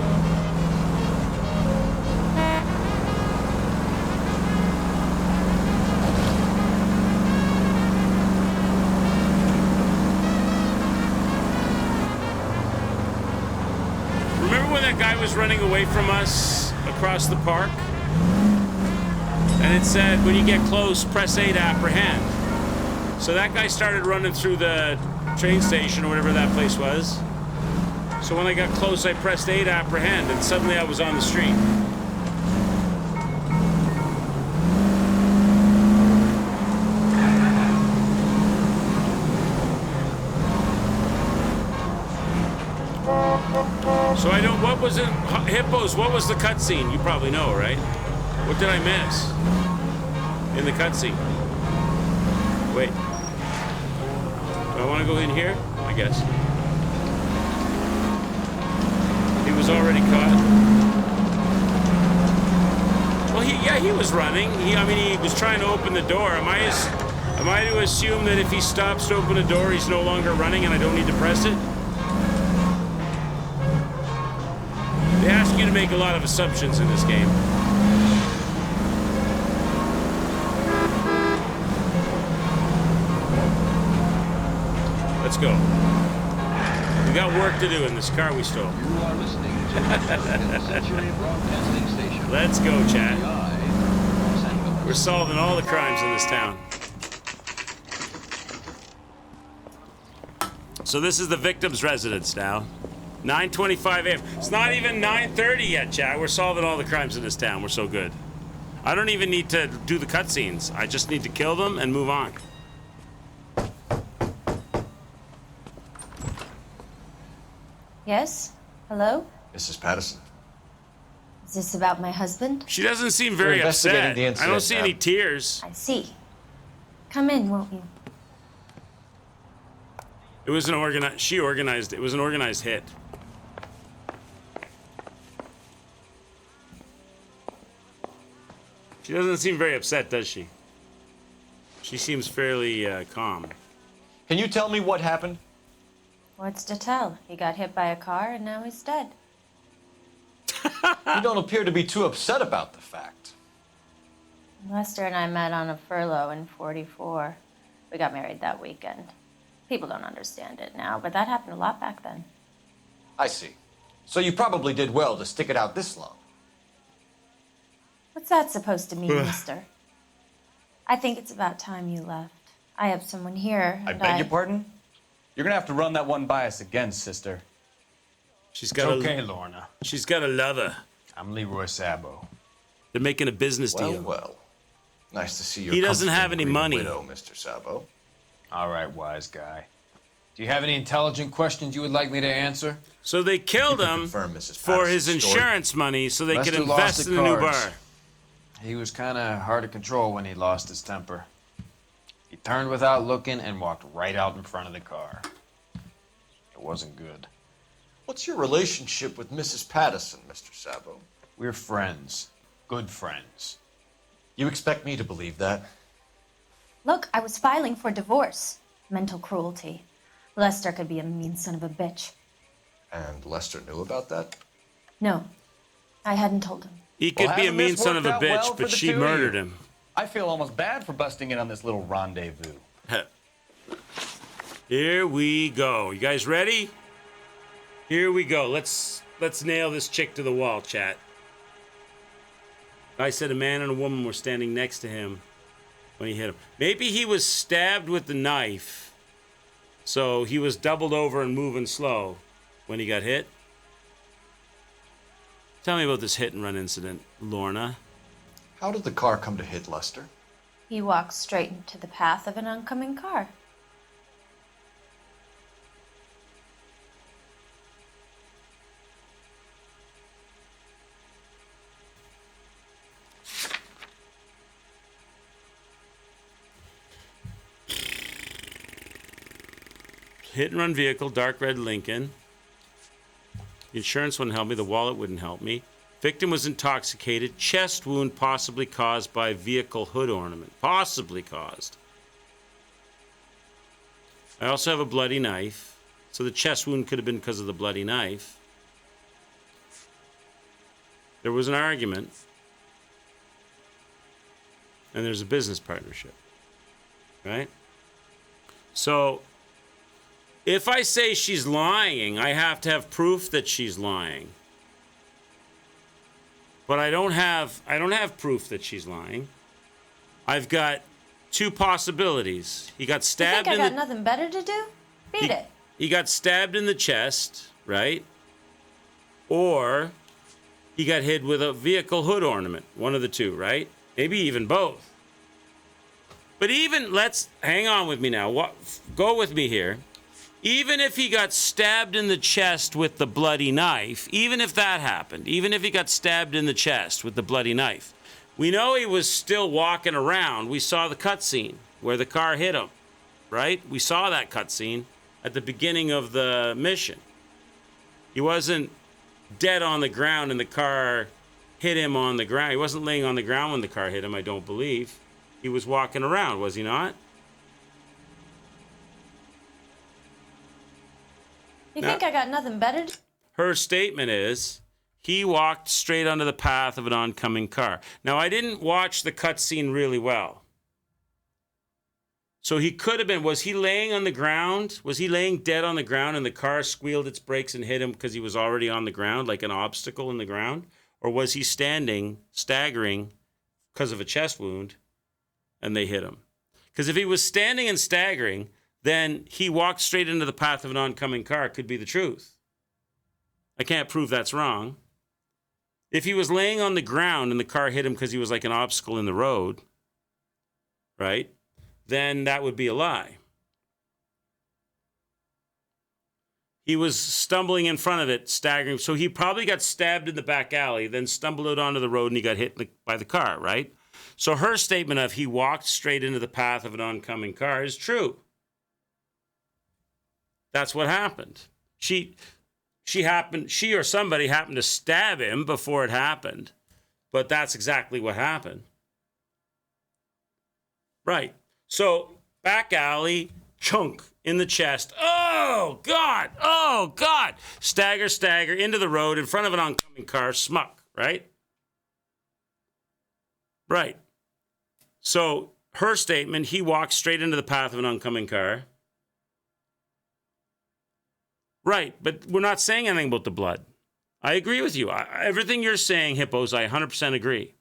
Remember when that guy was running away from us across the park? And it said, when you get close, press A to apprehend. So that guy started running through the train station or whatever that place was. So when I got close, I pressed A to apprehend, and suddenly I was on the street. So I don't, what was it? Hippos, what was the cutscene? You probably know, right? What did I miss in the cutscene? Wait. Do I want to go in here? I guess. He was already caught. Well, he was running. He was trying to open the door. Am I to assume that if he stops to open a door, he's no longer running and I don't need to press it? They ask you to make a lot of assumptions in this game. Let's go. We got work to do in this car we stole. You are listening to the Century Broadcasting Station. Let's go, chat. We're solving all the crimes in this town. So this is the victim's residence now. 9:25 a.m. It's not even 9:30 yet, chat. We're solving all the crimes in this town. We're so good. I don't even need to do the cutscenes. I just need to kill them and move on. Yes? Hello? Mrs. Patterson. Is this about my husband? She doesn't seem very upset. I don't see any tears. I see. Come in, won't you? It was an organized. It was an organized hit. She doesn't seem very upset, does she? She seems fairly calm. Can you tell me what happened? What's to tell? He got hit by a car and now he's dead. You don't appear to be too upset about the fact. Lester and I met on a furlough in '44. We got married that weekend. People don't understand it now, but that happened a lot back then. I see. So you probably did well to stick it out this long. What's that supposed to mean, mister? I think it's about time you left. I have someone here. I beg your pardon? You're gonna have to run that one by us again, sister. She's got okay, Lorna. She's got a lover. I'm Leroy Sabo. They're making a business deal. Well. Nice to see you. He doesn't have any money. Widow, Mr. Sabo. All right, wise guy. Do you have any intelligent questions you would like me to answer? So they killed him for his insurance money so they could invest in a new bar. He was kind of hard to control when he lost his temper. He turned without looking and walked right out in front of the car. It wasn't good. What's your relationship with Mrs. Patterson, Mr. Sabo? We're friends. Good friends. You expect me to believe that? Look, I was filing for divorce. Mental cruelty. Lester could be a mean son of a bitch. And Lester knew about that? No, I hadn't told him. He could be a mean son of a bitch, but she murdered him. I feel almost bad for busting in on this little rendezvous. Here we go. You guys ready? Here we go. Let's nail this chick to the wall, chat. I said a man and a woman were standing next to him when he hit him. Maybe he was stabbed with the knife, so he was doubled over and moving slow when he got hit. Tell me about this hit and run incident, Lorna. How did the car come to hit Lester? He walked straight into the path of an oncoming car. Hit and run vehicle, dark red Lincoln. The insurance wouldn't help me. The wallet wouldn't help me. Victim was intoxicated. Chest wound possibly caused by vehicle hood ornament. Possibly caused. I also have a bloody knife. So the chest wound could have been because of the bloody knife. There was an argument. And there's a business partnership. Right? So, if I say she's lying, I have to have proof that she's lying. But I don't have proof that she's lying. I've got two possibilities. He got stabbed You think I in got nothing better to do? Beat it. He got stabbed in the chest, right? Or he got hit with a vehicle hood ornament. One of the two, right? Maybe even both. But even, let's, hang on with me now. Go with me here. Even if he got stabbed in the chest with the bloody knife, even if that happened, even if he got stabbed in the chest with the bloody knife, we know he was still walking around. We saw the cutscene where the car hit him, right? We saw that cutscene at the beginning of the mission. He wasn't dead on the ground and the car hit him on the ground. He wasn't laying on the ground when the car hit him, I don't believe. He was walking around, was he not? You think I got nothing better to... Her statement is, he walked straight onto the path of an oncoming car. Now, I didn't watch the cutscene really well. So he could have been, was he laying on the ground? Was he laying dead on the ground and the car squealed its brakes and hit him because he was already on the ground, like an obstacle in the ground? Or was he standing, staggering, because of a chest wound, and they hit him? Because if he was standing and staggering, then he walked straight into the path of an oncoming car. It could be the truth. I can't prove that's wrong. If he was laying on the ground and the car hit him because he was like an obstacle in the road, right? Then that would be a lie. He was stumbling in front of it, staggering. So he probably got stabbed in the back alley, then stumbled out onto the road and he got hit by the car, right? So her statement of he walked straight into the path of an oncoming car is true. That's what happened. She or somebody happened to stab him before it happened. But that's exactly what happened. Right. So, back alley, chunk in the chest. Oh, God. Oh, God. Stagger into the road in front of an oncoming car. Smuck, right? Right. So, her statement, he walked straight into the path of an oncoming car. Right, but we're not saying anything about the blood. I agree with you. Everything you're saying, Hippos, I 100% agree.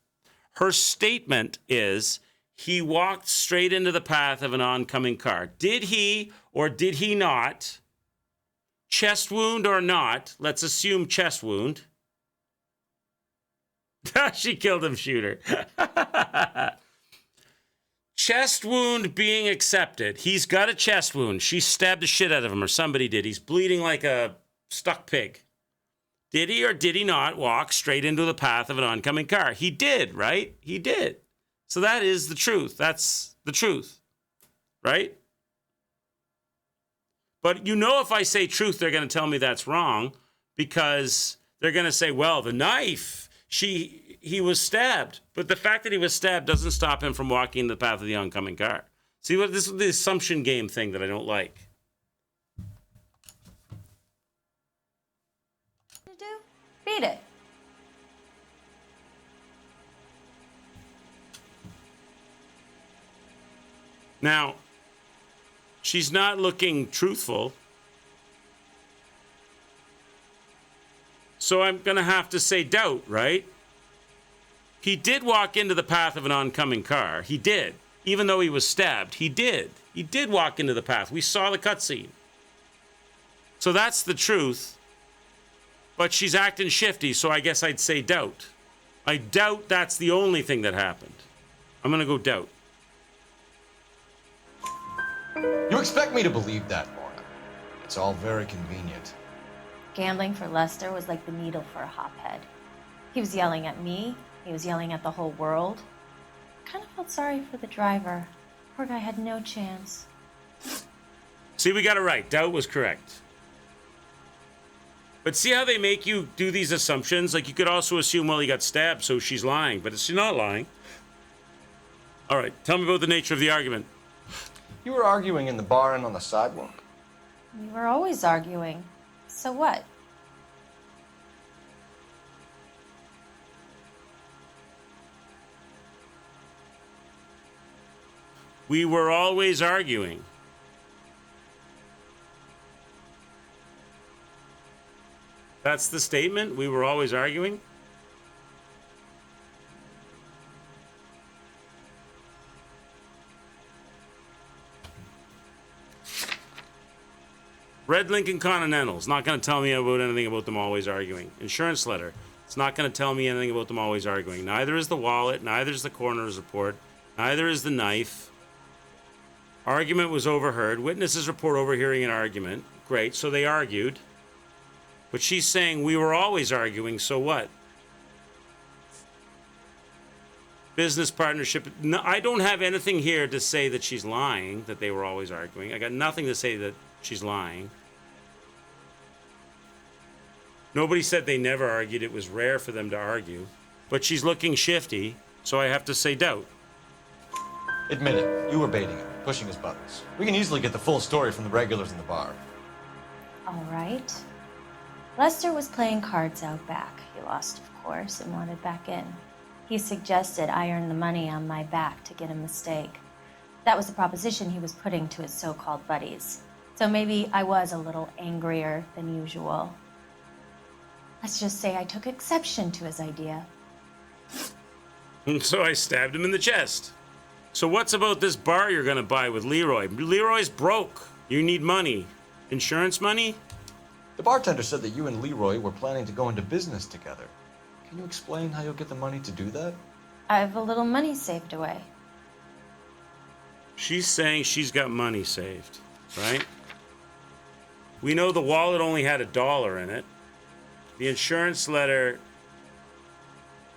Her statement is, he walked straight into the path of an oncoming car. Did he or did he not, chest wound or not, let's assume chest wound. She killed him, shooter. Chest wound being accepted. He's got a chest wound. She stabbed the shit out of him, or somebody did. He's bleeding like a stuck pig. Did he or did he not walk straight into the path of an oncoming car? He did, right? He did. So that is the truth. That's the truth, right? But you know, if I say truth, they're going to tell me that's wrong because they're going to say, well, the knife, he was stabbed. But the fact that he was stabbed doesn't stop him from walking the path of the oncoming car. See, what this is the assumption game thing that I don't like. Beat it. Now, she's not looking truthful. So I'm going to have to say doubt, right? He did walk into the path of an oncoming car. He did. Even though he was stabbed, he did. He did walk into the path. We saw the cutscene. So that's the truth. But she's acting shifty, so I guess I'd say doubt. I doubt that's the only thing that happened. I'm going to go doubt. You expect me to believe that, Lorna? It's all very convenient. Gambling for Lester was like the needle for a hophead. He was yelling at me. He was yelling at the whole world. I kind of felt sorry for the driver. Poor guy had no chance. See, we got it right. Doubt was correct. But see how they make you do these assumptions? Like, you could also assume, well, he got stabbed, so she's lying. But she's not lying. All right, tell me about the nature of the argument. You were arguing in the bar and on the sidewalk. We were always arguing. So what? We were always arguing. That's the statement? We were always arguing? Red Lincoln Continental's not going to tell me about anything about them always arguing. Insurance letter. It's not going to tell me anything about them always arguing. Neither is the wallet. Neither is the coroner's report. Neither is the knife. Argument was overheard. Witnesses report overhearing an argument. Great, so they argued. But she's saying we were always arguing, so what? Business partnership. No, I don't have anything here to say that she's lying, that they were always arguing. I got nothing to say that she's lying. Nobody said they never argued. It was rare for them to argue. But she's looking shifty, so I have to say doubt. Admit it. You were baiting him, pushing his buttons. We can easily get the full story from the regulars in the bar. All right. Lester was playing cards out back. He lost, of course, and wanted back in. He suggested I earn the money on my back to get a mistake. That was the proposition he was putting to his so-called buddies. So maybe I was a little angrier than usual. Let's just say I took exception to his idea. So I stabbed him in the chest. So what's about this bar you're going to buy with Leroy? Leroy's broke. You need money. Insurance money? The bartender said that you and Leroy were planning to go into business together. Can you explain how you'll get the money to do that? I have a little money saved away. She's saying she's got money saved, right? We know the wallet only had $1 in it. The insurance letter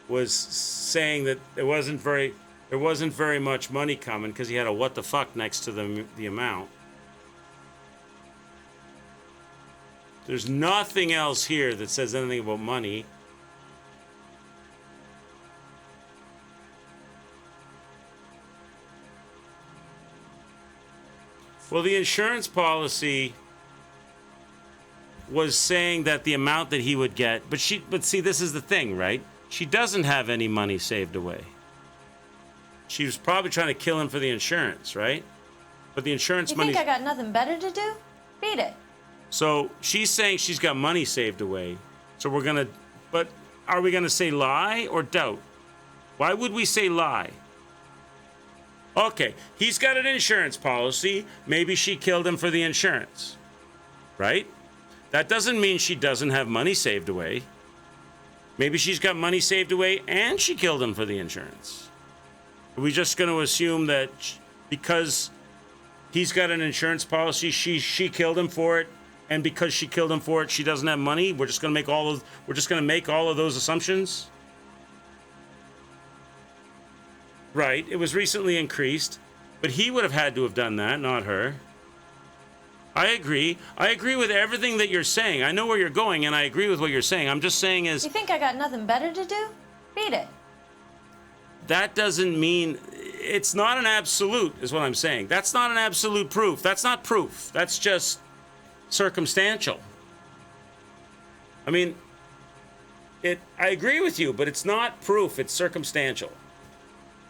was saying that there wasn't very much money coming because he had a what the fuck next to the amount. There's nothing else here that says anything about money. Well, the insurance policy was saying that the amount that he would get, but see, this is the thing, right? She doesn't have any money saved away. She was probably trying to kill him for the insurance, right? But the insurance money. You think I got nothing better to do? Beat it. So she's saying she's got money saved away. So but are we gonna say lie or doubt? Why would we say lie? Okay, he's got an insurance policy. Maybe she killed him for the insurance, right? That doesn't mean she doesn't have money saved away. Maybe she's got money saved away and she killed him for the insurance. Are we just going to assume that because he's got an insurance policy, she killed him for it, and because she killed him for it, she doesn't have money? We're just going to make all of those assumptions? Right, it was recently increased, but he would have had to have done that, not her. I agree. I agree with everything that you're saying. I know where you're going, and I agree with what you're saying. I'm just saying is... You think I got nothing better to do? Beat it. That doesn't mean... It's not an absolute, is what I'm saying. That's not an absolute proof. That's not proof. That's just circumstantial. I mean, I agree with you, but it's not proof. It's circumstantial.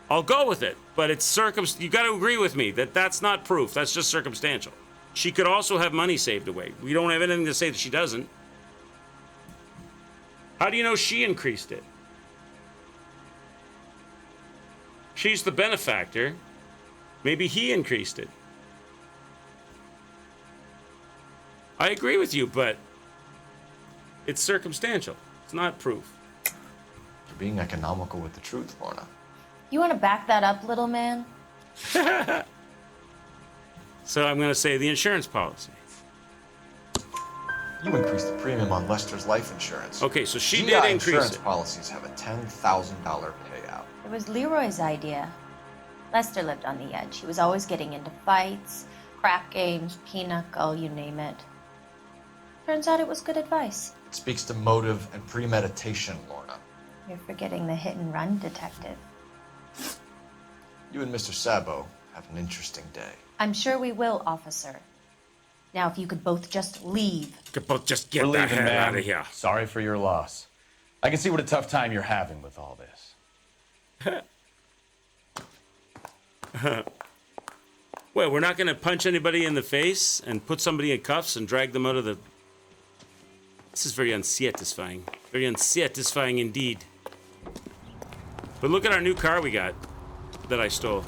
I'll go with it, but it's you got to agree with me that that's not proof. That's just circumstantial. She could also have money saved away. We don't have anything to say that she doesn't. How do you know she increased it? She's the benefactor. Maybe he increased it. I agree with you, but it's circumstantial. It's not proof. You're being economical with the truth, Lorna. You want to back that up, little man? So I'm going to say the insurance policy. You increased the premium on Lester's life insurance. Okay, so she GI did increase insurance it. policies have a $10,000 payout. It was Leroy's idea. Lester lived on the edge. He was always getting into fights, Crack games, pinochle, you name it. Turns out it was good advice. It speaks to motive and premeditation, Lorna. You're forgetting the hit and run detective. You and Mr. Sabo have an interesting day. I'm sure we will, officer. Now, if you could both just leave. Could both just get We're the leaving, hell ma'am. out of here. Sorry for your loss. I can see what a tough time you're having with all this. Wait, we're not going to punch anybody in the face and put somebody in cuffs and drag them out of the... This is very unsatisfying. Very unsatisfying indeed. But look at our new car we got that I stole.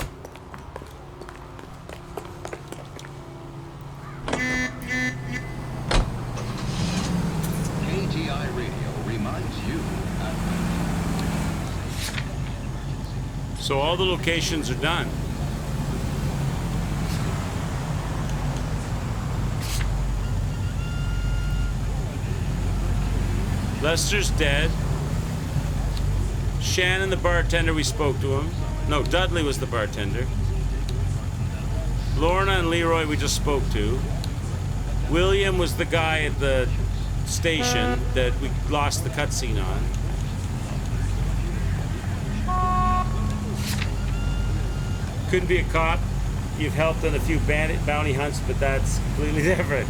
KGI Radio reminds you. So all the locations are done. Lester's dead. Shannon, the bartender, we spoke to him. No, Dudley was the bartender. Lorna and Leroy we just spoke to. William was the guy at the station that we lost the cutscene on. Couldn't be a cop. You've helped on a few bandit bounty hunts, but that's completely different.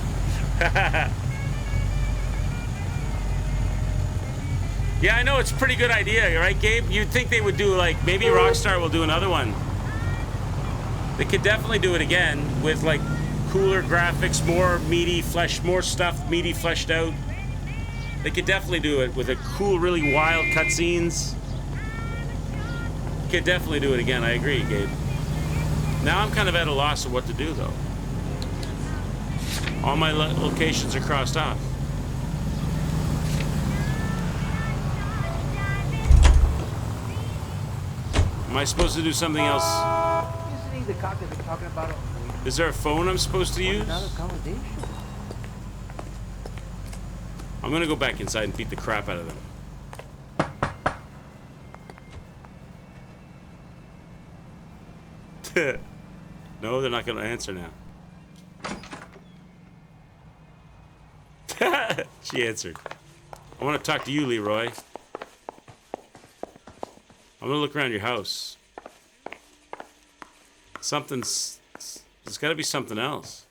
Yeah, I know, it's a pretty good idea, right, Gabe? You'd think they would do, like, maybe Rockstar will do another one. They could definitely do it again with, like, cooler graphics, more meaty, more stuff, meaty, fleshed out. They could definitely do it with a cool, really wild cutscenes. Could definitely do it again, I agree, Gabe. Now I'm kind of at a loss of what to do, though. All my locations are crossed off. Am I supposed to do something else? Isn't he the cop that they're talking about? Is there a phone I'm supposed to use? Another accommodation. I'm gonna go back inside and beat the crap out of them. No, they're not gonna answer now. She answered. I want to talk to you, Leroy. I'm gonna look around your house. There's gotta be something else.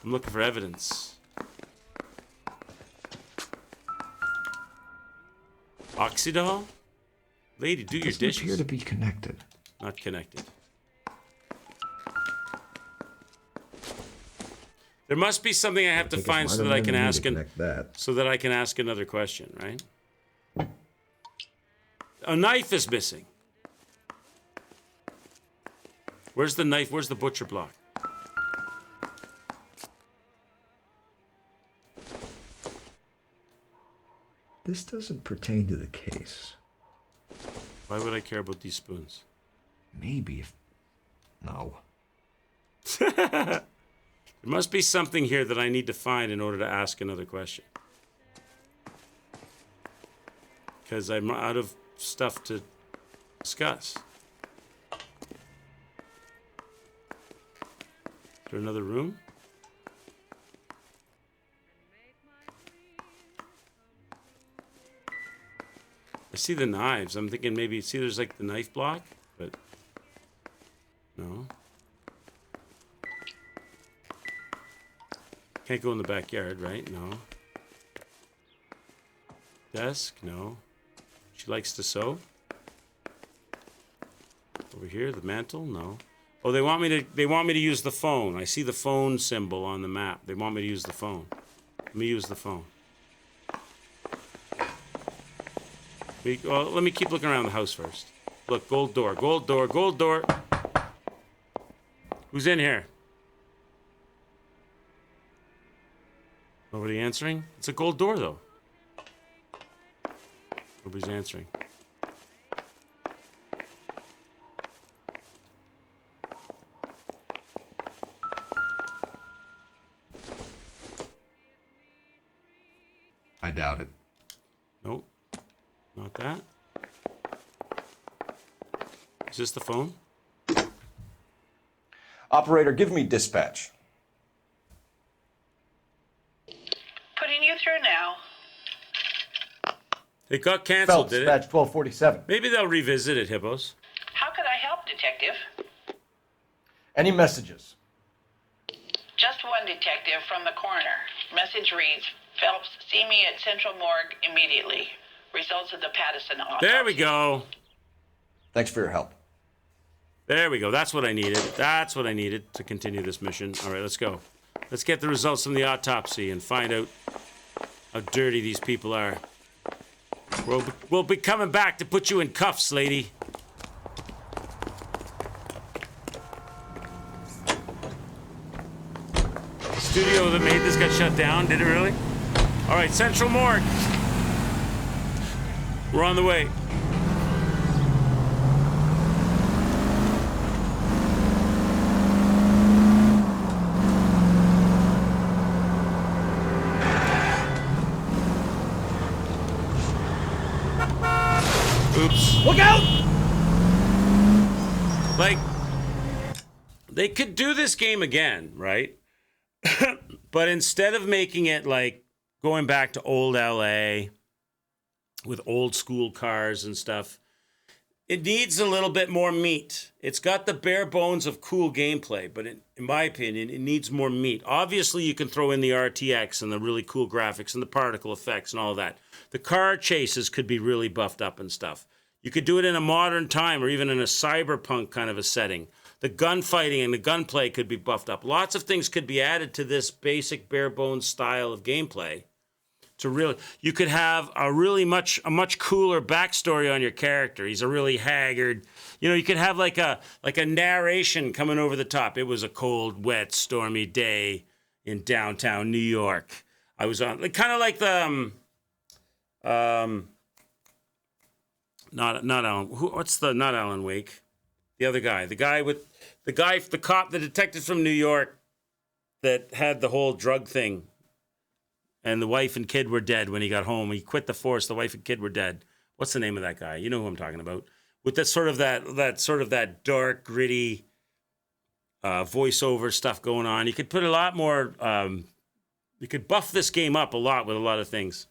I'm looking for evidence. Oxydol? Lady, do your Doesn't dishes. appear to be connected. Not connected. There must be something I have to find so that I can ask so that I can ask another question, right? A knife is missing. Where's the knife? Where's the butcher block? This doesn't pertain to the case. Why would I care about these spoons? Maybe if... No. There must be something here that I need to find in order to ask another question. Because I'm out of stuff to discuss. Is there another room? I see the knives. I'm thinking maybe, see there's like the knife block, but no. Can't go in the backyard, right? No. Desk? No. She likes to sew. Over here, the mantle? No. Oh, they want me to use the phone. I see the phone symbol on the map. They want me to use the phone. Let me use the phone. Well, let me keep looking around the house first. Look, gold door, gold door, gold door. Who's in here? Nobody answering? It's a gold door, though. Nobody's answering. I doubt it. Nope. Not that. Is this the phone? Operator, give me dispatch. Putting you through now. It got canceled, Phelps, did it? batch 1247. Maybe they'll revisit it, Hippos. How could I help, Detective? Any messages? Just one detective from the coroner. Message reads, Phelps, see me at Central Morgue immediately. Results of the Pattison autopsy. There we go. Thanks for your help. There we go. That's what I needed. That's what I needed to continue this mission. All right, let's go. Let's get the results from the autopsy and find out how dirty these people are. We'll be coming back to put you in cuffs, lady. The studio that made this got shut down. Did it really? All right, Central Morgue. We're on the way. Oops. Look out! Like, they could do this game again, right? But instead of making it like going back to old LA with old school cars and stuff, it needs a little bit more meat. It's got the bare bones of cool gameplay, but in my opinion, it needs more meat. Obviously, you can throw in the RTX and the really cool graphics and the particle effects and all of that. The car chases could be really buffed up and stuff. You could do it in a modern time or even in a cyberpunk kind of a setting. The gunfighting and the gunplay could be buffed up. Lots of things could be added to this basic bare bones style of gameplay. You could have a much cooler backstory on your character. He's a really haggard, you could have like a narration coming over the top. It was a cold, wet, stormy day in downtown New York. I was on kind of like the not Alan. Not Alan Wake, the other guy, the cop, the detective from New York that had the whole drug thing. And the wife and kid were dead when he got home. He quit the force. The wife and kid were dead. What's the name of that guy? You know who I'm talking about. With that sort of that dark, gritty voiceover stuff going on. You could put a lot more. You could buff this game up a lot with a lot of things.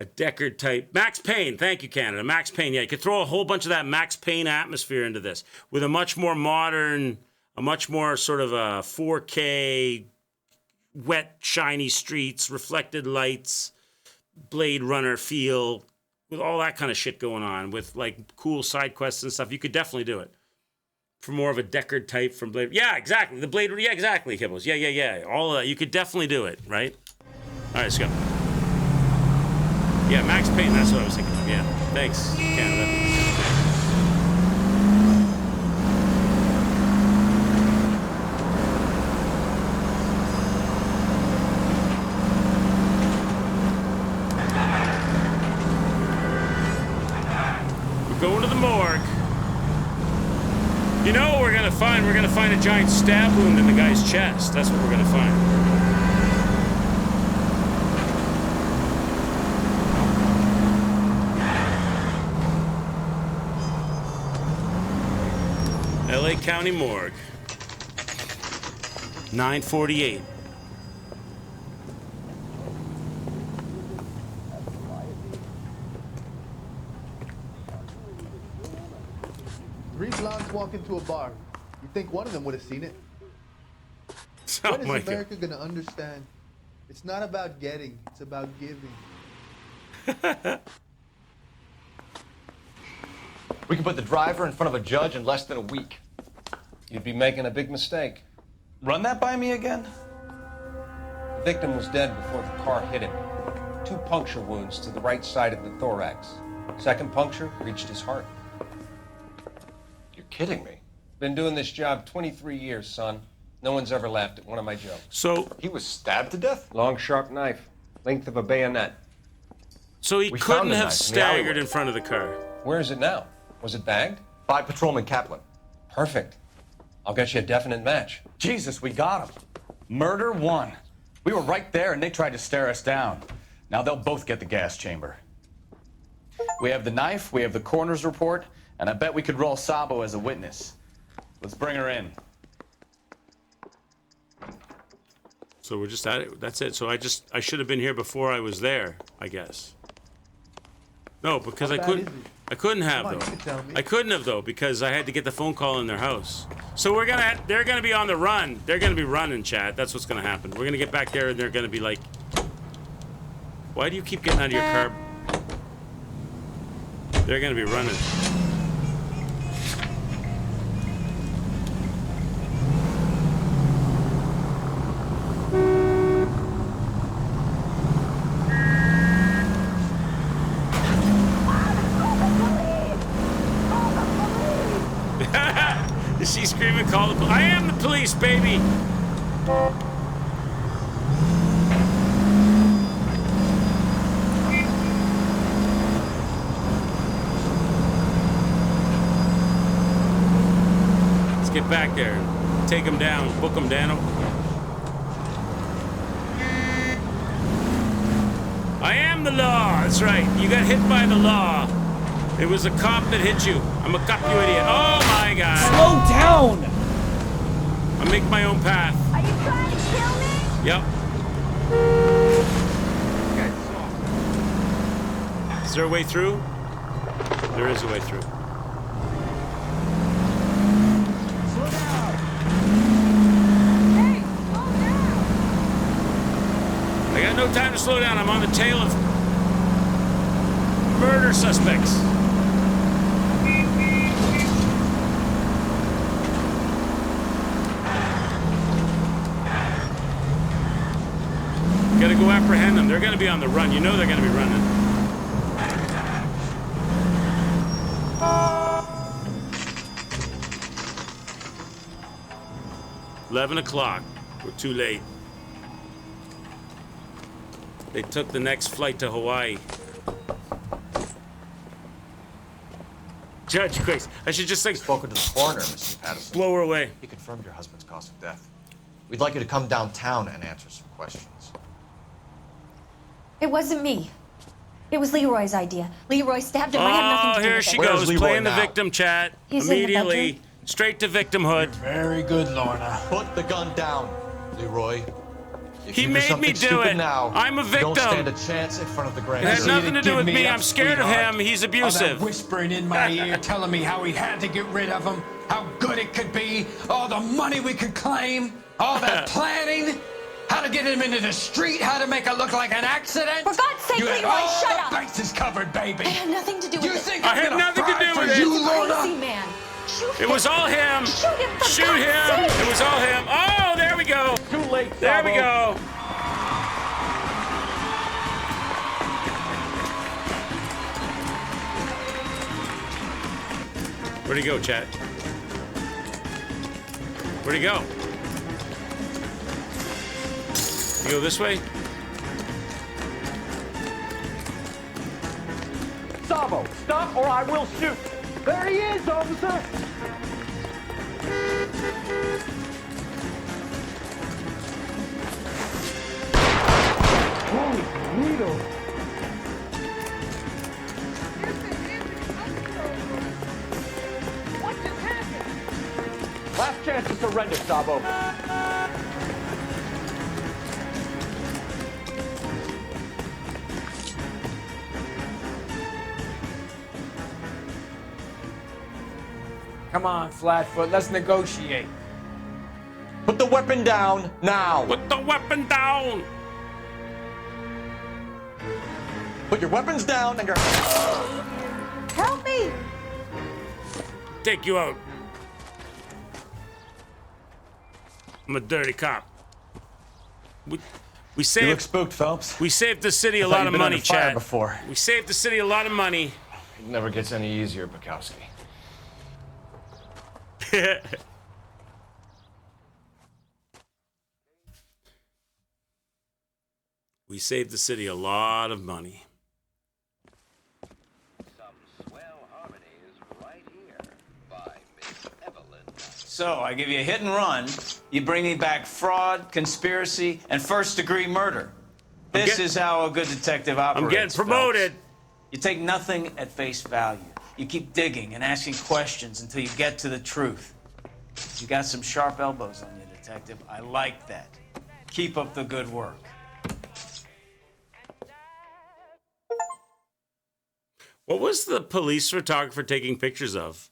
A Deckard type. Max Payne. Thank you, Canada. Max Payne. Yeah, you could throw a whole bunch of that Max Payne atmosphere into this with a much more modern, a much more sort of a 4K. Wet, shiny streets, reflected lights, Blade Runner feel, with all that kind of shit going on, with like cool side quests and stuff. You could definitely do it. For more of a Deckard type from Blade. Yeah, exactly. The Blade Runner. Yeah, exactly, Hippos. Yeah. All of that. You could definitely do it, right? All right, let's go. Yeah, Max Payne. That's what I was thinking of. Yeah. Thanks, Canada. Going to the morgue. You know what we're gonna find? We're gonna find a giant stab wound in the guy's chest. That's what we're gonna find. LA County Morgue. 9:48. Three blondes walk into a bar. You think one of them would have seen it? When is America going to understand? It's not about getting, it's about giving. We can put the driver in front of a judge in less than a week. You'd be making a big mistake. Run that by me again? The victim was dead before the car hit him. 2 puncture wounds to the right side of the thorax. Second puncture reached his heart. Kidding me? Been doing this job 23 years, son. No one's ever laughed at one of my jokes. So he was stabbed to death? Long, sharp knife, length of a bayonet. So he couldn't have staggered in front of the car. Where is it now? Was it bagged? By Patrolman Kaplan. Perfect. I'll get you a definite match. Jesus, we got him. Murder 1. We were right there and they tried to stare us down. Now they'll both get the gas chamber. We have the knife, we have the coroner's report, and I bet we could roll Sabo as a witness. Let's bring her in. So we're just at it. That's it. So I should have been here before I was there, I guess. No, because I couldn't have though. I couldn't have though because I had to get the phone call in their house. So they're gonna be on the run. They're gonna be running, chat. That's what's gonna happen. We're gonna get back there and they're gonna be like, why do you keep getting out of your car? They're gonna be running. Is she screaming, call the police? I am the police, baby! Let's get back there. Take him down. Book him down. I am the law. That's right. You got hit by the law. It was a cop that hit you. I'm a cop, you idiot. Oh my God. Slow down! I make my own path. Are you trying to kill me? Yep. Is there a way through? There is a way through. Slow down. Hey, slow down. I got no time to slow down. I'm on the tail of murder suspects. Gotta go apprehend them. They're gonna be on the run. You know they're gonna be running. $11 o'clock. We're too late. They took the next flight to Hawaii. Judge Grace, I should just spoken to the coroner, Mrs. Patterson. Blow her away. He confirmed your husband's cause of death. We'd like you to come downtown and answer some questions. It wasn't me. It was Leroy's idea. Leroy stabbed him. I had nothing to do here with she it. goes, playing the victim, chat. He's in the immediately. bedroom. Straight to victimhood. Very good, Lorna. Put the gun down, Leroy. If He you do made something me do stupid it. now, I'm a you don't victim. stand a chance in front of the grand It had jury. nothing to do with me. I'm scared of him. He's All that abusive. whispering in my ear, telling me how he had to get rid of him, how good it could be, all the money we could claim, all that planning, how to get him into the street, how to make it look like an accident. For God's sake, you had Leroy, all shut the up. bases covered, baby. I had nothing to do with You it. think I I'm had gonna nothing to fry do for with it. you, Lorna? Crazy man. Shoot It was all him. Shoot him, for Shoot God's him. sake. It was all him. Oh, there we go. Too late, There we Sabo. go. Where'd he go, chat? Where'd he go? You go this way? Sabo, stop or I will shoot. There he is, officer. Holy Toledo. What just happened? Last chance to surrender, Sabo. Come on, Flatfoot, let's negotiate. Put the weapon down now. Put the weapon down. Put your weapons down and your... Help me! Take you out. I'm a dirty cop. We saved. You look spooked, Phelps. We saved the city a I thought lot you'd of been money, under fire Chad. before. We saved the city a lot of money. It never gets any easier, Bukowski. We saved the city a lot of money. So, I give you a hit and run. You bring me back fraud, conspiracy, and first-degree murder. This is how a good detective operates. I'm getting promoted. Phelps. You take nothing at face value. You keep digging and asking questions until you get to the truth. You got some sharp elbows on you, Detective. I like that. Keep up the good work. What was the police photographer taking pictures of?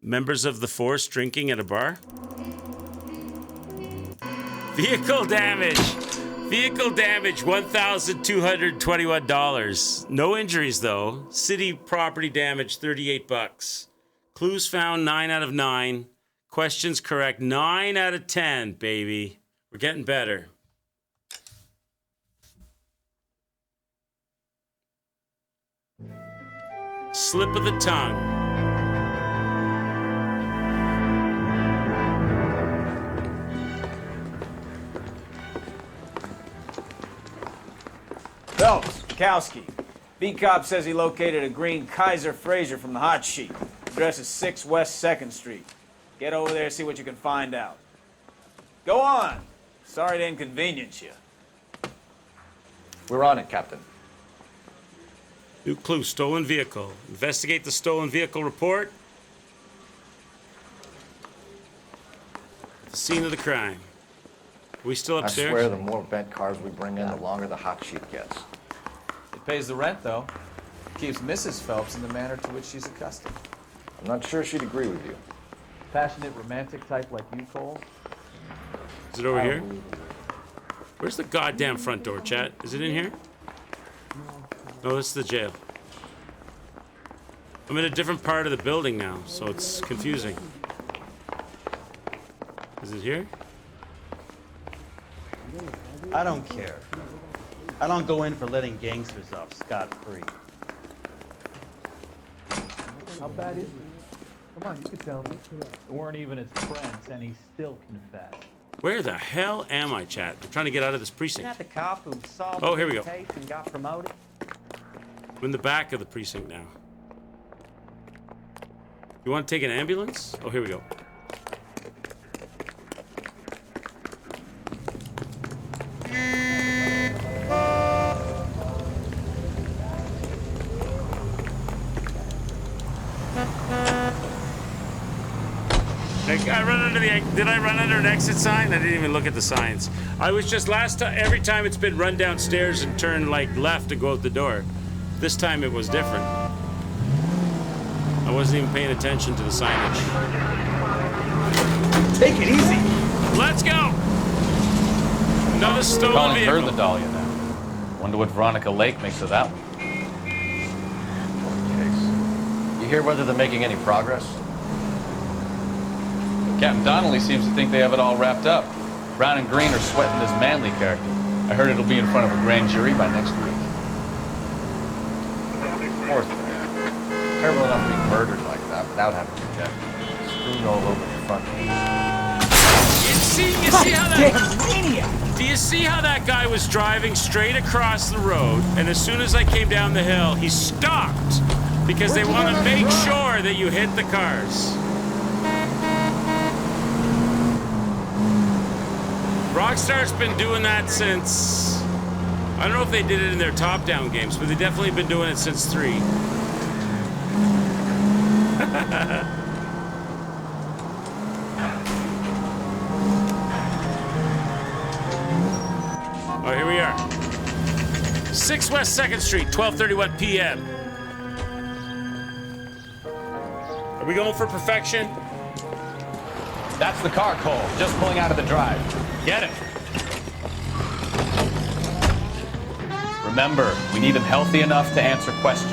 Members of the force drinking at a bar? Vehicle damage. Vehicle damage, $1,221. No injuries, though. City property damage, $38. Clues found, 9 out of 9. Questions correct, 9 out of 10, baby. We're getting better. Slip of the tongue. Phelps, Bukowski. B-Cop says he located a green Kaiser Fraser from the hot sheet. Address is 6 West 2nd Street. Get over there and see what you can find out. Go on. Sorry to inconvenience you. We're on it, Captain. New clue, stolen vehicle. Investigate the stolen vehicle report. The scene of the crime. Are we still upstairs? I swear the more bent cars we bring in, the longer the hot sheet gets. It pays the rent, though. Keeps Mrs. Phelps in the manner to which she's accustomed. I'm not sure she'd agree with you. Passionate, romantic type like you, Cole? Is it over here? Where's the goddamn front door, chat? Is it in here? No, this is the jail. I'm in a different part of the building now, so it's confusing. Is it here? I don't care. I don't go in for letting gangsters off scot-free. How bad is it? Come on, you can tell me. They weren't even his friends, and he still confessed. Where the hell am I, chat? I'm trying to get out of this precinct. Isn't that the cop who solved Oh, here we the go. case and got promoted? I'm in the back of the precinct now. You want to take an ambulance? Oh, here we go. Did I run under an exit sign? I didn't even look at the signs. I was just last time, every time it's been run downstairs and turn like left to go out the door. This time it was different. I wasn't even paying attention to the signage. Take it easy. Let's go. Another stolen Calling vehicle. her the Dahlia now. Wonder what Veronica Lake makes of that one. You hear whether they're making any progress? Captain Donnelly seems to think they have it all wrapped up. Brown and Green are sweating this Manley character. I heard it'll be in front of a grand jury by next week. Poor thing. Terrible enough being murdered like that without having to get strewn all over the front. Do you see how that guy was driving straight across the road, and as soon as I came down the hill, he stopped because they want to make sure that you hit the cars. Rockstar's been doing that since, I don't know if they did it in their top-down games, but they've definitely been doing it since 3. Oh, here we are. 6 West 2nd Street, 12:31 p.m. Are we going for perfection? That's the car, Cole. Just pulling out of the drive. Get it. Remember, we need him healthy enough to answer questions.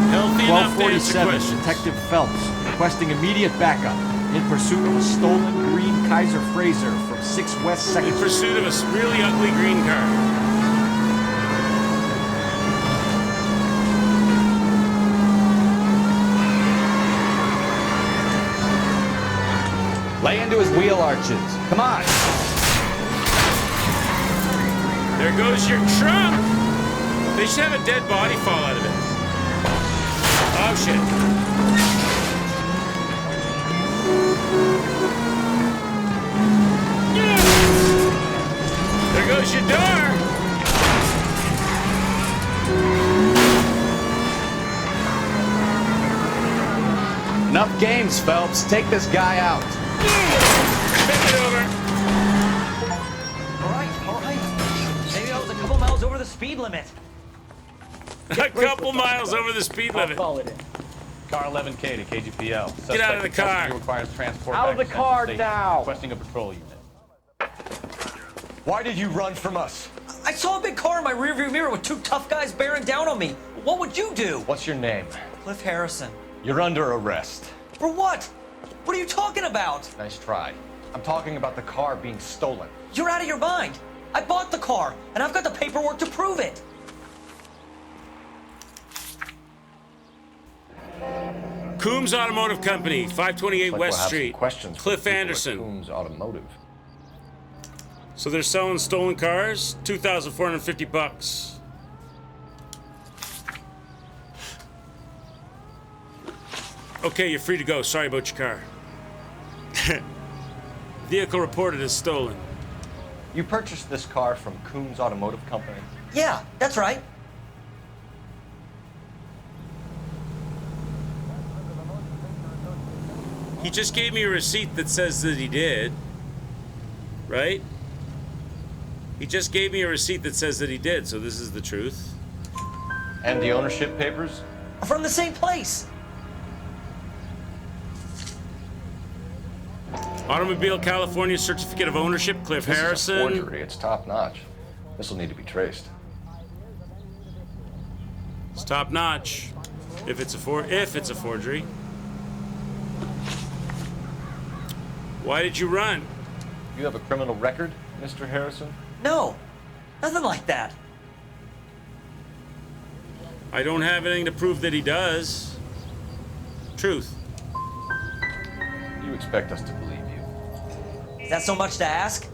Healthy enough to answer 1247, questions. Detective Phelps requesting immediate backup in pursuit of a stolen green Kaiser Fraser from 6 West 2nd In pursuit of a really ugly green car. Lay into his wheel arches. Come on. There goes your trunk. They should have a dead body fall out of it. Oh, shit. There goes your door. Enough games, Phelps. Take this guy out. Bend it over. All right. Maybe I was a couple miles over the speed limit. A couple miles over the speed limit. Call it in. Car 11K to KGPL. Get out of the Suspect in car. custody requires transport Out of back the to Central car Station. now. Requesting a patrol unit. Why did you run from us? I saw a big car in my rearview mirror with two tough guys bearing down on me. What would you do? What's your name? Cliff Harrison. You're under arrest. For what? What are you talking about? Nice try. I'm talking about the car being stolen. You're out of your mind. I bought the car, and I've got the paperwork to prove it. Coombs Automotive Company, 528 Like we'll West have some Street. questions for Cliff the people at Anderson. Coombs Automotive. So they're selling stolen cars, $2,450. Okay, you're free to go. Sorry about your car. Vehicle reported as stolen. You purchased this car from Coombs Automotive Company? Yeah, that's right. He just gave me a receipt that says that he did. Right? He just gave me a receipt that says that he did, so this is the truth. And the ownership papers? From the same place. Automobile California Certificate of Ownership, Cliff This Harrison. is a forgery. It's top notch. This will need to be traced. It's top notch. If it's a forgery. Why did you run? You have a criminal record, Mr. Harrison? No, nothing like that. I don't have anything to prove that he does. Truth. You expect us to believe you? Is that so much to ask?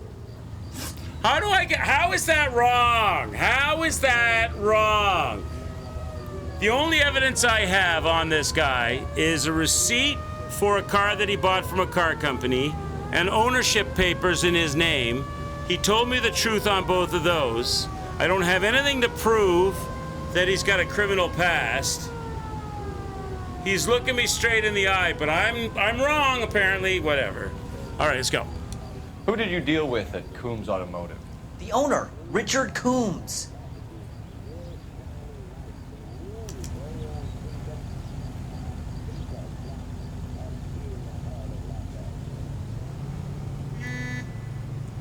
How is that wrong? How is that wrong? The only evidence I have on this guy is a receipt for a car that he bought from a car company and ownership papers in his name. He told me the truth on both of those. I don't have anything to prove that he's got a criminal past. He's looking me straight in the eye, but I'm wrong apparently. Whatever. All right, let's go. Who did you deal with at Coombs Automotive? The owner, Richard Coombs.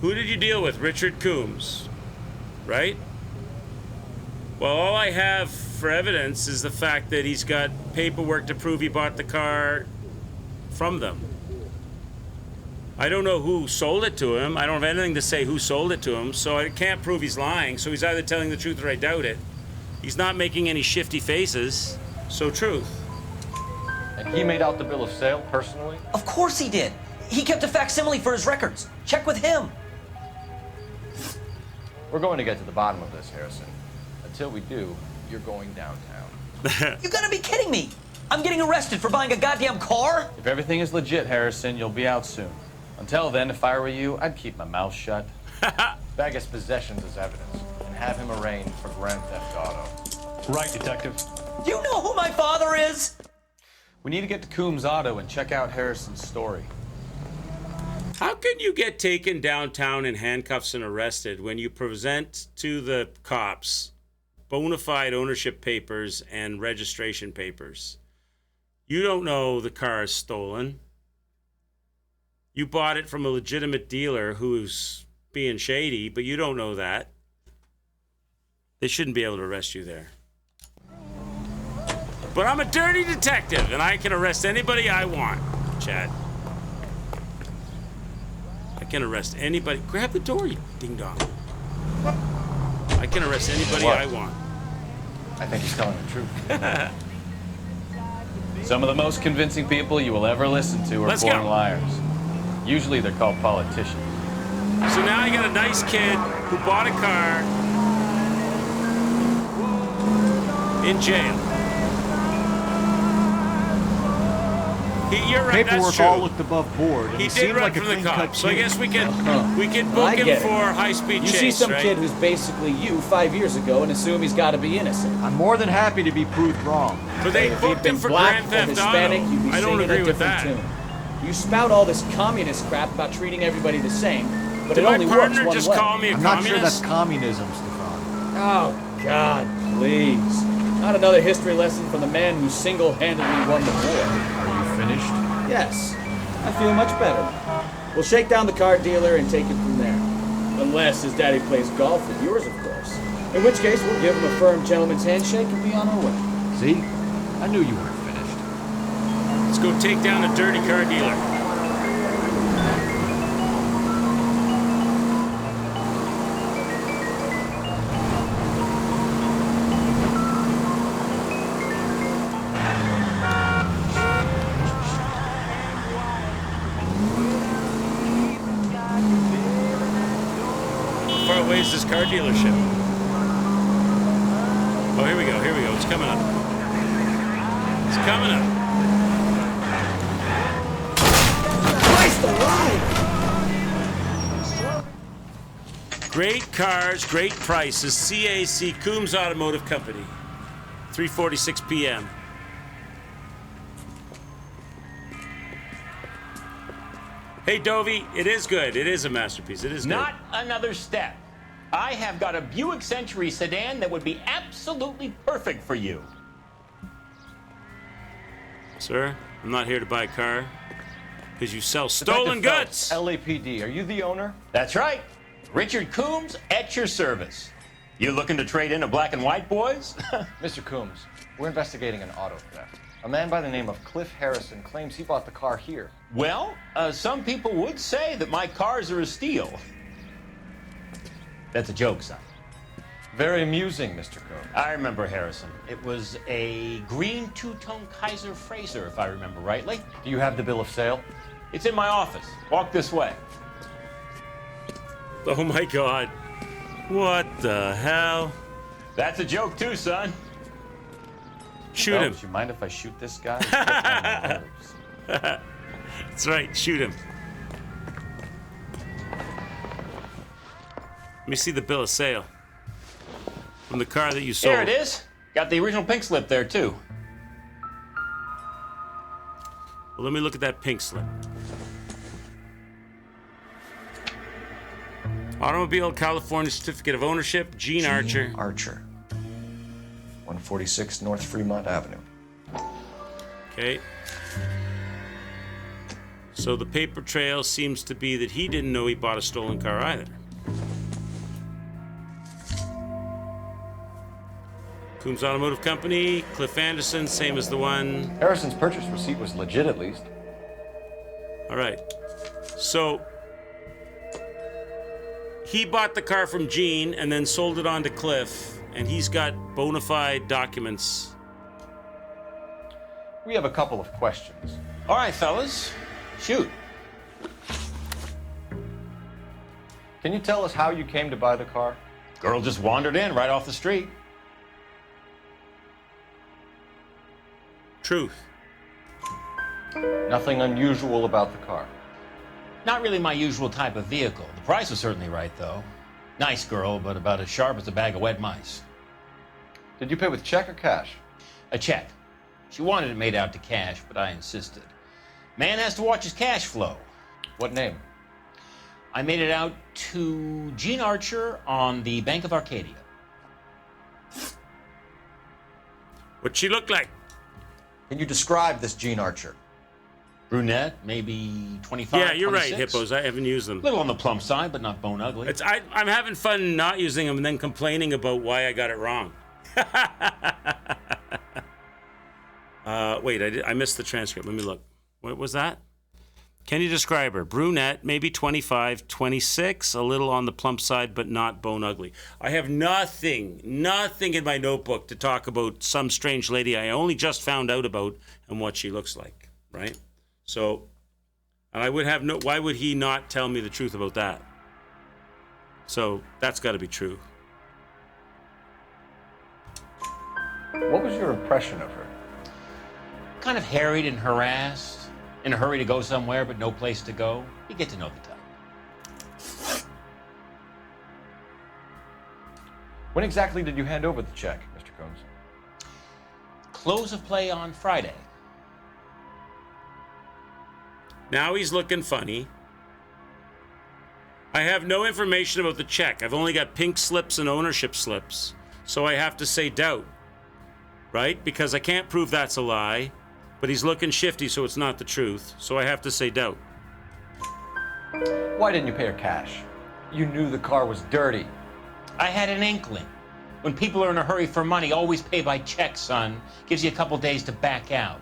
Who did you deal with? Richard Coombs, right? Well, all I have for evidence is the fact that he's got paperwork to prove he bought the car from them. I don't know who sold it to him. I don't have anything to say who sold it to him, so I can't prove he's lying. So he's either telling the truth or I doubt it. He's not making any shifty faces, so truth. And he made out the bill of sale personally? Of course he did. He kept a facsimile for his records. Check with him. We're going to get to the bottom of this, Harrison. Until we do, you're going downtown. You gotta be kidding me. I'm getting arrested for buying a goddamn car? If everything is legit, Harrison, you'll be out soon. Until then, if I were you, I'd keep my mouth shut. Bag his possessions as evidence and have him arraigned for grand theft auto. Right, Detective. Do you know who my father is? We need to get to Coombs Auto and check out Harrison's story. How can you get taken downtown in handcuffs and arrested when you present to the cops bona fide ownership papers and registration papers? You don't know the car is stolen. You bought it from a legitimate dealer who's being shady, but you don't know that. They shouldn't be able to arrest you there. But I'm a dirty detective, and I can arrest anybody I want, Chad. I can arrest anybody. Grab the door, you ding-dong. I can arrest anybody I want. I think he's telling the truth. Some of the most convincing people you will ever listen to are Let's born go. liars. Usually they're called politicians. So now I got a nice kid who bought a car in jail. You're right. Paperwork That's true. all looked above board. And He he did seemed run like a from the clean-cut cops, so I kid. guess we could I book him get it. for high-speed chase. You see some right? kid who's basically you 5 years ago and assume he's got to be innocent. I'm more than happy to be proved wrong. But they If booked he'd been him for black Grand or Theft Hispanic, Auto. you'd be I don't singing agree a with different that. tune. You spout all this communist crap about treating everybody the same, but Did it only my works partner one just way. call me a I'm communist? not sure that's communism, Stefan. Oh, God, please. Not another history lesson from the man who single-handedly won the war. Are you finished? Yes, I feel much better. We'll shake down the car dealer and take it from there. Unless his daddy plays golf with yours, of course. In which case, we'll give him a firm gentleman's handshake and be on our way. See? I knew you weren't finished. Let's go take down a dirty car dealer. How far away is this car dealership? Oh, here we go, here we go. It's coming up. It's coming up. Christ alive! Great cars, great prices. CAC, Coombs Automotive Company. 3:46 p.m. Hey, Dovey, it is good. It is a masterpiece. It is good. Not another step. I have got a Buick Century sedan that would be absolutely perfect for you. Sir, I'm not here to buy a car because you sell stolen Detective goods. Phelps, LAPD, are you the owner? That's right. Richard Coombs at your service. You looking to trade in a black and white, boys? Mr. Coombs, we're investigating an auto theft. A man by the name of Cliff Harrison claims he bought the car here. Well, some people would say that my cars are a steal. That's a joke, son. Very amusing, Mr. Coombs. I remember Harrison. It was a green two-tone Kaiser Frazer, if I remember rightly. Do you have the bill of sale? It's in my office. Walk this way. Oh my God. What the hell? That's a joke too, son. Shoot him. You mind if I shoot this guy? He's getting on my nerves. That's right. Shoot him. Let me see the bill of sale from the car that you sold. Here it is. Got the original pink slip there too. Well, let me look at that pink slip. Automobile California Certificate of Ownership, Gene Archer. Archer. 146 North Fremont Avenue. Okay. So the paper trail seems to be that he didn't know he bought a stolen car either. Coombs Automotive Company, Cliff Anderson, same as the one. Harrison's purchase receipt was legit, at least. All right. So he bought the car from Gene and then sold it on to Cliff, and he's got bona fide documents. We have a couple of questions. All right, fellas. Shoot. Can you tell us how you came to buy the car? Girl just wandered in right off the street. Truth. Nothing unusual about the car. Not really my usual type of vehicle. The price was certainly right, though. Nice girl, but about as sharp as a bag of wet mice. Did you pay with check or cash? A check. She wanted it made out to cash, but I insisted. Man has to watch his cash flow. What name? I made it out to Gene Archer on the Bank of Arcadia. What'd she look like? Can you describe this Gene Archer? Brunette, maybe 25, Yeah, you're 26. right, hippos. I haven't used them. Little on the plump side, but not bone ugly. I'm having fun not using them and then complaining about why I got it wrong. Wait, I missed the transcript. Let me look. What was that? Can you describe her? Brunette, maybe 25, 26, a little on the plump side, but not bone ugly. I have nothing in my notebook to talk about some strange lady I only just found out about and what she looks like, right? So, and I would have why would he not tell me the truth about that? So, that's got to be true. What was your impression of her? Kind of harried and harassed. In a hurry to go somewhere but no place to go? You get to know the type. When exactly did you hand over the check, Mr. Combs? Close of play on Friday. Now he's looking funny. I have no information about the check. I've only got pink slips and ownership slips. So I have to say doubt. Right? Because I can't prove that's a lie. But he's looking shifty, so it's not the truth. So I have to say doubt. Why didn't you pay her cash? You knew the car was dirty. I had an inkling. When people are in a hurry for money, always pay by check, son. Gives you a couple days to back out.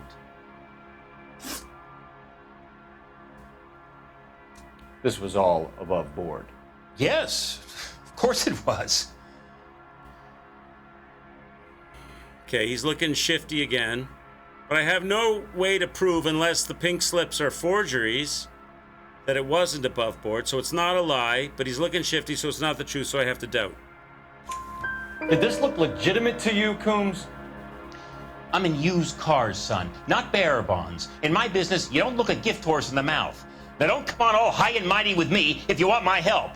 This was all above board. Yes, of course it was. Okay, he's looking shifty again. But I have no way to prove, unless the pink slips are forgeries, that it wasn't above board. So it's not a lie, but he's looking shifty, so it's not the truth, so I have to doubt. Did this look legitimate to you, Coombs? I'm in used cars, son, not bearer bonds. In my business, you don't look a gift horse in the mouth. Now don't come on all high and mighty with me if you want my help.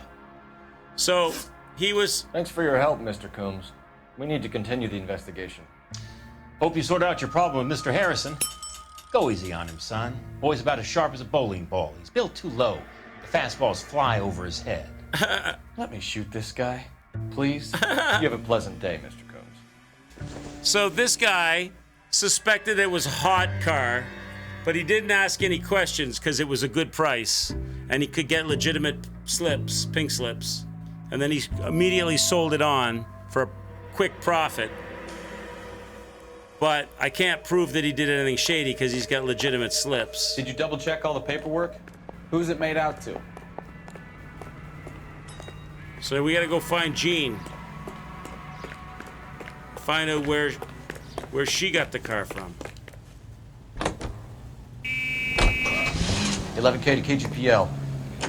So, he was... Thanks for your help, Mr. Coombs. We need to continue the investigation. Hope you sort out your problem with Mr. Harrison. Go easy on him, son. Boy's about as sharp as a bowling ball. He's built too low. The fastballs fly over his head. Let me shoot this guy, please. You have a pleasant day, Mr. Coombs. So this guy suspected it was a hot car, but he didn't ask any questions because it was a good price and he could get legitimate slips, pink slips. And then he immediately sold it on for a quick profit. But I can't prove that he did anything shady because he's got legitimate slips. Did you double check all the paperwork? Who's it made out to? So we gotta go find Jean. Find out where she got the car from. 11K to KGPL.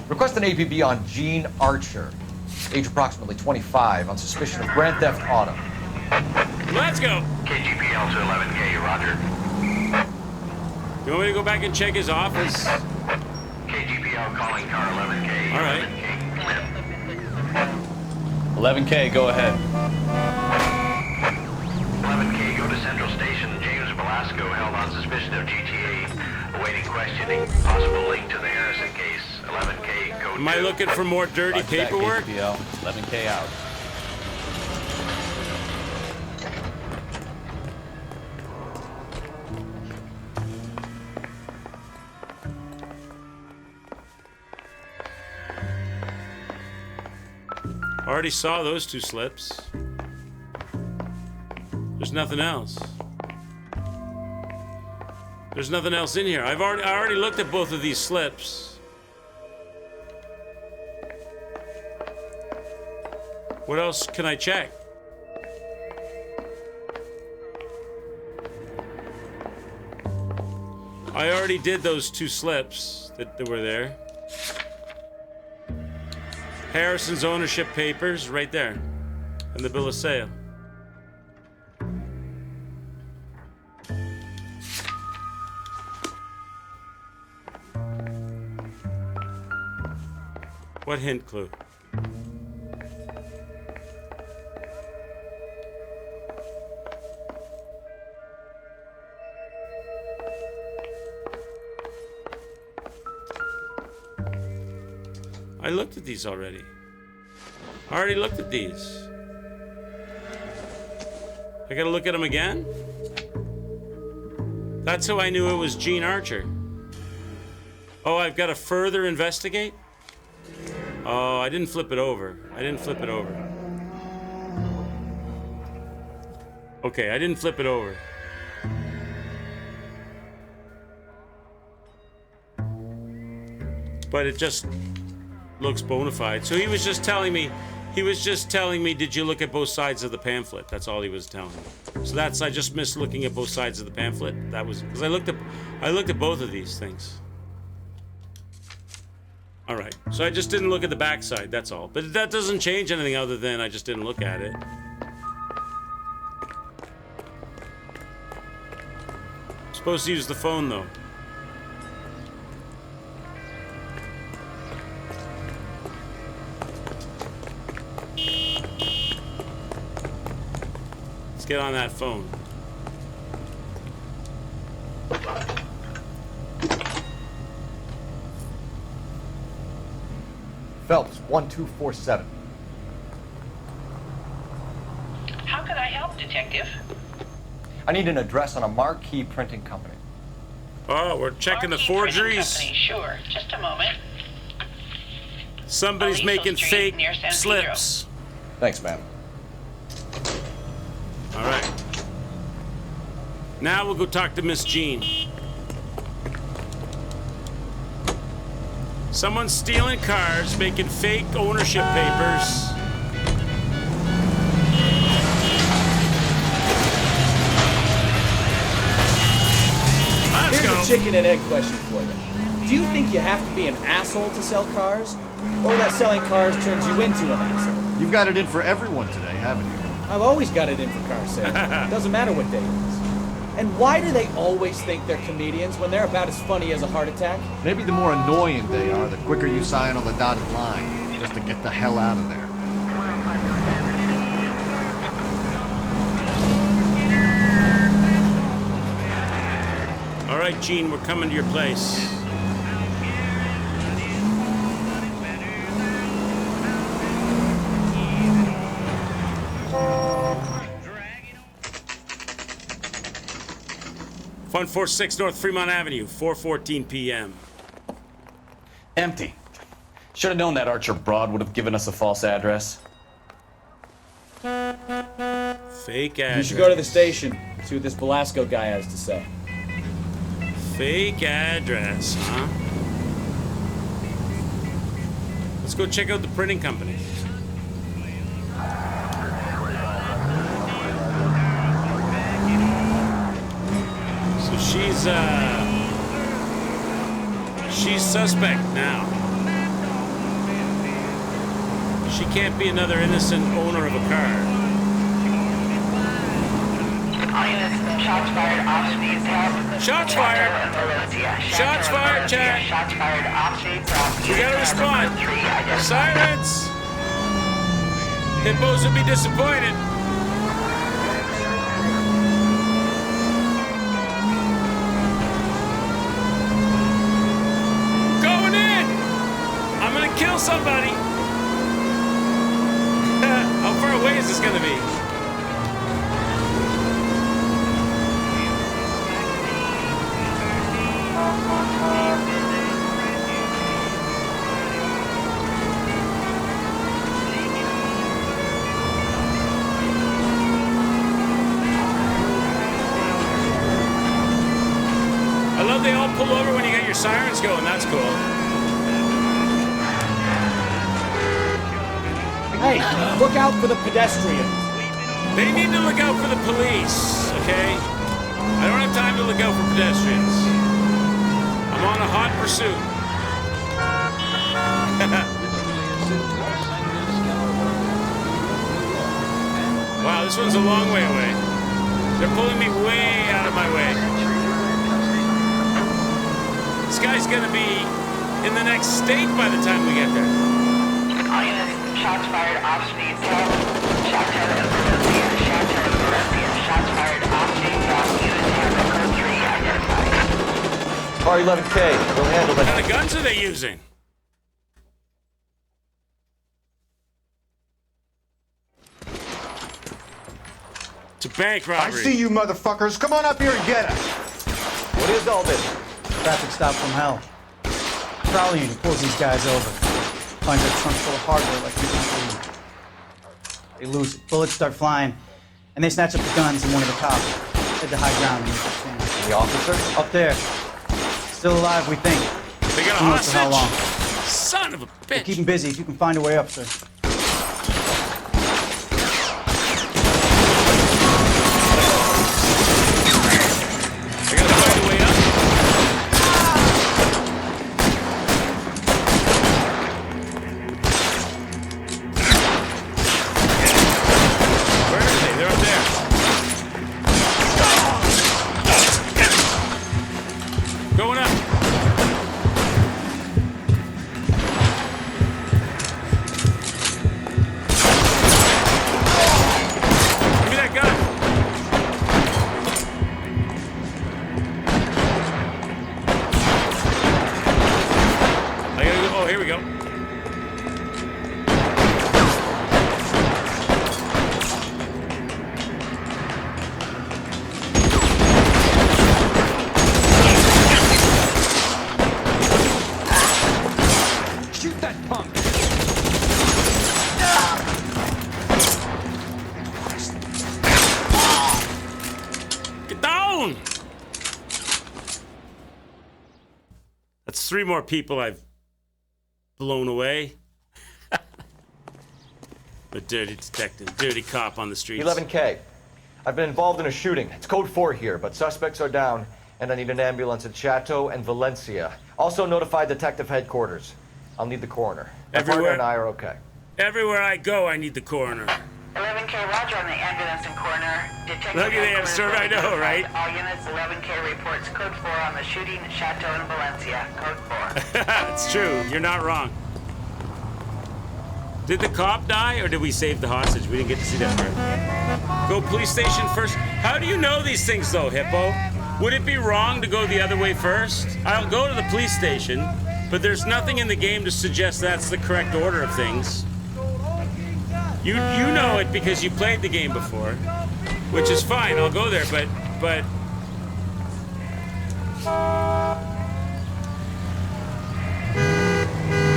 Request an APB on Gene Archer, age approximately 25, on suspicion of grand theft auto. Let's go. KGPL to 11K, roger. You want me to go back and check his office? KGPL calling car 11K. All right. 11K, go ahead. 11K, go to Central Station. James Velasco held on suspicion of GTA. Awaiting questioning. Possible link to the Harrison case. 11K, code Am I looking for more dirty Roger that, paperwork? KGPL. 11K out. Already saw those two slips. There's nothing else. There's nothing else in here. I already looked at both of these slips. What else can I check? I already did those two slips that were there. Harrison's ownership papers, right there. And the bill of sale. What hint clue? I looked at these already. I already looked at these. I gotta look at them again? That's how I knew it was Gene Archer. Oh, I've got to further investigate? Oh, I didn't flip it over. I didn't flip it over. Okay, I didn't flip it over. But it just looks bona fide. So he was just telling me, did you look at both sides of the pamphlet? That's all he was telling me. So I just missed looking at both sides of the pamphlet. That was, because I looked at both of these things. All right, so I just didn't look at the back side, that's all. But that doesn't change anything other than I just didn't look at it. Supposed to use the phone though. Let's get on that phone. Phelps, 1247. How can I help, Detective? I need an address on a marquee printing company. Oh, we're checking the Marquee Printing forgeries. Company, sure. Just a moment. Somebody's Aliso making Street, fake near San slips. Thanks, ma'am. All right. Now we'll go talk to Miss Jean. Someone's stealing cars, making fake ownership papers. Let's Here's go. a chicken and egg question for you. Do you think you have to be an asshole to sell cars? Or that selling cars turns you into an asshole? You've got it in for everyone today, haven't you? I've always got it in for car sales. Doesn't matter what day it is. And why do they always think they're comedians when they're about as funny as a heart attack? Maybe the more annoying they are, the quicker you sign on the dotted line, just to get the hell out of there. All right, Gene, we're coming to your place. Fun 46 North Fremont Avenue, 4:14 p.m. Empty. Should have known that Archer Broad would have given us a false address. Fake address. You should go to the station, see what this Velasco guy has to say. Fake address, huh? Let's go check out the printing company. So she's suspect now. She can't be another innocent owner of a car. Shots fired off speed from Shots fired. Shots fired, Jack. Shots fired off speed from We gotta respond. Silence. Hippos would be disappointed. Going in. I'm gonna kill somebody. How far away is this gonna be? I love they all pull over when you get your sirens going. That's cool. Hey, look out for the pedestrians. They need to look out for the police, okay? I don't have time to look out for pedestrians. I'm on a hot pursuit. Wow, this one's a long way away. They're pulling me way out of my way. This guy's gonna be in the next state by the time we get there. Shots fired off speed from Shots fired in Valencia. Shots fired in Valencia. Shots fired off speed from Unit 3 identified. Car 11K, we'll handle What that. kind of guns are they using? It's a bank I robbery. see you motherfuckers. Come on up here and get us. What is all this? Traffic stop from hell. Prowling unit pulls these guys over. Finds their trunk full of hardware like you can believe. They lose it. Bullets start flying, and they snatch up the guns and one of the cops. Head to high ground and make a stand. The officer? Up there. Still alive, we think. They got a Who knows for how long? hostage? Son of a We'll bitch. keep them busy if you can find a way up, sir. They gotta find a way up. Where are they? They're up there. Going up. down! That's 3 more people I've blown away. The dirty detective, dirty cop on the streets. 11K. I've been involved in a shooting. It's code 4 here, but suspects are down, and I need an ambulance at Chateau and Valencia. Also notify detective headquarters. I'll need the coroner. My partner and I are okay. Everywhere I go, I need the coroner. 11K, roger on the ambulance and coroner. Detective Look at him, sir, I know, right? All units, 11K reports code 4 on the shooting at Chateau and Valencia. Code 4. It's true. You're not wrong. Did the cop die, or did we save the hostage? We didn't get to see that part. Go police station first. How do you know these things, though, Hippo? Would it be wrong to go the other way first? I'll go to the police station, but there's nothing in the game to suggest that's the correct order of things. You know it because you played the game before, which is fine. I'll go there, but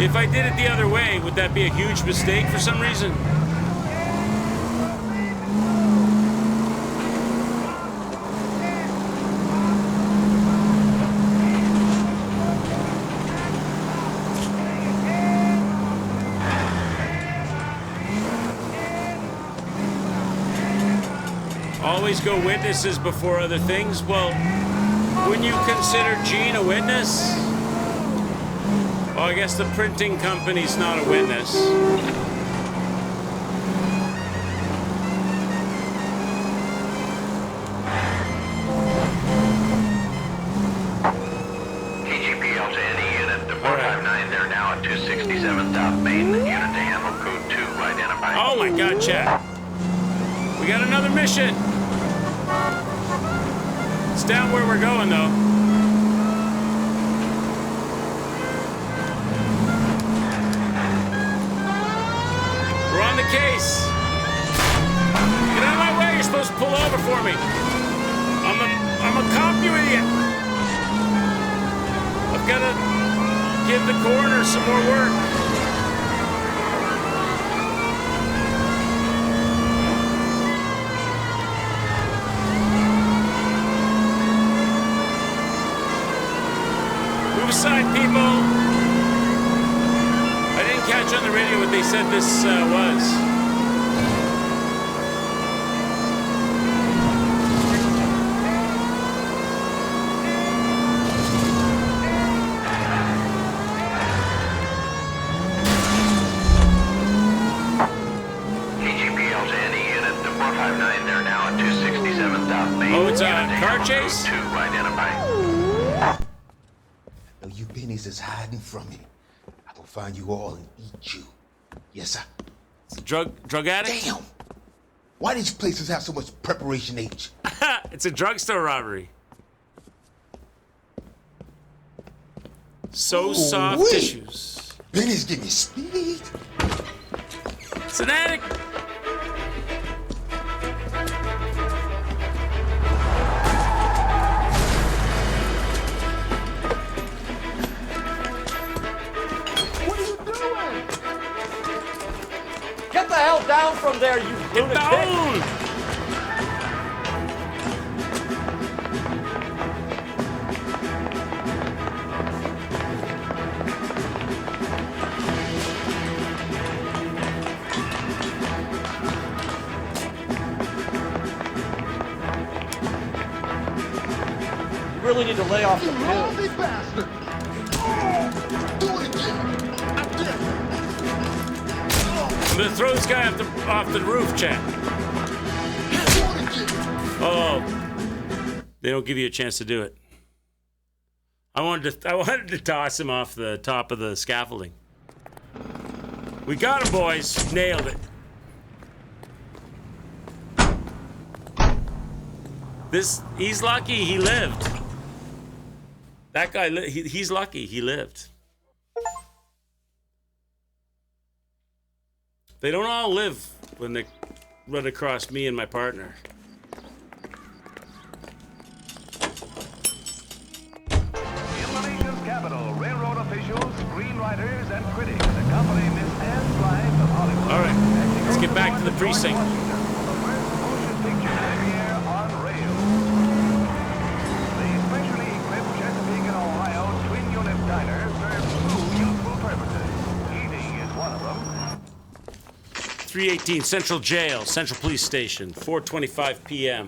if I did it the other way, would that be a huge mistake for some reason? Always go witnesses before other things? Well, wouldn't you consider Gene a witness? Well, I guess the printing company's not a witness. KGPL to any unit. The 459, they're now at 267 South Main. Unit to handle code 2 identified. Oh my God, Chad. We got another mission. It's down where we're going, though. We're on the case. Get out of my way. You're supposed to pull over for me. I'm a cop, you idiot. I've got to give the coroner some more work. Move aside, people. I didn't catch on the radio what they said this was. KGPL to any unit. The 459, they're now at 267 South Main. Oh, it's a car chase? Code 2 identified. No, you pennies is hiding from me. I will find you all and eat you. Yes, sir. It's a drug addict? Damn! Why these places have so much preparation H? It's a drugstore robbery. So soft tissues. Pennies give me speed. It's an addict. Get the hell down from there, you lunatic! Down! You really need to lay off the pills. Lousy bastard! Oh, do it again! I'm gonna throw this guy off the roof, Chad. Oh, they don't give you a chance to do it. I wanted to toss him off the top of the scaffolding. We got him, boys. Nailed it. He's lucky he lived. That guy, he's lucky he lived. They don't all live when they run across me and my partner. Indonesia's capital, railroad officials, screenwriters, and critics accompany Miss Anne's life of Hollywood. All right, let's get back to the precinct. 318 Central Jail, Central Police Station, 4:25 p.m.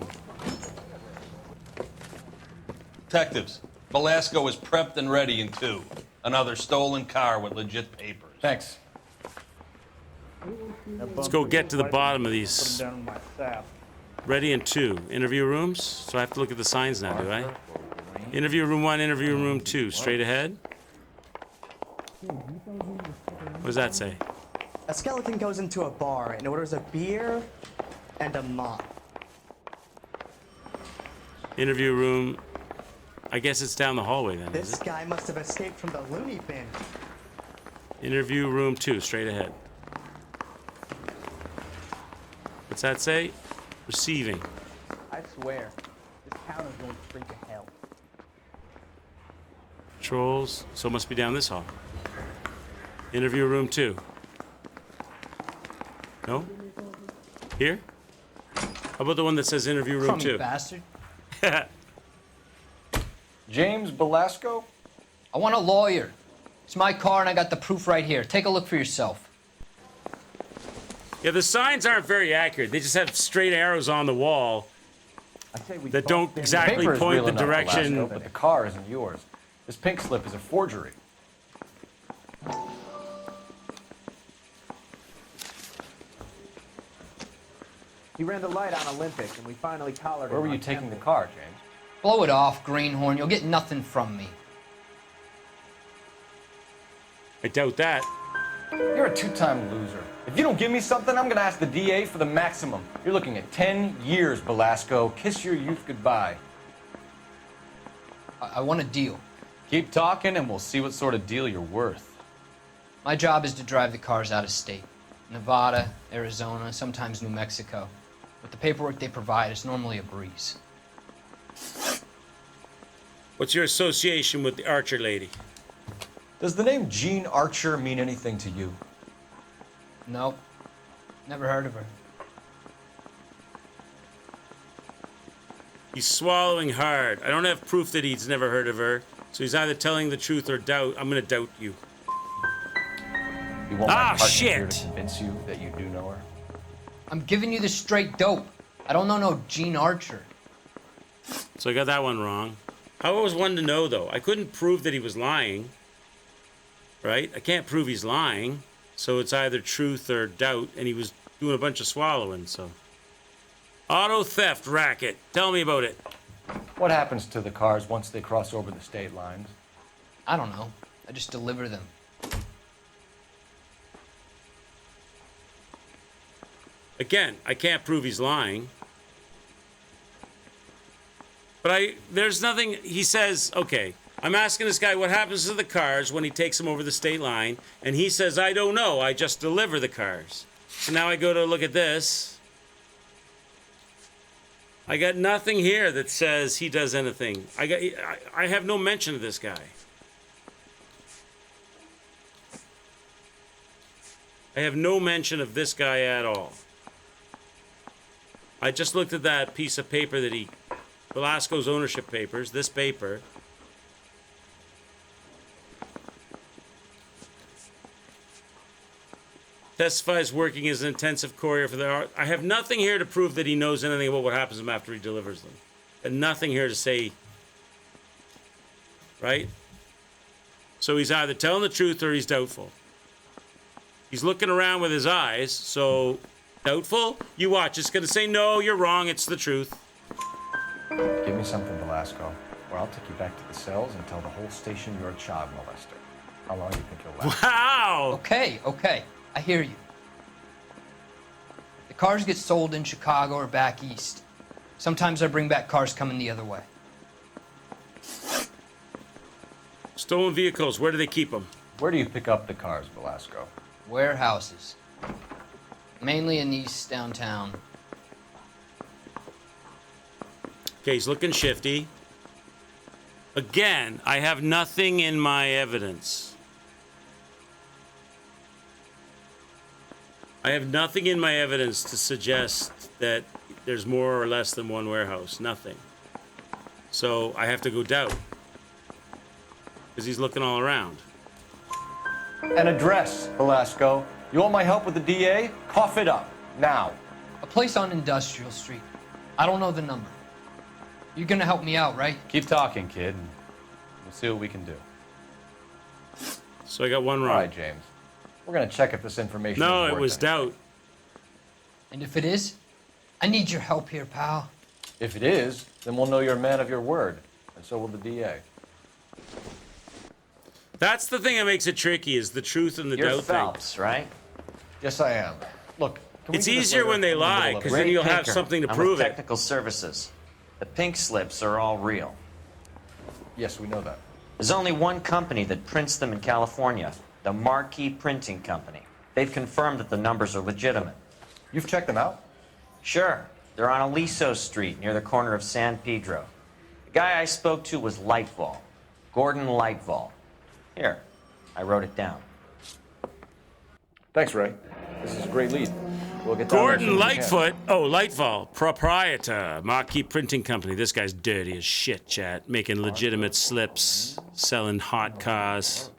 Detectives, Velasco is prepped and ready in 2. Another stolen car with legit papers. Thanks. Let's go get to the bottom of these. Ready in 2. Interview rooms. So I have to look at the signs now, do I? Interview room 1, interview room 2. Straight ahead. What does that say? A skeleton goes into a bar and orders a beer and a mop. Interview room. I guess it's down the hallway then, is This it? guy must have escaped from the loony bin. Interview room 2. Straight ahead. What's that say? Receiving. I swear, this town is going straight to hell. Controls. So it must be down this hall. Interview room 2. No? Here? How about the one that says interview room Crummy 2? bastard. James Velasco? I want a lawyer. It's my car and I got the proof right here. Take a look for yourself. Yeah, the signs aren't very accurate. They just have straight arrows on the wall that don't exactly Paper is point real the enough, direction. Velasco, but the car isn't yours. This pink slip is a forgery. He ran the light on Olympic, and we finally collared him. Where were you on taking campus. the car, James? Blow it off, greenhorn. You'll get nothing from me. I doubt that. You're a 2-time loser. If you don't give me something, I'm gonna ask the DA for the maximum. You're looking at 10 years, Velasco. Kiss your youth goodbye. I want a deal. Keep talking and we'll see what sort of deal you're worth. My job is to drive the cars out of state. Nevada, Arizona, sometimes New Mexico. With the paperwork they provide, it's normally a breeze. What's your association with the Archer lady? Does the name Jean Archer mean anything to you? Nope. Never heard of her. He's swallowing hard. I don't have proof that he's never heard of her, so he's either telling the truth or doubt. I'm gonna doubt you. You want my partner here to shit! convince you that you do know her? I'm giving you the straight dope. I don't know no Gene Archer. So I got that one wrong. How was one to know, though? I couldn't prove that he was lying. Right? I can't prove he's lying. So it's either truth or doubt, and he was doing a bunch of swallowing, so. Auto theft racket. Tell me about it. What happens to the cars once they cross over the state lines? I don't know. I just deliver them. Again, I can't prove he's lying. But there's nothing, he says, okay, I'm asking this guy what happens to the cars when he takes them over the state line, and he says, I don't know, I just deliver the cars. So now I go to look at this. I got nothing here that says he does anything. I have no mention of this guy. I have no mention of this guy at all. I just looked at that piece of paper that Velasco's ownership papers, this paper. Testifies working as an intensive courier for the art. I have nothing here to prove that he knows anything about what happens to him after he delivers them. And nothing here to say, right? So he's either telling the truth or he's doubtful. He's looking around with his eyes, so doubtful? You watch, it's gonna say, no, you're wrong, it's the truth. Give me something, Velasco, or I'll take you back to the cells and tell the whole station you're a child molester. How long do you think you'll last? Wow! Okay. I hear you. The cars get sold in Chicago or back east. Sometimes I bring back cars coming the other way. Stolen vehicles, where do they keep them? Where do you pick up the cars, Velasco? Warehouses. Mainly in East downtown. Okay, he's looking shifty. Again, I have nothing in my evidence. I have nothing in my evidence to suggest that there's more or less than one warehouse. Nothing. So I have to go doubt. Because he's looking all around. An address, Velasco. You want my help with the DA? Cough it up. Now. A place on Industrial Street. I don't know the number. You're gonna help me out, right? Keep talking, kid. And we'll see what we can do. So I got one wrong. All right, James. We're gonna check if this information No, is it worth was anything. doubt. And if it is, I need your help here, pal. If it is, then we'll know you're a man of your word, and so will the DA. That's the thing that makes it tricky, is the truth and the You're doubt Phelps, right? Yes, I am. Look, can we It's do this easier later? when they I'm in the lie, middle of because it. then Ray you'll have Pinker. something to I'm prove with it. Technical Services. The pink slips are all real. Yes, we know that. There's only one company that prints them in California, the Marquee Printing Company. They've confirmed that the numbers are legitimate. You've checked them out? Sure. They're on Aliso Street, near the corner of San Pedro. The guy I spoke to was Lightfall. Gordon Lightfall. Here, I wrote it down. Thanks, Ray. This is a great lead. We'll get down there as soon Gordon as we can. Lightfoot. Oh, Lightfall, proprietor, Marquee Printing Company. This guy's dirty as shit, chat. Making legitimate slips, selling hot cars.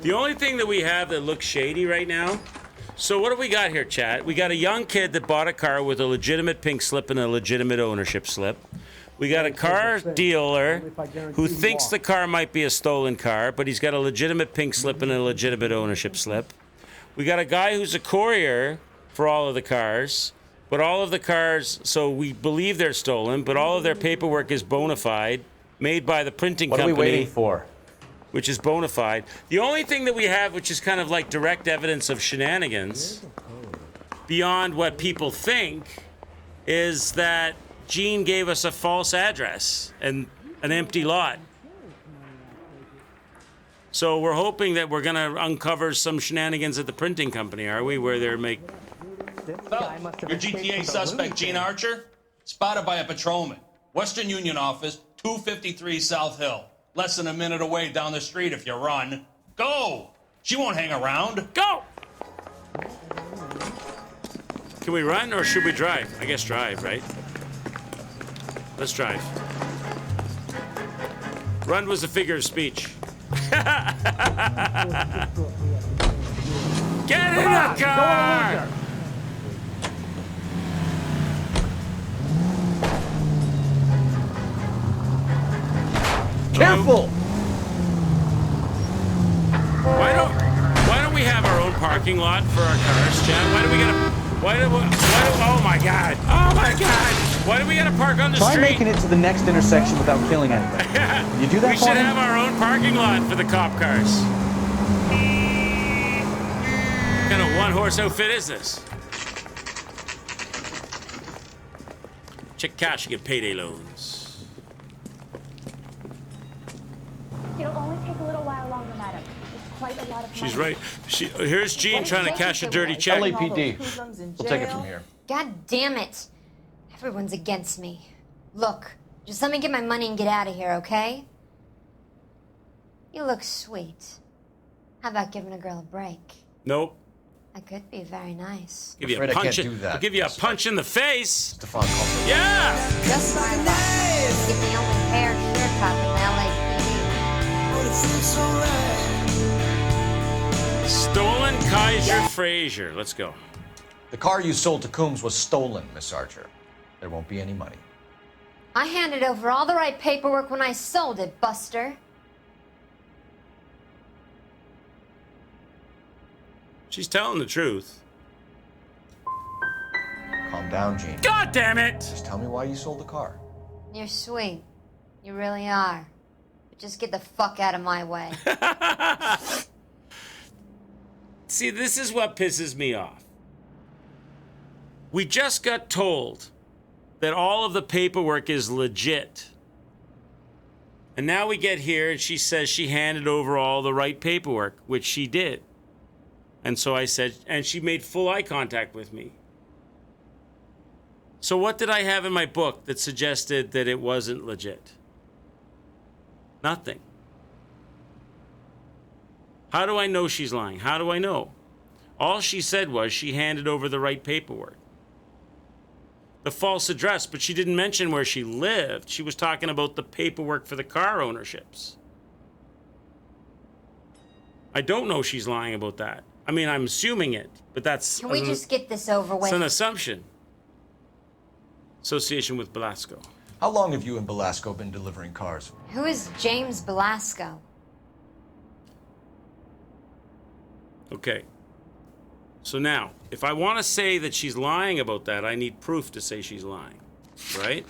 The only thing that we have that looks shady right now. So what do we got here, chat? We got a young kid that bought a car with a legitimate pink slip and a legitimate ownership slip. We got a car dealer who thinks the car might be a stolen car, but he's got a legitimate pink slip and a legitimate ownership slip. We got a guy who's a courier for all of the cars, but all of the cars, so we believe they're stolen, but all of their paperwork is bona fide, made by the printing What are company. we waiting for? Which is bona fide. The only thing that we have, which is kind of like direct evidence of shenanigans, beyond what people think, is that Gene gave us a false address and an empty lot. So we're hoping that we're gonna uncover some shenanigans at the printing company, are we? Where they're make. Your GTA suspect, Gene Archer, spotted by a patrolman. Western Union office, 253 South Hill. Less than a minute away down the street if you run. Go! She won't hang around. Go! Can we run or should we drive? I guess drive, right? Let's drive. Run was a figure of speech. Get in the car! Careful! Why don't we have our own parking lot for our cars, Chad? Oh my god! Oh my god! Why do we gotta park on the Try street? making it to the next intersection without killing anybody. Can you do that We for should me? have our own parking lot for the cop cars. What kind of one-horse outfit is this? Check cash, you get payday loans. It'll only take a little while longer, madam. It's quite a lot of money. She's right. Here's Gene trying to cash a dirty check. LAPD. We'll take it from here. God damn it. Everyone's against me. Look, just let me get my money and get out of here, okay? You look sweet. How about giving a girl a break? Nope. That could be very nice. Give you a punch. I'll give you a punch in the face. Yeah. Just like that. Get the only fair shirt cop in LAPD. Stolen Kaiser Frazier. Let's go. The car you sold to Coombs was stolen, Miss Archer. There won't be any money. I handed over all the right paperwork when I sold it, Buster. She's telling the truth. Calm down, Gene. God damn it! Just tell me why you sold the car. You're sweet. You really are. But just get the fuck out of my way. See, this is what pisses me off. We just got told that all of the paperwork is legit. And now we get here and she says she handed over all the right paperwork, which she did. And so I said, and she made full eye contact with me. So what did I have in my book that suggested that it wasn't legit? Nothing. How do I know she's lying? How do I know? All she said was she handed over the right paperwork. The false address, but she didn't mention where she lived. She was talking about the paperwork for the car ownerships. I don't know she's lying about that. I mean, I'm assuming it, but that's... Can we just get this over with? It's an assumption. Association with Belasco. How long have you and Belasco been delivering cars? Who is James Belasco? Okay. So now, if I want to say that she's lying about that, I need proof to say she's lying, right?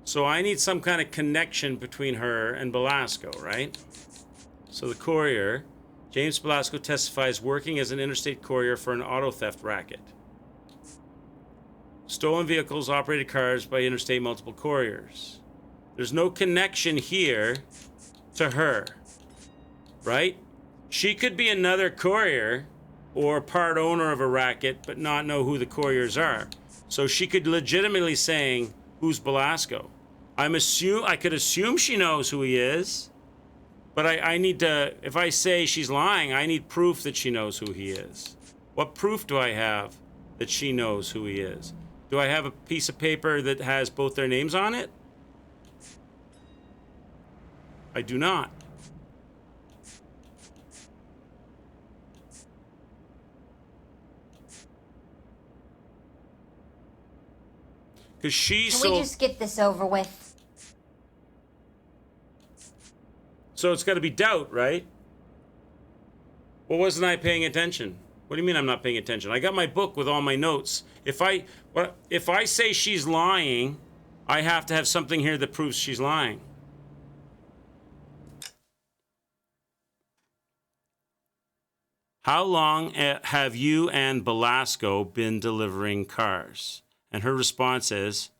So I need some kind of connection between her and Belasco, right? So the courier, James Belasco, testifies working as an interstate courier for an auto theft racket. Stolen vehicles, operated cars by interstate multiple couriers. There's no connection here to her, right? She could be another courier or part owner of a racket, but not know who the couriers are. So she could legitimately saying, who's Belasco? I could assume she knows who he is, but I need to, if I say she's lying, I need proof that she knows who he is. What proof do I have that she knows who he is? Do I have a piece of paper that has both their names on it? I do not. Because she Can we just get this over with? So it's got to be doubt, right? Well, wasn't I paying attention? What do you mean I'm not paying attention? I got my book with all my notes. If I say she's lying, I have to have something here that proves she's lying. How long have you and Belasco been delivering cars? And her response is,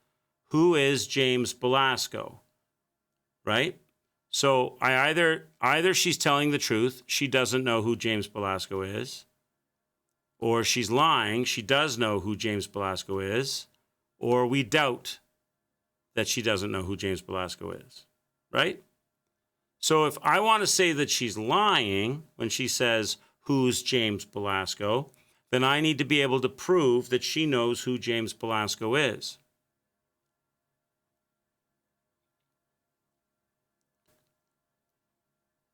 who is James Belasco? Right? So I either she's telling the truth, she doesn't know who James Belasco is, or she's lying, she does know who James Belasco is, or we doubt that she doesn't know who James Belasco is, right? So if I want to say that she's lying when she says, who's James Belasco, then I need to be able to prove that she knows who James Belasco is.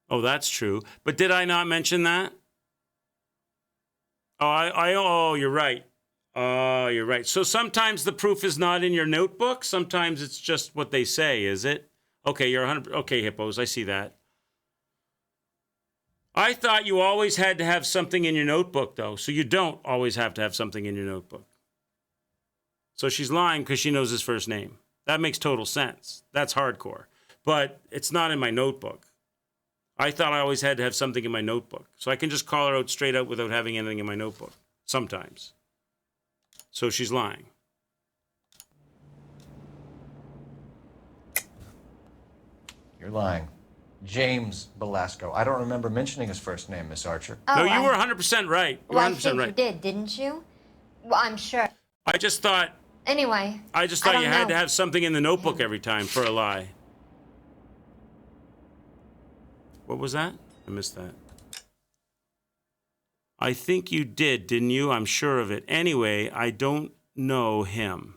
Oh, that's true. But did I not mention that? Oh, you're right. Oh, you're right. So sometimes the proof is not in your notebook. Sometimes it's just what they say, is it? Okay, you're 100. Okay, hippos, I see that. I thought you always had to have something in your notebook, though. So you don't always have to have something in your notebook. So she's lying because she knows his first name. That makes total sense. That's hardcore. But it's not in my notebook. I thought I always had to have something in my notebook. So I can just call her out straight out without having anything in my notebook. Sometimes. So she's lying. You're lying. James Belasco. I don't remember mentioning his first name, Miss Archer. Oh, no, you were 100% right. You were 100% I think right. you did, didn't you? Well, I'm sure. I just thought... Anyway. I just thought you had to have something in the notebook every time for a lie. What was that? I missed that. I think you did, didn't you? I'm sure of it. Anyway, I don't know him.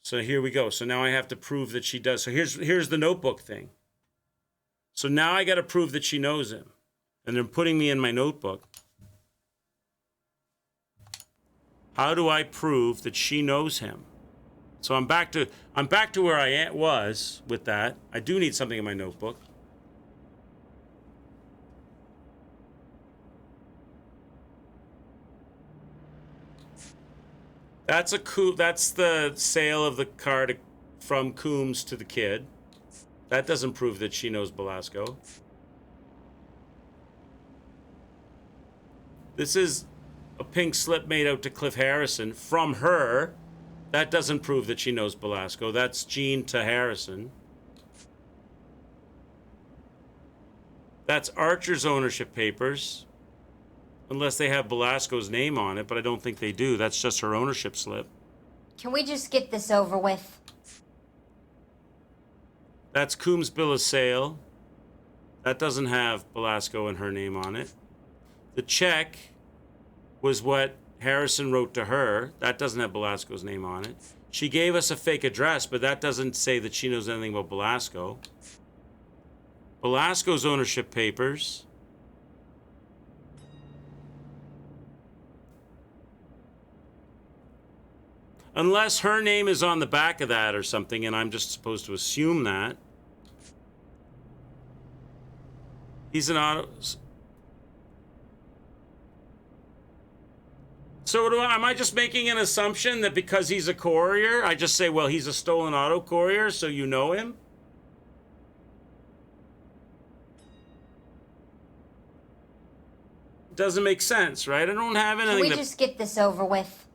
So here we go. So now I have to prove that she does. So here's the notebook thing. So now I got to prove that she knows him. And they're putting me in my notebook. How do I prove that she knows him? So I'm back to where I was with that. I do need something in my notebook. That's the sale of the car from Coombs to the kid. That doesn't prove that she knows Belasco. This is a pink slip made out to Cliff Harrison from her. That doesn't prove that she knows Belasco. That's Jean to Harrison. That's Archer's ownership papers. Unless they have Belasco's name on it, but I don't think they do. That's just her ownership slip. Can we just get this over with? That's Coombs' bill of sale. That doesn't have Belasco and her name on it. The check was what Harrison wrote to her. That doesn't have Belasco's name on it. She gave us a fake address, but that doesn't say that she knows anything about Belasco. Velasco's ownership papers. Unless her name is on the back of that or something, and I'm just supposed to assume that. He's an auto... So am I just making an assumption that because he's a courier, I just say, well, he's a stolen auto courier, so you know him? Doesn't make sense, right? I don't have anything Can we just get this over with?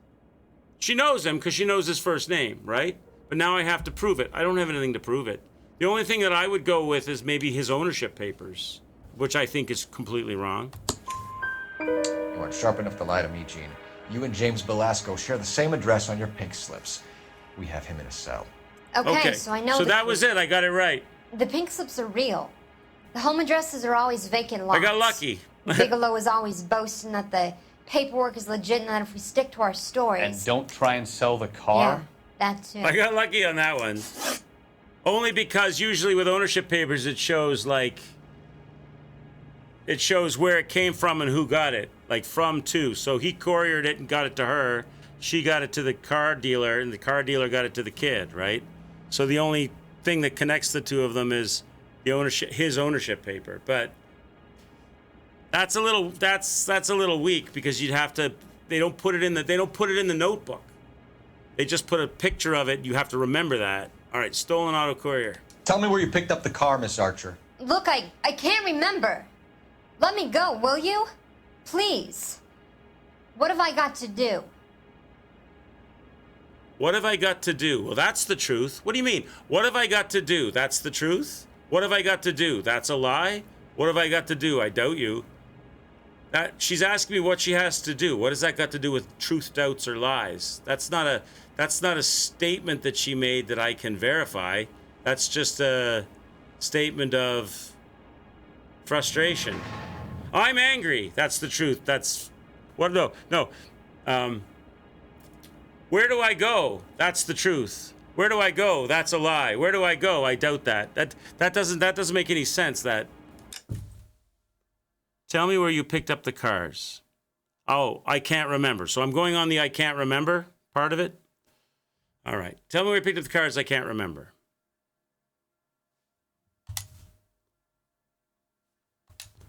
She knows him because she knows his first name, right? But now I have to prove it. I don't have anything to prove it. The only thing that I would go with is maybe his ownership papers, which I think is completely wrong. You aren't sharp enough to lie to me, Gene. You and James Belasco share the same address on your pink slips. We have him in a cell. Okay, so I know So that was it. I got it right. The pink slips are real. The home addresses are always vacant lots. I got lucky. Bigelow is always boasting that the paperwork is legit and that if we stick to our stories... And don't try and sell the car? Yeah, that too. I got lucky on that one. Only because usually with ownership papers, it shows like... It shows where it came from and who got it. Like from to. So he couriered it and got it to her. She got it to the car dealer and the car dealer got it to the kid, right? So the only thing that connects the two of them is the ownership, his ownership paper. But that's a little weak because you'd have to, they don't put it in the notebook. They just put a picture of it. You have to remember that. All right, stolen auto courier. Tell me where you picked up the car, Miss Archer. Look, I can't remember. Let me go, will you? Please. What have I got to do? What have I got to do? Well, that's the truth. What do you mean? What have I got to do? That's the truth? What have I got to do? That's a lie? What have I got to do? I doubt you. She's asking me what she has to do. What has that got to do with truth, doubts, or lies? That's not a statement that she made that I can verify. That's just a statement of frustration. I'm angry. That's the truth. That's what? No. Where do I go? That's the truth. Where do I go? That's a lie. Where do I go? I doubt that. That doesn't make any sense. That. Tell me where you picked up the cars. Oh, I can't remember. So I'm going on the I can't remember part of it. All right. Tell me where you picked up the cars. I can't remember.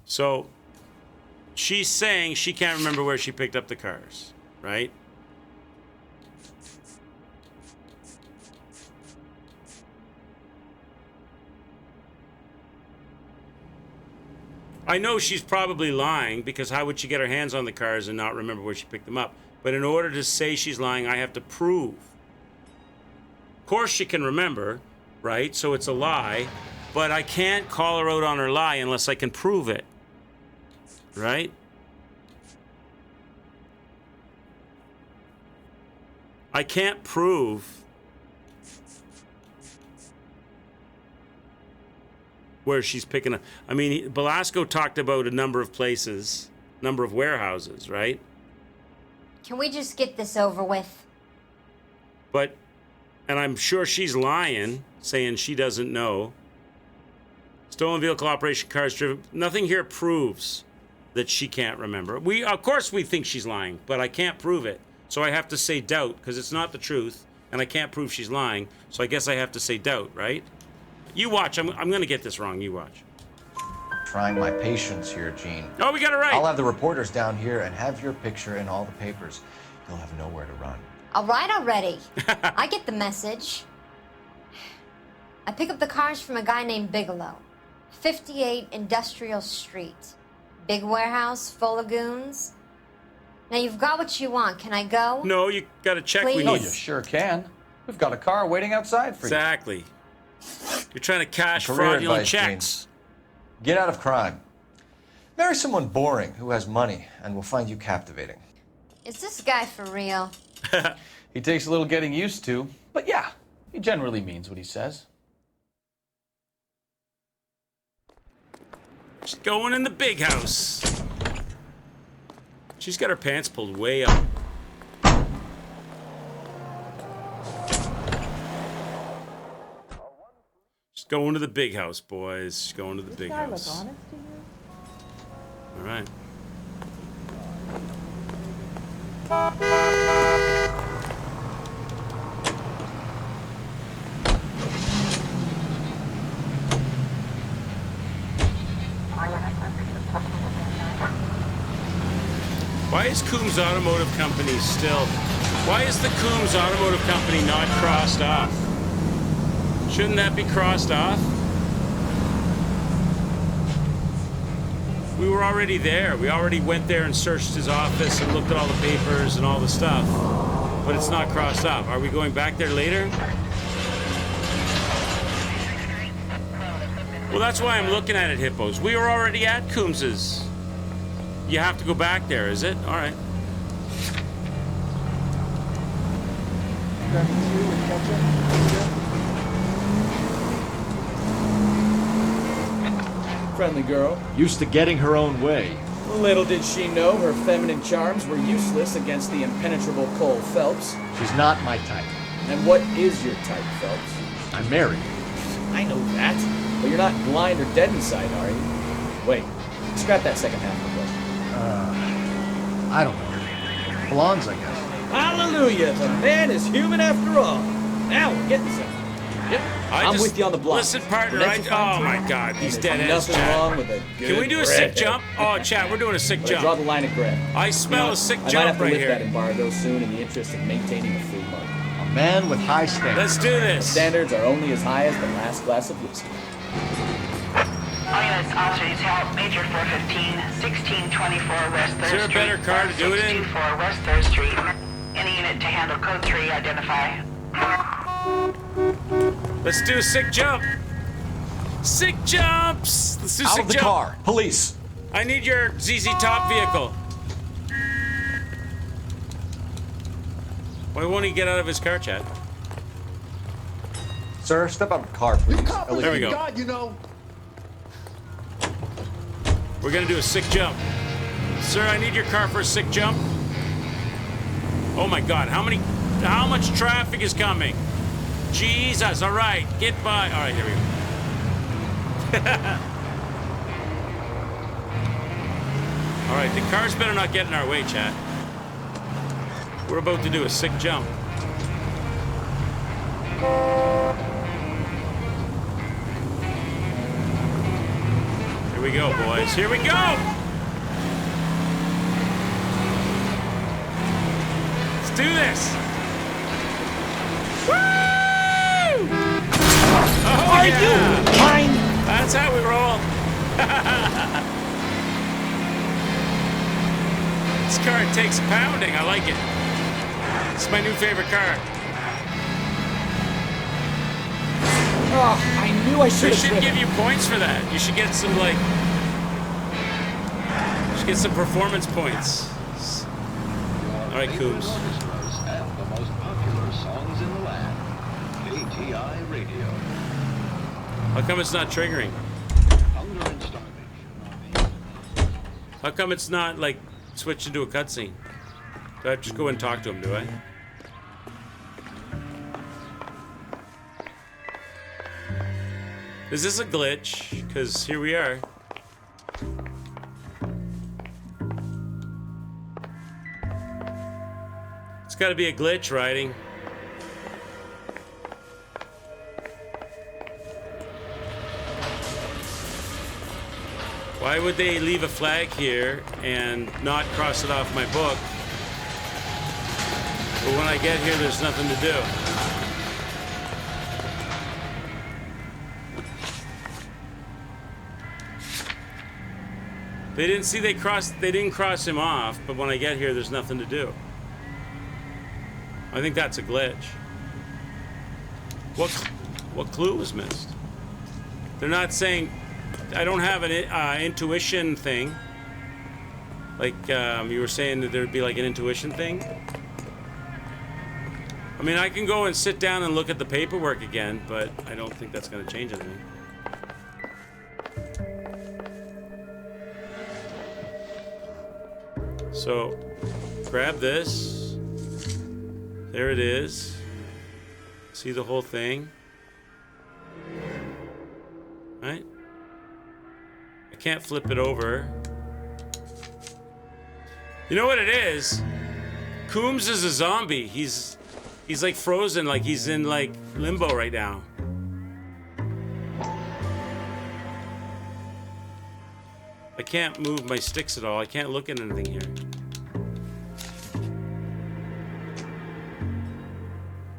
So she's saying she can't remember where she picked up the cars, right? I know she's probably lying because how would she get her hands on the cars and not remember where she picked them up? But in order to say she's lying, I have to prove. Of course she can remember, right? So it's a lie, but I can't call her out on her lie unless I can prove it. Right? I can't prove where she's picking up. I mean, Belasco talked about a number of places, number of warehouses, right? Can we just get this over with? But, and I'm sure she's lying, saying she doesn't know. Stolen vehicle operation, cars driven. Nothing here proves that she can't remember. Of course we think she's lying, but I can't prove it. So I have to say doubt, because it's not the truth, and I can't prove she's lying, so I guess I have to say doubt, right? You watch, I'm going to get this wrong, you watch. Trying my patience here, Gene. Oh, we got it right! I'll have the reporters down here and have your picture in all the papers. You'll have nowhere to run. All right already. I get the message. I pick up the cars from a guy named Bigelow. 58 Industrial Street. Big warehouse full of goons. Now you've got what you want. Can I go? No, you got to check. Please? No, you sure can. We've got a car waiting outside for you. Exactly. You're trying to cash Career fraudulent advice, checks. Gene. Get out of crime. Marry someone boring who has money, and we'll find you captivating. Is this guy for real? He takes a little getting used to, but yeah, he generally means what he says. She's going in the big house. She's got her pants pulled way up. She's Going to the big house, boys. Going to the big guy house. look honest to you? All right. Why is Coombs Automotive Company still... Why is the Coombs Automotive Company not crossed off? Shouldn't that be crossed off? We were already there. We already went there and searched his office and looked at all the papers and all the stuff. But it's not crossed off. Are we going back there later? Well, that's why I'm looking at it, Hippos. We were already at Coombs's. You have to go back there, is it? All right. Friendly girl. Used to getting her own way. Little did she know her feminine charms were useless against the impenetrable Cole Phelps. She's not my type. And what is your type, Phelps? I'm married. I know that. But you're not blind or dead inside, are you? Wait. Scrap that second half of the question. I don't know. Blondes, I guess. Hallelujah! The man is human after all. Now we're getting something. Yep. I'm with you on the block. Listen, partner, oh my God, these deadheads, Nothing Chad. wrong with a good Can we do a sick redhead. jump? Oh, Chad, we're doing a sick But jump. draw the line at gray. I smell a sick I might jump have to right lift here. that embargo soon in the interest of maintaining a free market. A man with high standards. Let's do this. The standards are only as high as the last glass of whiskey. All units, officers help. Major 415, 1624 West 3rd Street. Is there a better car to do it in? 1624 West 3rd Street. Any unit to handle code 3, identify. Let's do a sick jump. Sick jumps. Let's do Out sick of the jump. car. Police. I need your ZZ Top vehicle. Why won't he get out of his car, Chad? Sir, step out of the car, please. There we go. God, you know. We're gonna do a sick jump. Sir, I need your car for a sick jump. Oh my God, how much traffic is coming? Jesus, all right, get by. All right, here we go. All right, the cars better not get in our way, chat. We're about to do a sick jump. Here we go, boys. Here we go! Let's do this! Woo! Oh, Are yeah. you mine? That's how we roll. This car takes a pounding. I like it. It's my new favorite car. Oh, I knew I should They have. should give you points for that. You should get some, like... You should get some performance points. All right, Coombs. And the most popular songs in the land. KTI Radio. How come it's not triggering? Hunger and starvation. How come it's not, like, switched into a cutscene? Do I just go and talk to him, do I? Is this a glitch? Because here we are. It's got to be a glitch, riding. Why would they leave a flag here and not cross it off my book? But when I get here, there's nothing to do. They didn't see they didn't cross him off, but when I get here, there's nothing to do. I think that's a glitch. What clue was missed? They're not saying. I don't have an intuition thing. Like you were saying that there'd be like an intuition thing. I mean, I can go and sit down and look at the paperwork again, but I don't think that's going to change anything. So, grab this. There it is. See the whole thing. Right? I can't flip it over. You know what it is? Coombs is a zombie. He's like frozen, like he's in like limbo right now. I can't move my sticks at all. I can't look at anything here.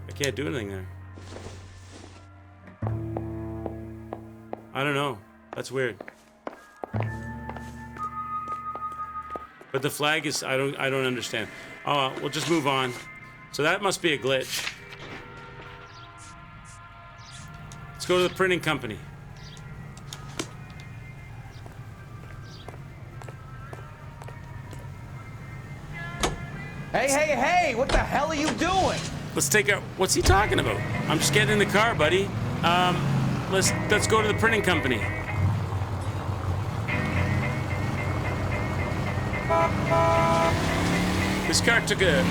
I can't do anything there. I don't know. That's weird. But the flag is, I don't understand. Oh, we'll just move on. So that must be a glitch. Let's go to the printing company. Hey, hey, hey! What the hell are you doing? Let's take a, what's he talking about? I'm just getting in the car, buddy. Let's go to the printing company. This car took a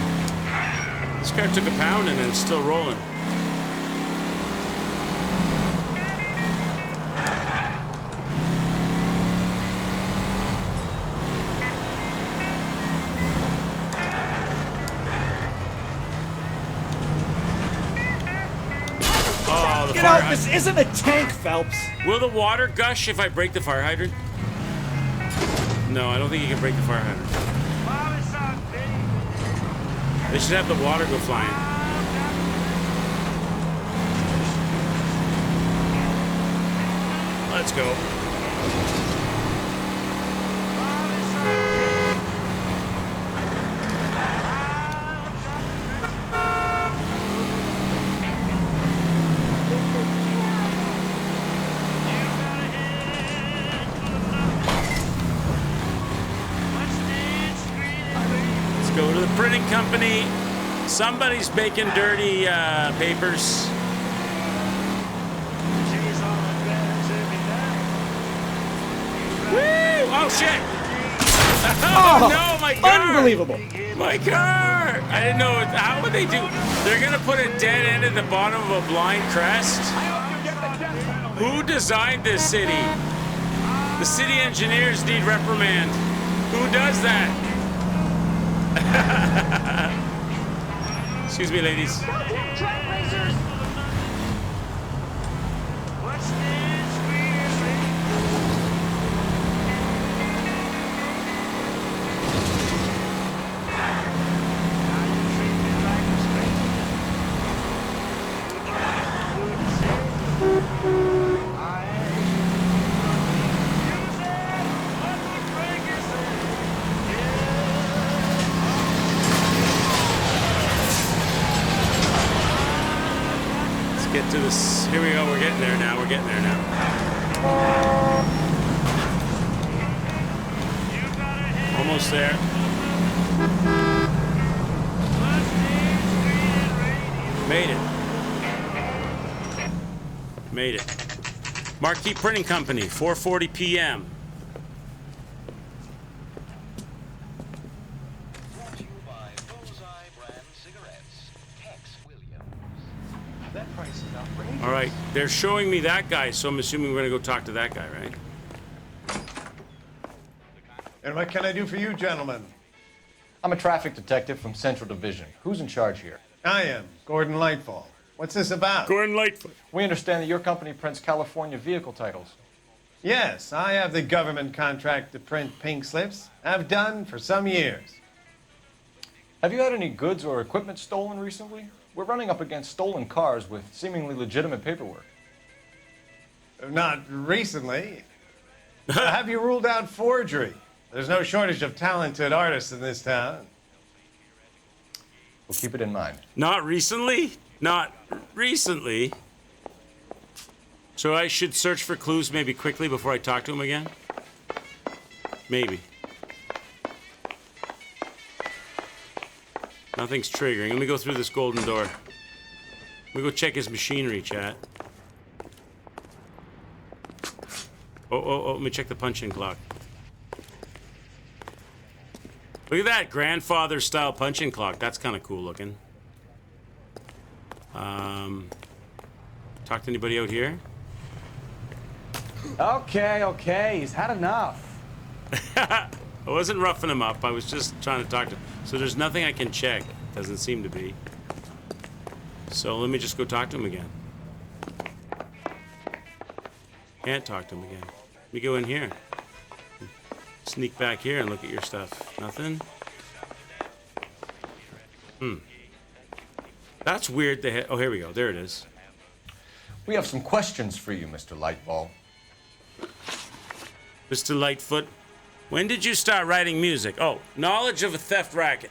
pound and then it's still rolling. Oh, the Get fire out! This isn't a tank, Phelps. Will the water gush if I break the fire hydrant? No, I don't think you can break the fire hydrant. They should have the water go flying. Let's go. Let's go to the printing company. Somebody's making dirty papers. Woo! Oh shit! Oh no, my car! Unbelievable! My car! I didn't know. How would they do? They're gonna put a dead end at the bottom of a blind crest? Who designed this city? The city engineers need reprimand. Who does that? Excuse me, ladies. Get to this. Here we go. We're getting there now. We're getting there now. Almost there. Made it. Made it. Marquee Printing Company, 4:40 p.m. All right, they're showing me that guy, so I'm assuming we're gonna go talk to that guy, right? And what can I do for you, gentlemen? I'm a traffic detective from Central Division. Who's in charge here? I am, Gordon Lightfall. What's this about? Gordon Lightfall. We understand that your company prints California vehicle titles. Yes, I have the government contract to print pink slips. I've done for some years. Have you had any goods or equipment stolen recently? We're running up against stolen cars with seemingly legitimate paperwork. Not recently. Have you ruled out forgery? There's no shortage of talented artists in this town. We'll keep it in mind. Not recently? Not recently. So I should search for clues maybe quickly before I talk to him again? Maybe. Nothing's triggering. Let me go through this golden door. Let me go check his machinery, chat. Oh, let me check the punch-in clock. Look at that grandfather-style punch-in clock. That's kind of cool looking. Talk to anybody out here? Okay, he's had enough. I wasn't roughing him up. I was just trying to talk to him. So there's nothing I can check. Doesn't seem to be. So let me just go talk to him again. Can't talk to him again. Let me go in here. Sneak back here and look at your stuff. Nothing? That's weird. Oh, here we go. There it is. We have some questions for you, Mr. Lightball. Mr. Lightfoot, when did you start writing music? Oh, knowledge of a theft racket.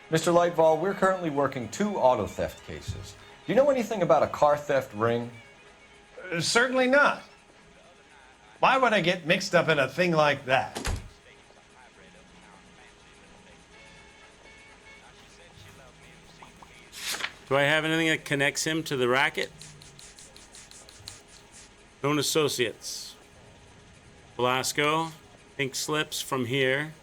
Mr. Lightball, we're currently working 2 auto theft cases. Do you know anything about a car theft ring? Certainly not. Why would I get mixed up in a thing like that? Do I have anything that connects him to the racket? Known associates. Velasco, pink slips from here.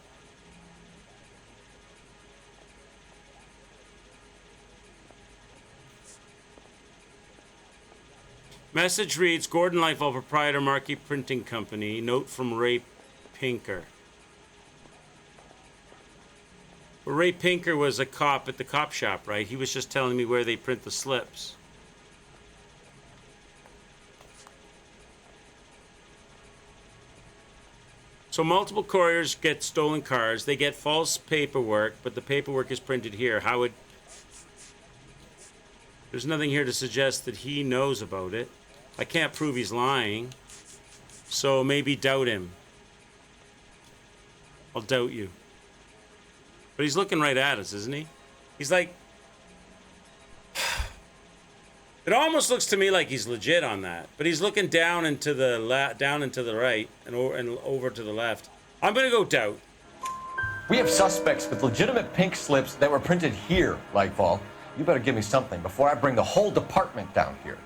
Message reads, Gordon Lightfall, proprietor, Marquee Printing Company. Note from Ray Pinker. Well, Ray Pinker was a cop at the cop shop, right? He was just telling me where they print the slips. So multiple couriers get stolen cars. They get false paperwork, but the paperwork is printed here. How would... There's nothing here to suggest that he knows about it. I can't prove he's lying. So maybe doubt him. I'll doubt you. But he's looking right at us, isn't he? He's like... It almost looks to me like he's legit on that, but he's looking down into the right and over to the left. I'm gonna go doubt. We have suspects with legitimate pink slips that were printed here, Lightfall. You better give me something before I bring the whole department down here.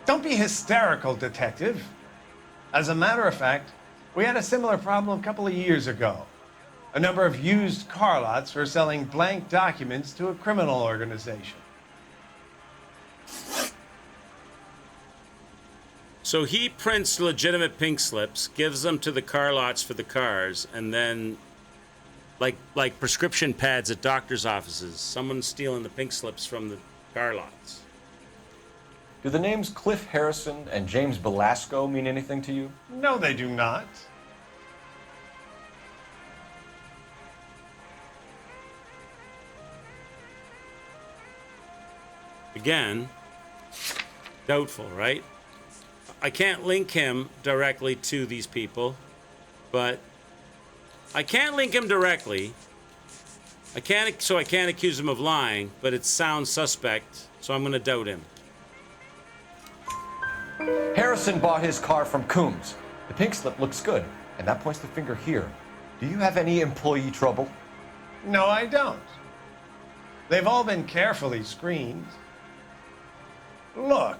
Don't be hysterical, Detective. As a matter of fact, we had a similar problem a couple of years ago. A number of used car lots were selling blank documents to a criminal organization. So he prints legitimate pink slips, gives them to the car lots for the cars, and then, like prescription pads at doctor's offices, someone's stealing the pink slips from the car lots. Do the names Cliff Harrison and James Velasco mean anything to you? No, they do not. Again, doubtful, right? I can't link him directly to these people, but I can't link him directly. I can't accuse him of lying, but it sounds suspect, so I'm going to doubt him. Harrison bought his car from Coombs. The pink slip looks good, and that points the finger here. Do you have any employee trouble? No, I don't. They've all been carefully screened. Look,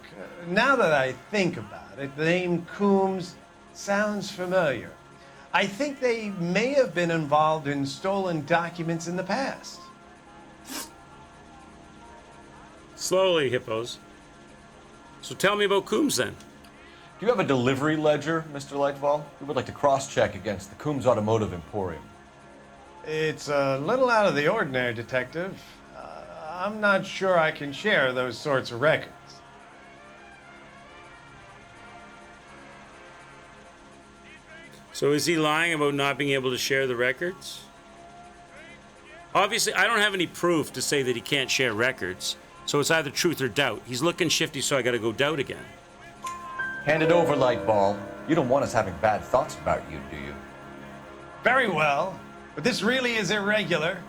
now that I think about it, the name Coombs sounds familiar. I think they may have been involved in stolen documents in the past. Slowly, hippos. So tell me about Coombs then. Do you have a delivery ledger, Mr. Lightfall? We would like to cross-check against the Coombs Automotive Emporium. It's a little out of the ordinary, Detective. I'm not sure I can share those sorts of records. So is he lying about not being able to share the records? Obviously, I don't have any proof to say that he can't share records. So it's either truth or doubt. He's looking shifty, so I gotta go doubt again. Hand it over, Lightball. You don't want us having bad thoughts about you, do you? Very well, but this really is irregular.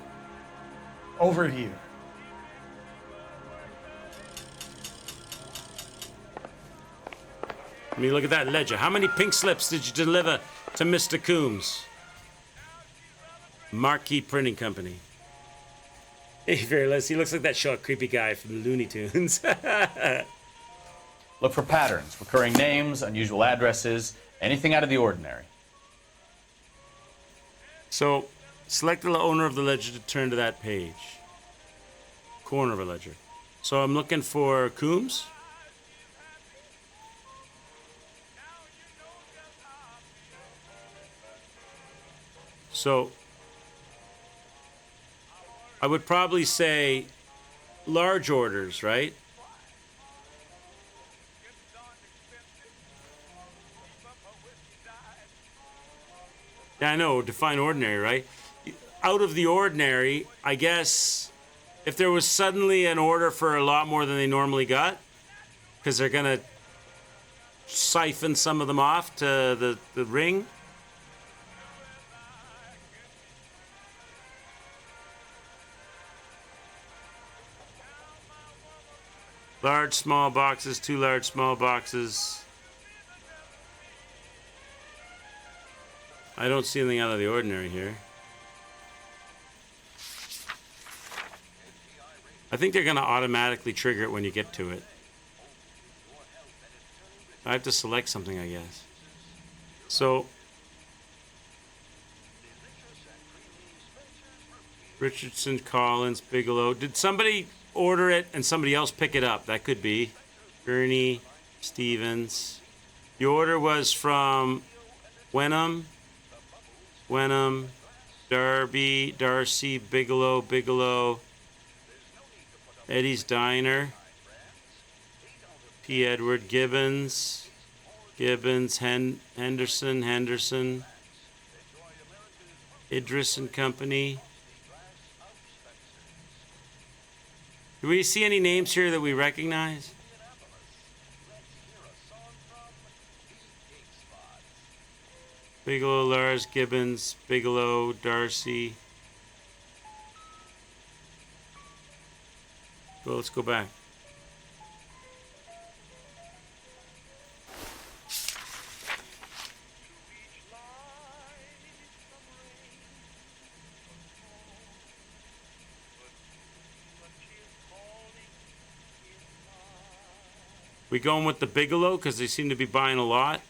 Over here. Let me look at that ledger. How many pink slips did you deliver to Mr. Coombs? Marquee Printing Company. Hey, Fearless, he looks like that short, creepy guy from the Looney Tunes. Look for patterns, recurring names, unusual addresses, anything out of the ordinary. So, select the owner of the ledger to turn to that page. Corner of a ledger. So I'm looking for Coombs. So I would probably say large orders, right? Yeah, I know, define ordinary, right? Out of the ordinary, I guess if there was suddenly an order for a lot more than they normally got, because they're gonna siphon some of them off to the ring. Large, small boxes, 2 large, small boxes. I don't see anything out of the ordinary here. I think they're going to automatically trigger it when you get to it. I have to select something, I guess. So, Richardson, Collins, Bigelow. Did somebody order it and somebody else pick it up? That could be. Gurney, Stevens. The order was from Wenham, Darby, Darcy, Bigelow, Eddie's Diner, P. Edward, Gibbons, Henderson, Idris and Company. Do we see any names here that we recognize? Bigelow, Lars, Gibbons, Bigelow, Darcy. Well, let's go back. We going with the Bigelow because they seem to be buying a lot.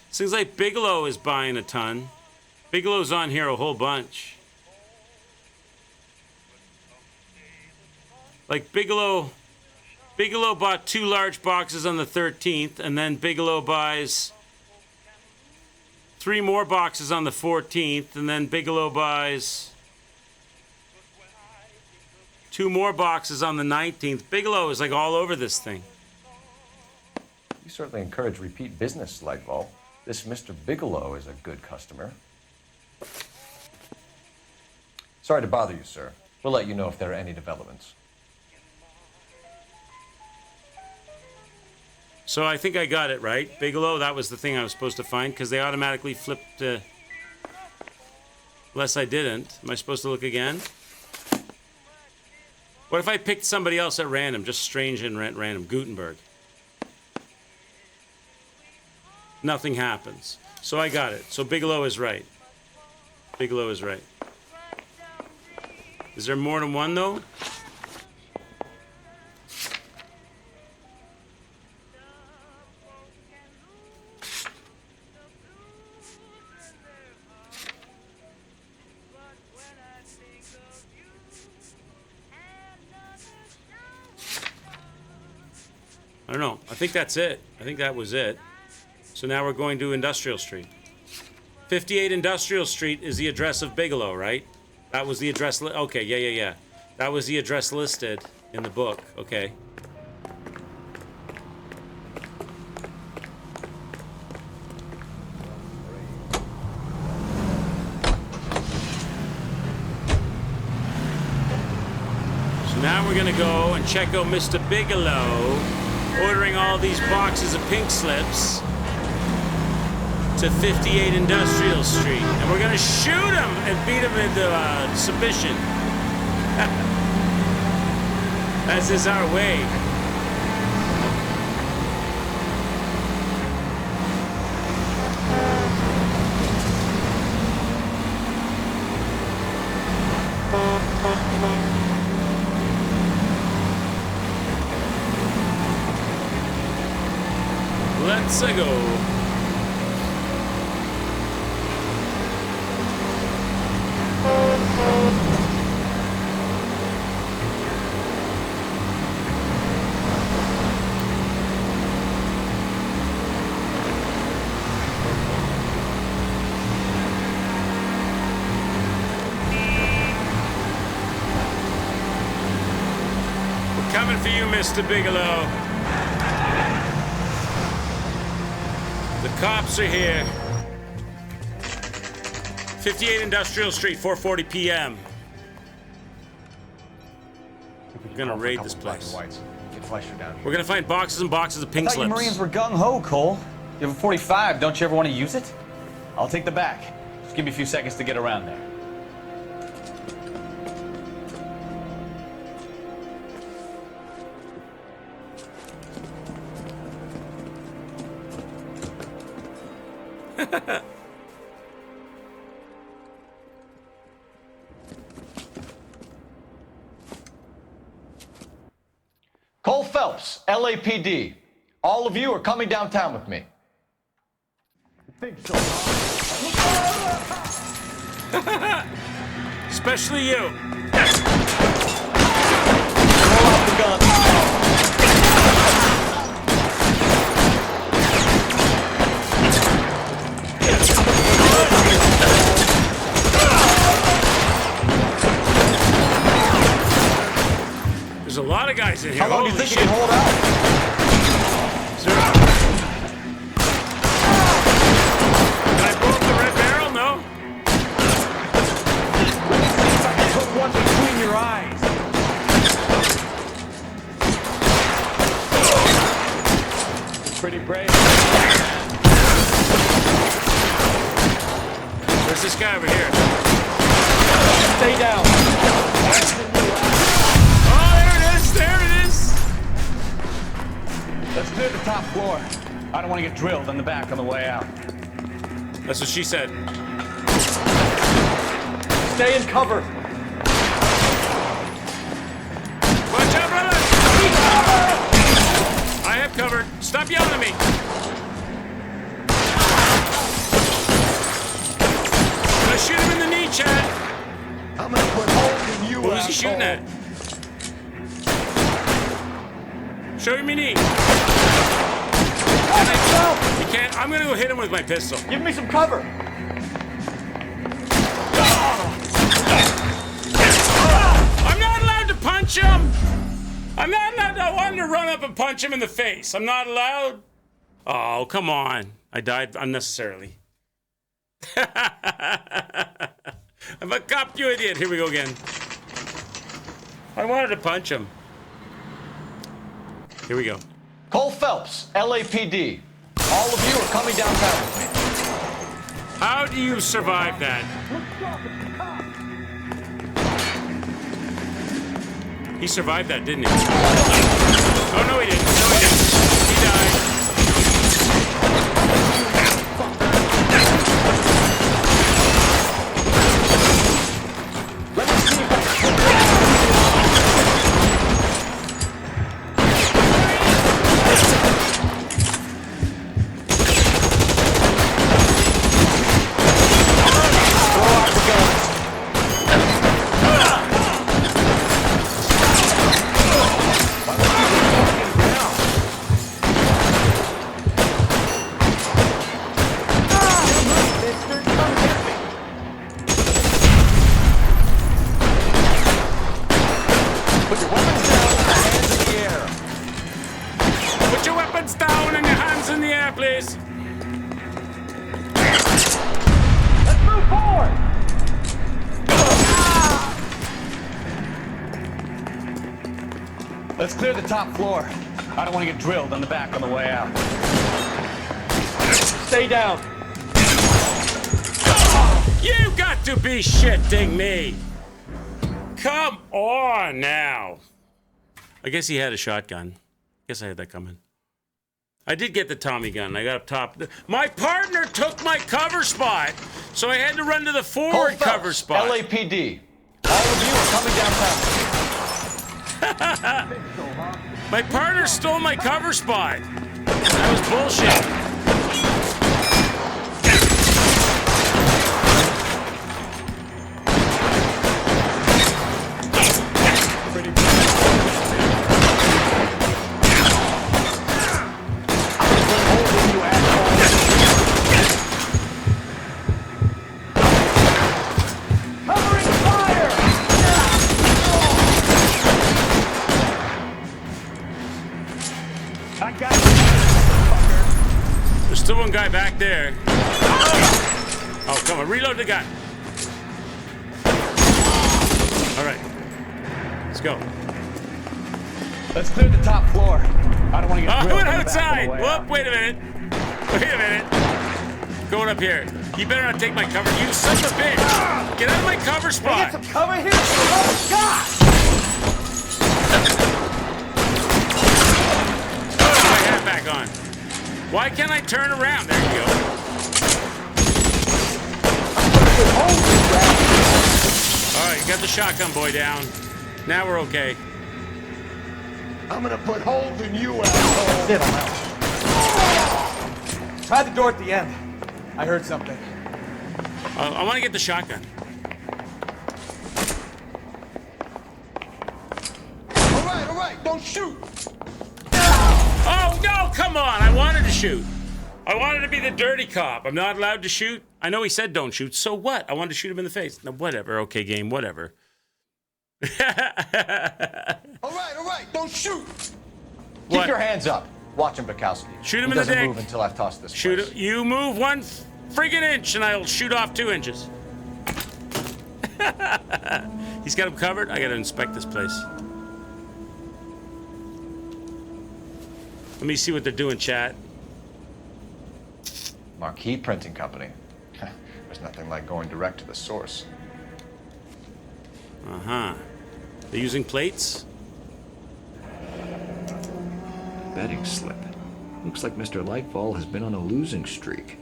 Seems like Bigelow is buying a ton. Bigelow's on here a whole bunch. Like Bigelow bought 2 large boxes on the 13th, and then Bigelow buys 3 more boxes on the 14th, and then Bigelow buys 2 more boxes on the 19th. Bigelow is like all over this thing. You certainly encourage repeat business, Legbo. This Mr. Bigelow is a good customer. Sorry to bother you, sir. We'll let you know if there are any developments. So I think I got it right. Bigelow, that was the thing I was supposed to find because they automatically flipped. Unless I didn't. Am I supposed to look again? What if I picked somebody else at random, just strange and random? Gutenberg. Nothing happens. So I got it. So Bigelow is right. Bigelow is right. Is there more than one, though? I don't know. I think that's it. I think that was it. So now we're going to Industrial Street. 58 Industrial Street is the address of Bigelow, right? That was the address. Okay, yeah. That was the address listed in the book. Okay. So now we're going to go and check out Mr. Bigelow ordering all these boxes of pink slips to 58 Industrial Street. And we're gonna shoot him and beat him into submission. As is our way. Let's go. one for you, Mr. Bigelow. The cops are here. 58 Industrial Street, 4:40 p.m. We're gonna raid this place. Get Fleischer down here. We're gonna find boxes and boxes of pink I thought you slips. Marines were gung-ho, Cole. You have a 45. Don't you ever want to use it? I'll take the back. Just give me a few seconds to get around there. Cole Phelps, LAPD. All of you are coming downtown with me. Especially you. Roll out the gun. There's a lot of guys in here. How long do you Holy think you can shit. hold out? Can I blow up the red barrel? No. Put one between your eyes. Pretty brave. Where's this guy over here? Stay down. Oh, there it is. There it is. Let's clear the top floor. I don't want to get drilled in the back on the way out. That's what she said. Stay in cover. Watch out, brother! I have covered. Stop yelling at me. Gonna shoot him in the knee, Chad. I'm gonna put holes in you. Who is he shooting at? Show me knee. You can't. I'm gonna go hit him with my pistol. Give me some cover. I'm not allowed to punch him. I'm not allowed. I wanted to run up and punch him in the face. I'm not allowed. Oh, come on. I died unnecessarily. I'm a cop, you idiot. Here we go again. I wanted to punch him. Here we go. Cole Phelps, LAPD. All of you are coming downtown with me. How do you survive that? He survived that, didn't he? Oh, no, he didn't. No, he didn't. He died. Let's clear the top floor. I don't want to get drilled on the back on the way out. Stay down. You got to be shitting me. Come on now. I guess he had a shotgun. Guess I had that coming. I did get the Tommy gun. I got up top. My partner took my cover spot, so I had to run to the forward cover spot. LAPD. All of you are coming downtown. My partner stole my cover spot. That was bullshit. I got you, fucker. There's still one guy back there. Oh, come on, reload the gun. All right, let's go. Let's clear the top floor. I don't want to get I grilled went on the back outside. on the way out. Whoop, wait a minute. Wait a minute. Going up here. You better not take my cover. You son of a bitch. Get out of my cover spot. Get some cover here. Oh, God. Put my hat back on. Why can't I turn around? There you go. All right, you got the shotgun boy down. Now we're okay. I'm gonna put holes in you, asshole. Shit, I'm out. Try the door at the end. I heard something. I want to get the shotgun. All right, don't shoot. Oh, no, come on. I wanted to shoot. I wanted to be the dirty cop. I'm not allowed to shoot. I know he said don't shoot. So what? I wanted to shoot him in the face. No, whatever. Okay, game, whatever. All right, don't shoot. Keep your hands up. Watch him, Bukowski. Shoot him he in the dick. doesn't move until I've tossed this Shoot place. him. You move 1 friggin' inch and I'll shoot off 2 inches. He's got him covered. I gotta inspect this place. Let me see what they're doing, chat. Marquee Printing Company. There's nothing like going direct to the source. Uh-huh. They're using plates? Betting slip. Looks like Mr. Lightfall has been on a losing streak.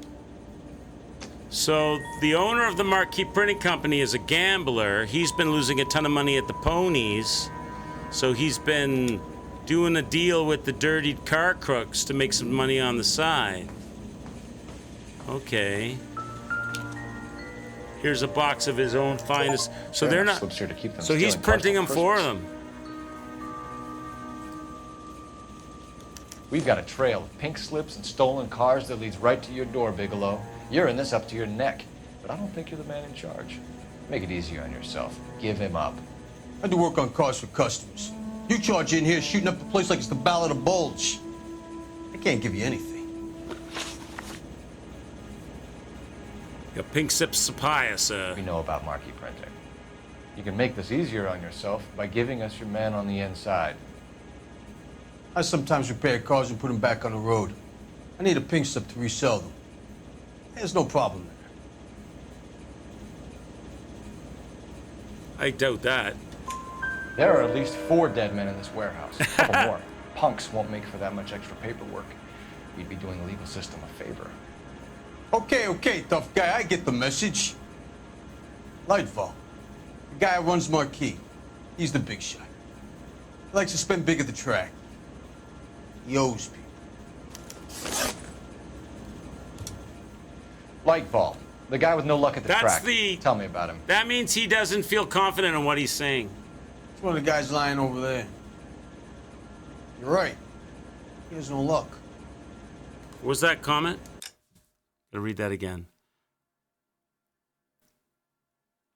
So the owner of the Marquee Printing Company is a gambler. He's been losing a ton of money at the ponies. So he's been doing a deal with the dirty car crooks to make some money on the side. Okay. Here's a box of his own finest. So they're not. Slips here to keep them So he's stealing printing them cars for Christmas. them. We've got a trail of pink slips and stolen cars that leads right to your door, Bigelow. You're in this up to your neck, but I don't think you're the man in charge. Make it easier on yourself. Give him up. I do work on cars for customers. You charge in here shooting up the place like it's the Ballad of Bulge. I can't give you anything. Got pink sips of pie, sir. We know about Marquee Printing. You can make this easier on yourself by giving us your man on the inside. I sometimes repair cars and put them back on the road. I need a pink slip to resell them. There's no problem there. I doubt that. There are at least 4 dead men in this warehouse. A couple more. Punks won't make for that much extra paperwork. We'd be doing the legal system a favor. Okay, tough guy, I get the message. Lightfall, the guy who runs Marquee. He's the big shot. He likes to spend big at the track. He owes people. Lightfall, the guy with no luck at the That's track. the- Tell me about him. That means he doesn't feel confident in what he's saying. It's one of the guys lying over there. You're right. He has no luck. What was that comment? I'll read that again.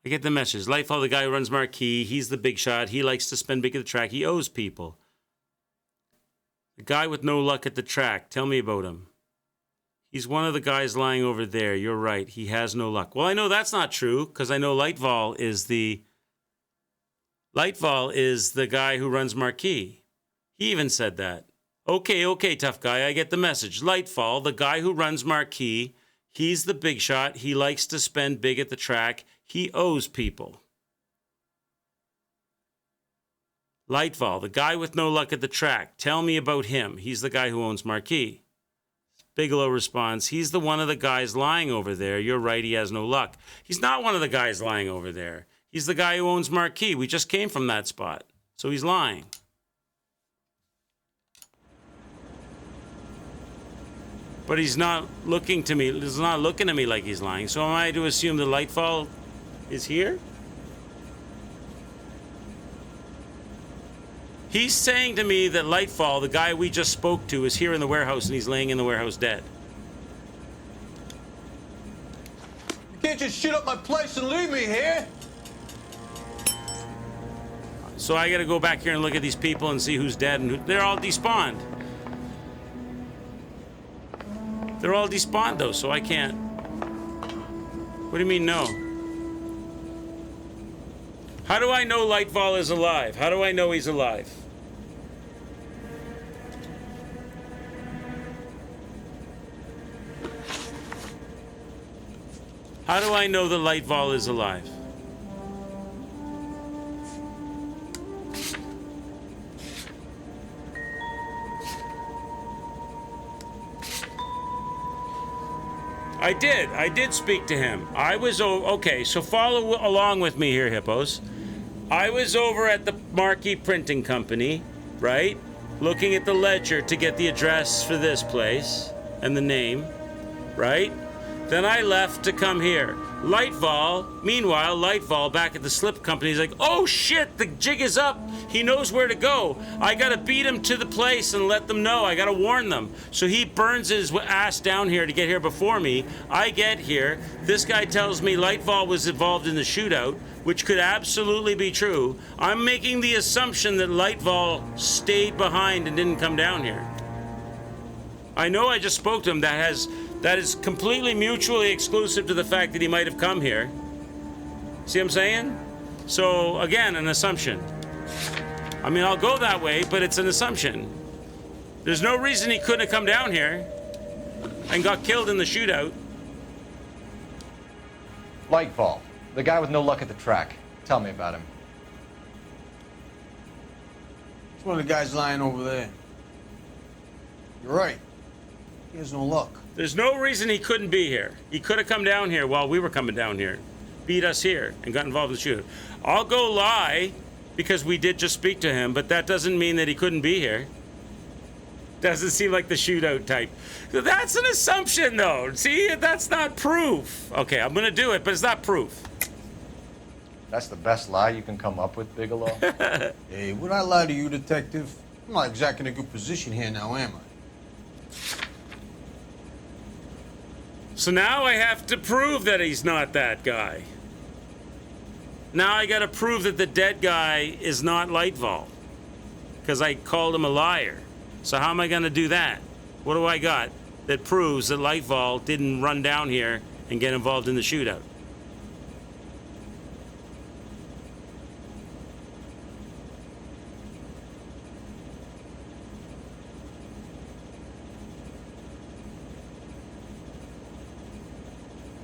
I get the message. Lightfall, the guy who runs Marquee, he's the big shot. He likes to spend big at the track. He owes people. The guy with no luck at the track. Tell me about him. He's one of the guys lying over there. You're right. He has no luck. Well, I know that's not true because I know Lightfall is the guy who runs Marquee. He even said that. Okay, tough guy. I get the message. Lightfall, the guy who runs Marquee, he's the big shot. He likes to spend big at the track. He owes people. Lightfall, the guy with no luck at the track. Tell me about him. He's the guy who owns Marquee. Bigelow responds, he's the one of the guys lying over there. You're right, he has no luck. He's not one of the guys lying over there. He's the guy who owns Marquee. We just came from that spot. So he's lying. But he's not looking to me. He's not looking at me like he's lying. So am I to assume the Lightfall is here? He's saying to me that Lightfall, the guy we just spoke to, is here in the warehouse and he's laying in the warehouse dead. You can't just shoot up my place and leave me here. So I gotta go back here and look at these people and see who's dead and they're all despawned. They're all despawned though, so I can't. What do you mean no? How do I know Lightfall is alive? How do I know he's alive? How do I know that Lightfall is alive? I did speak to him. I was okay, so follow along with me here, hippos. I was over at the Marquee Printing Company, right? Looking at the ledger to get the address for this place and the name, right? Then I left to come here. Meanwhile, Lightfall back at the slip company is like, oh shit, the jig is up. He knows where to go. I gotta beat him to the place and let them know. I gotta warn them. So he burns his ass down here to get here before me. I get here. This guy tells me Lightfall was involved in the shootout, which could absolutely be true. I'm making the assumption that Lightfall stayed behind and didn't come down here. I know I just spoke to him. That is completely mutually exclusive to the fact that he might have come here. See what I'm saying? So, again, an assumption. I mean, I'll go that way, but it's an assumption. There's no reason he couldn't have come down here and got killed in the shootout. Lightfall, the guy with no luck at the track. Tell me about him. It's one of the guys lying over there. You're right. He has no luck. There's no reason he couldn't be here. He could have come down here while we were coming down here, beat us here, and got involved in the shootout. I'll go lie because we did just speak to him, but that doesn't mean that he couldn't be here. Doesn't seem like the shootout type. That's an assumption, though. See, that's not proof. Okay, I'm gonna do it, but it's not proof. That's the best lie you can come up with, Bigelow? Hey, would I lie to you, detective? I'm not exactly in a good position here now, am I? So now I have to prove that he's not that guy. Now I gotta prove that the dead guy is not Lightfall. Because I called him a liar. So how am I gonna do that? What do I got that proves that Lightfall didn't run down here and get involved in the shootout?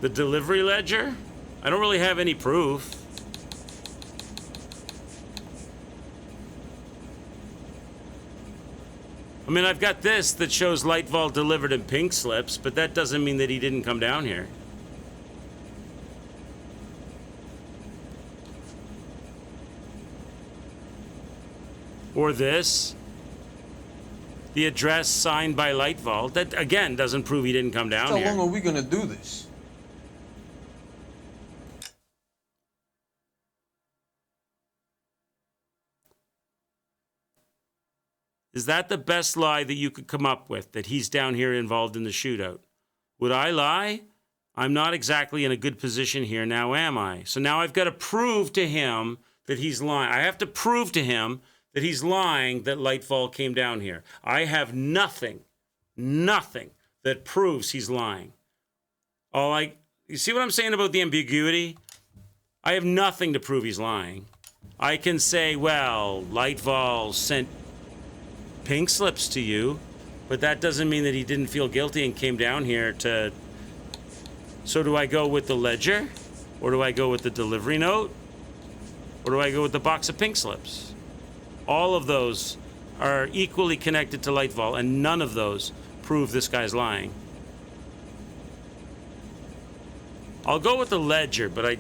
The delivery ledger? I don't really have any proof. I mean, I've got this that shows Lightfall delivered in pink slips, but that doesn't mean that he didn't come down here. Or this. The address signed by Lightfall. That, again, doesn't prove he didn't come down here. How long are we gonna do this? Is that the best lie that you could come up with, that he's down here involved in the shootout? Would I lie? I'm not exactly in a good position here now, am I? So now I've got to prove to him that he's lying. I have to prove to him that he's lying that Lightfall came down here. I have nothing that proves he's lying. You see what I'm saying about the ambiguity? I have nothing to prove he's lying. I can say, well, Lightfall sent pink slips to you, but that doesn't mean that he didn't feel guilty and came down here to... So do I go with the ledger? Or do I go with the delivery note? Or do I go with the box of pink slips? All of those are equally connected to Lightfall, and none of those prove this guy's lying. I'll go with the ledger, but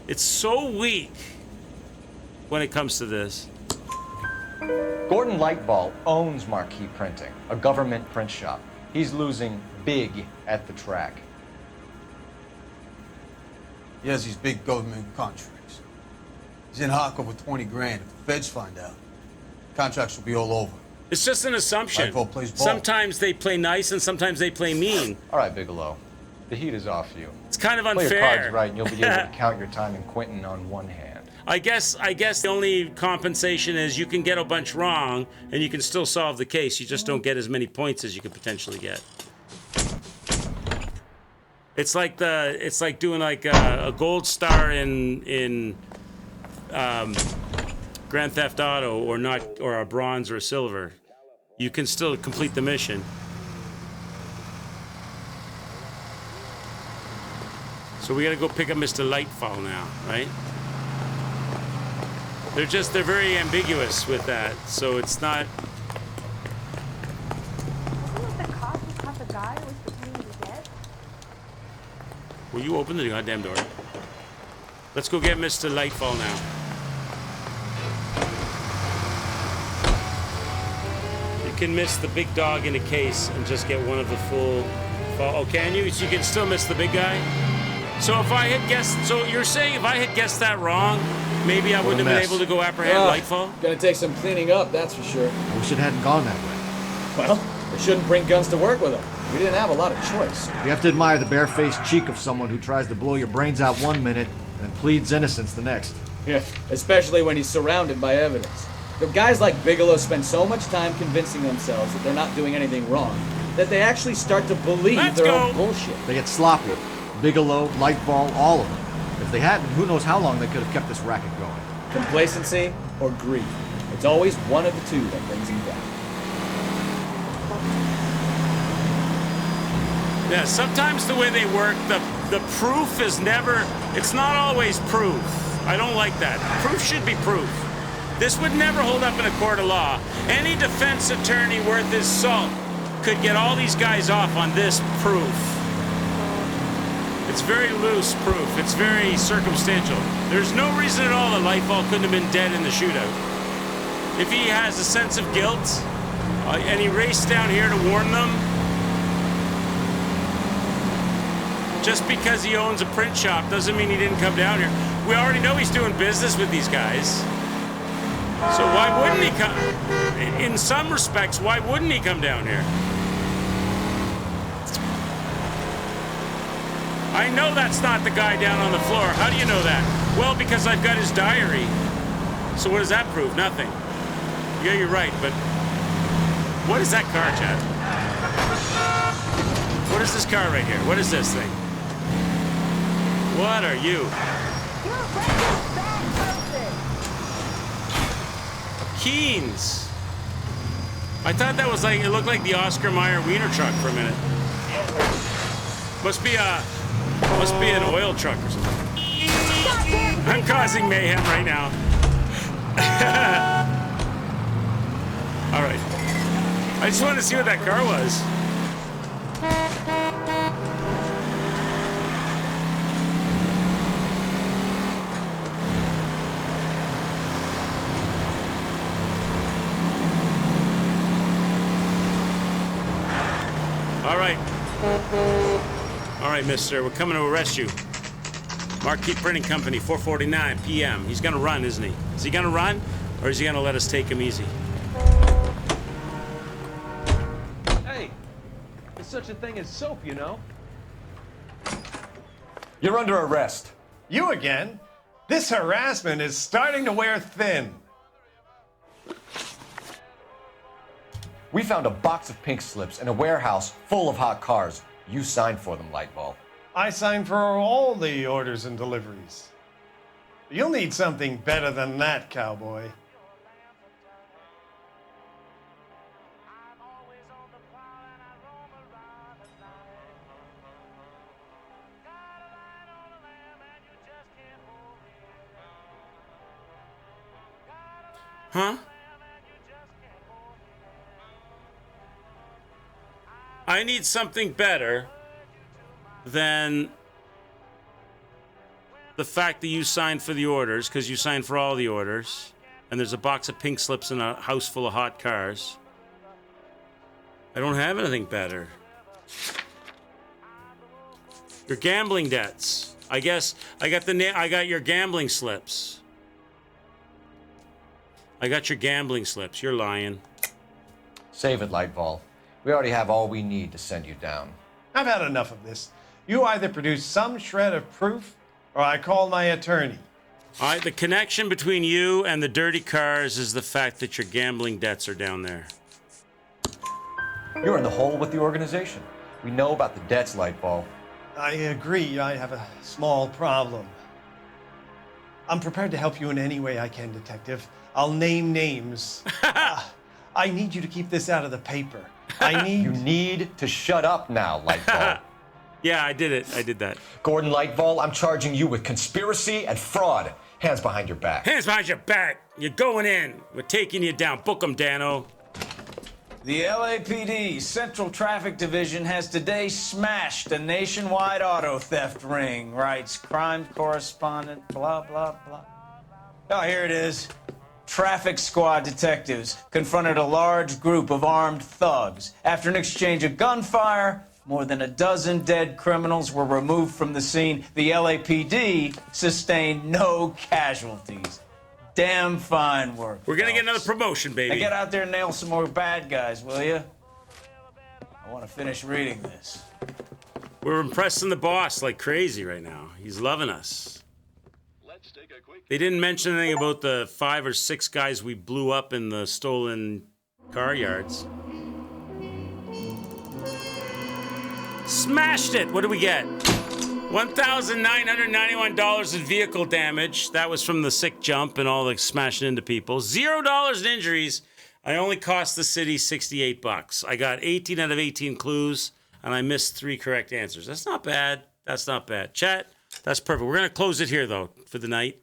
it's so weak when it comes to this. Gordon Lightfall owns Marquee Printing, a government print shop. He's losing big at the track. He has these big government contracts. He's in hock over 20 grand. If the feds find out, contracts will be all over. It's just an assumption. Lightfall plays ball. Sometimes they play nice and sometimes they play mean. All right, Bigelow. The heat is off you. It's kind of Play unfair. your cards right and you'll be able to count your time in Quentin on one hand. I guess the only compensation is you can get a bunch wrong and you can still solve the case. You just don't get as many points as you could potentially get. It's like doing like a gold star in Grand Theft Auto or a bronze or a silver. You can still complete the mission. So we gotta go pick up Mr. Lightfall now, right? They're very ambiguous with that, so it's not. Wasn't it the cop who caught the guy who was pretending to be dead? Will you open the goddamn door? Let's go get Mr. Lightfall now. You can miss the big dog in a case and just get one of the full. Oh, can you? So you can still miss the big guy? So if I had guessed, so you're saying if I had guessed that wrong, maybe I wouldn't have been able to go apprehend Lightfall? Gonna take some cleaning up, that's for sure. I wish it hadn't gone that way. Well, they shouldn't bring guns to work with them. We didn't have a lot of choice. You have to admire the barefaced cheek of someone who tries to blow your brains out one minute and pleads innocence the next. Yeah, especially when he's surrounded by evidence. The guys like Bigelow spend so much time convincing themselves that they're not doing anything wrong that they actually start to believe their own bullshit. They get sloppy. Bigelow, Lightball, all of them. If they hadn't, who knows how long they could have kept this racket going. Complacency or greed. It's always one of the two that brings him down. Yeah, sometimes the way they work, the proof is never, it's not always proof. I don't like that. Proof should be proof. This would never hold up in a court of law. Any defense attorney worth his salt could get all these guys off on this proof. It's very loose proof. It's very circumstantial. There's no reason at all that Lightfall couldn't have been dead in the shootout. If he has a sense of guilt, and he raced down here to warn them, just because he owns a print shop doesn't mean he didn't come down here. We already know he's doing business with these guys. So why wouldn't he come? In some respects, why wouldn't he come down here? I know that's not the guy down on the floor. How do you know that? Well, because I've got his diary. So what does that prove? Nothing. Yeah, you're right, but what is that car, Chad? What is this car right here? What is this thing? What are you? You're a racist bad person. Keens. I thought that was like, it looked like the Oscar Mayer Wiener truck for a minute. Must be an oil truck or something. I'm causing mayhem right now. All right. I just wanted to see what that car was. All right. All right, mister, we're coming to arrest you. Marquee Printing Company, 4:49 p.m. He's gonna run, isn't he? Is he gonna run, or is he gonna let us take him easy? Hey, there's such a thing as soap, you know? You're under arrest. You again? This harassment is starting to wear thin. We found a box of pink slips in a warehouse full of hot cars. You signed for them, Lightball. I signed for all the orders and deliveries. You'll need something better than that, cowboy. Huh? I need something better than the fact that you signed for the orders, because you signed for all the orders, and there's a box of pink slips in a house full of hot cars. I don't have anything better. Your gambling debts. I guess I got your gambling slips. I got your gambling slips. You're lying. Save it, Lightball. We already have all we need to send you down. I've had enough of this. You either produce some shred of proof, or I call my attorney. The connection between you and the dirty cars is the fact that your gambling debts are down there. You're in the hole with the organization. We know about the debts, Lightball. I agree. I have a small problem. I'm prepared to help you in any way I can, Detective. I'll name names. I need you to keep this out of the paper. You need to shut up now, Lightball. Yeah, I did it. I did that. Gordon Lightball, I'm charging you with conspiracy and fraud. Hands behind your back. Hands behind your back. You're going in. We're taking you down. Book 'em, Dano. The LAPD Central Traffic Division has today smashed a nationwide auto theft ring, writes crime correspondent, blah, blah, blah. Oh, here it is. Traffic squad detectives confronted a large group of armed thugs. After an exchange of gunfire, more than a dozen dead criminals were removed from the scene. The LAPD sustained no casualties. Damn fine work. We're going to get another promotion, baby. Now get out there and nail some more bad guys, will you? I want to finish reading this. We're impressing the boss like crazy right now. He's loving us. They didn't mention anything about the 5 or 6 guys we blew up in the stolen car yards. Smashed it. What do we get? $1,991 in vehicle damage. That was from the sick jump and all the smashing into people. $0 in injuries. I only cost the city $68. I got 18 out of 18 clues, and I missed 3 correct answers. That's not bad. That's not bad. Chat, that's perfect. We're going to close it here, though, for the night.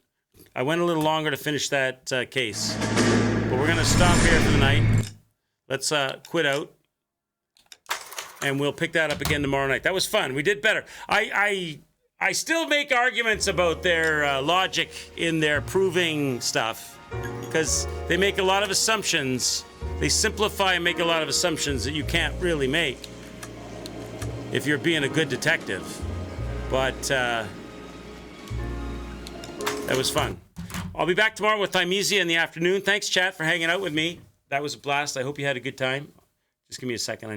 I went a little longer to finish that case. But we're going to stop here for the night. Let's quit out. And we'll pick that up again tomorrow night. That was fun. We did better. I still make arguments about their logic in their proving stuff because they make a lot of assumptions. They simplify and make a lot of assumptions that you can't really make if you're being a good detective. But that was fun. I'll be back tomorrow with Thymesia in the afternoon. Thanks, chat, for hanging out with me. That was a blast. I hope you had a good time. Just give me a second.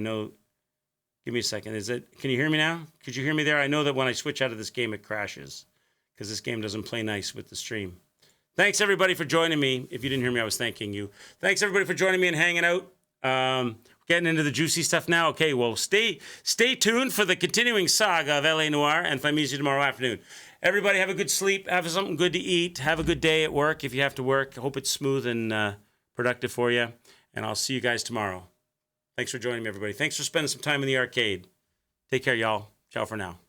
Give me a second. Can you hear me now? Could you hear me there? I know that when I switch out of this game, it crashes because this game doesn't play nice with the stream. Thanks, everybody, for joining me. If you didn't hear me, I was thanking you. Thanks, everybody, for joining me and hanging out. Getting into the juicy stuff now. Okay, well, stay tuned for the continuing saga of LA Noire and Thymesia tomorrow afternoon. Everybody have a good sleep. Have something good to eat. Have a good day at work if you have to work. I hope it's smooth and productive for you. And I'll see you guys tomorrow. Thanks for joining me, everybody. Thanks for spending some time in the arcade. Take care, y'all. Ciao for now.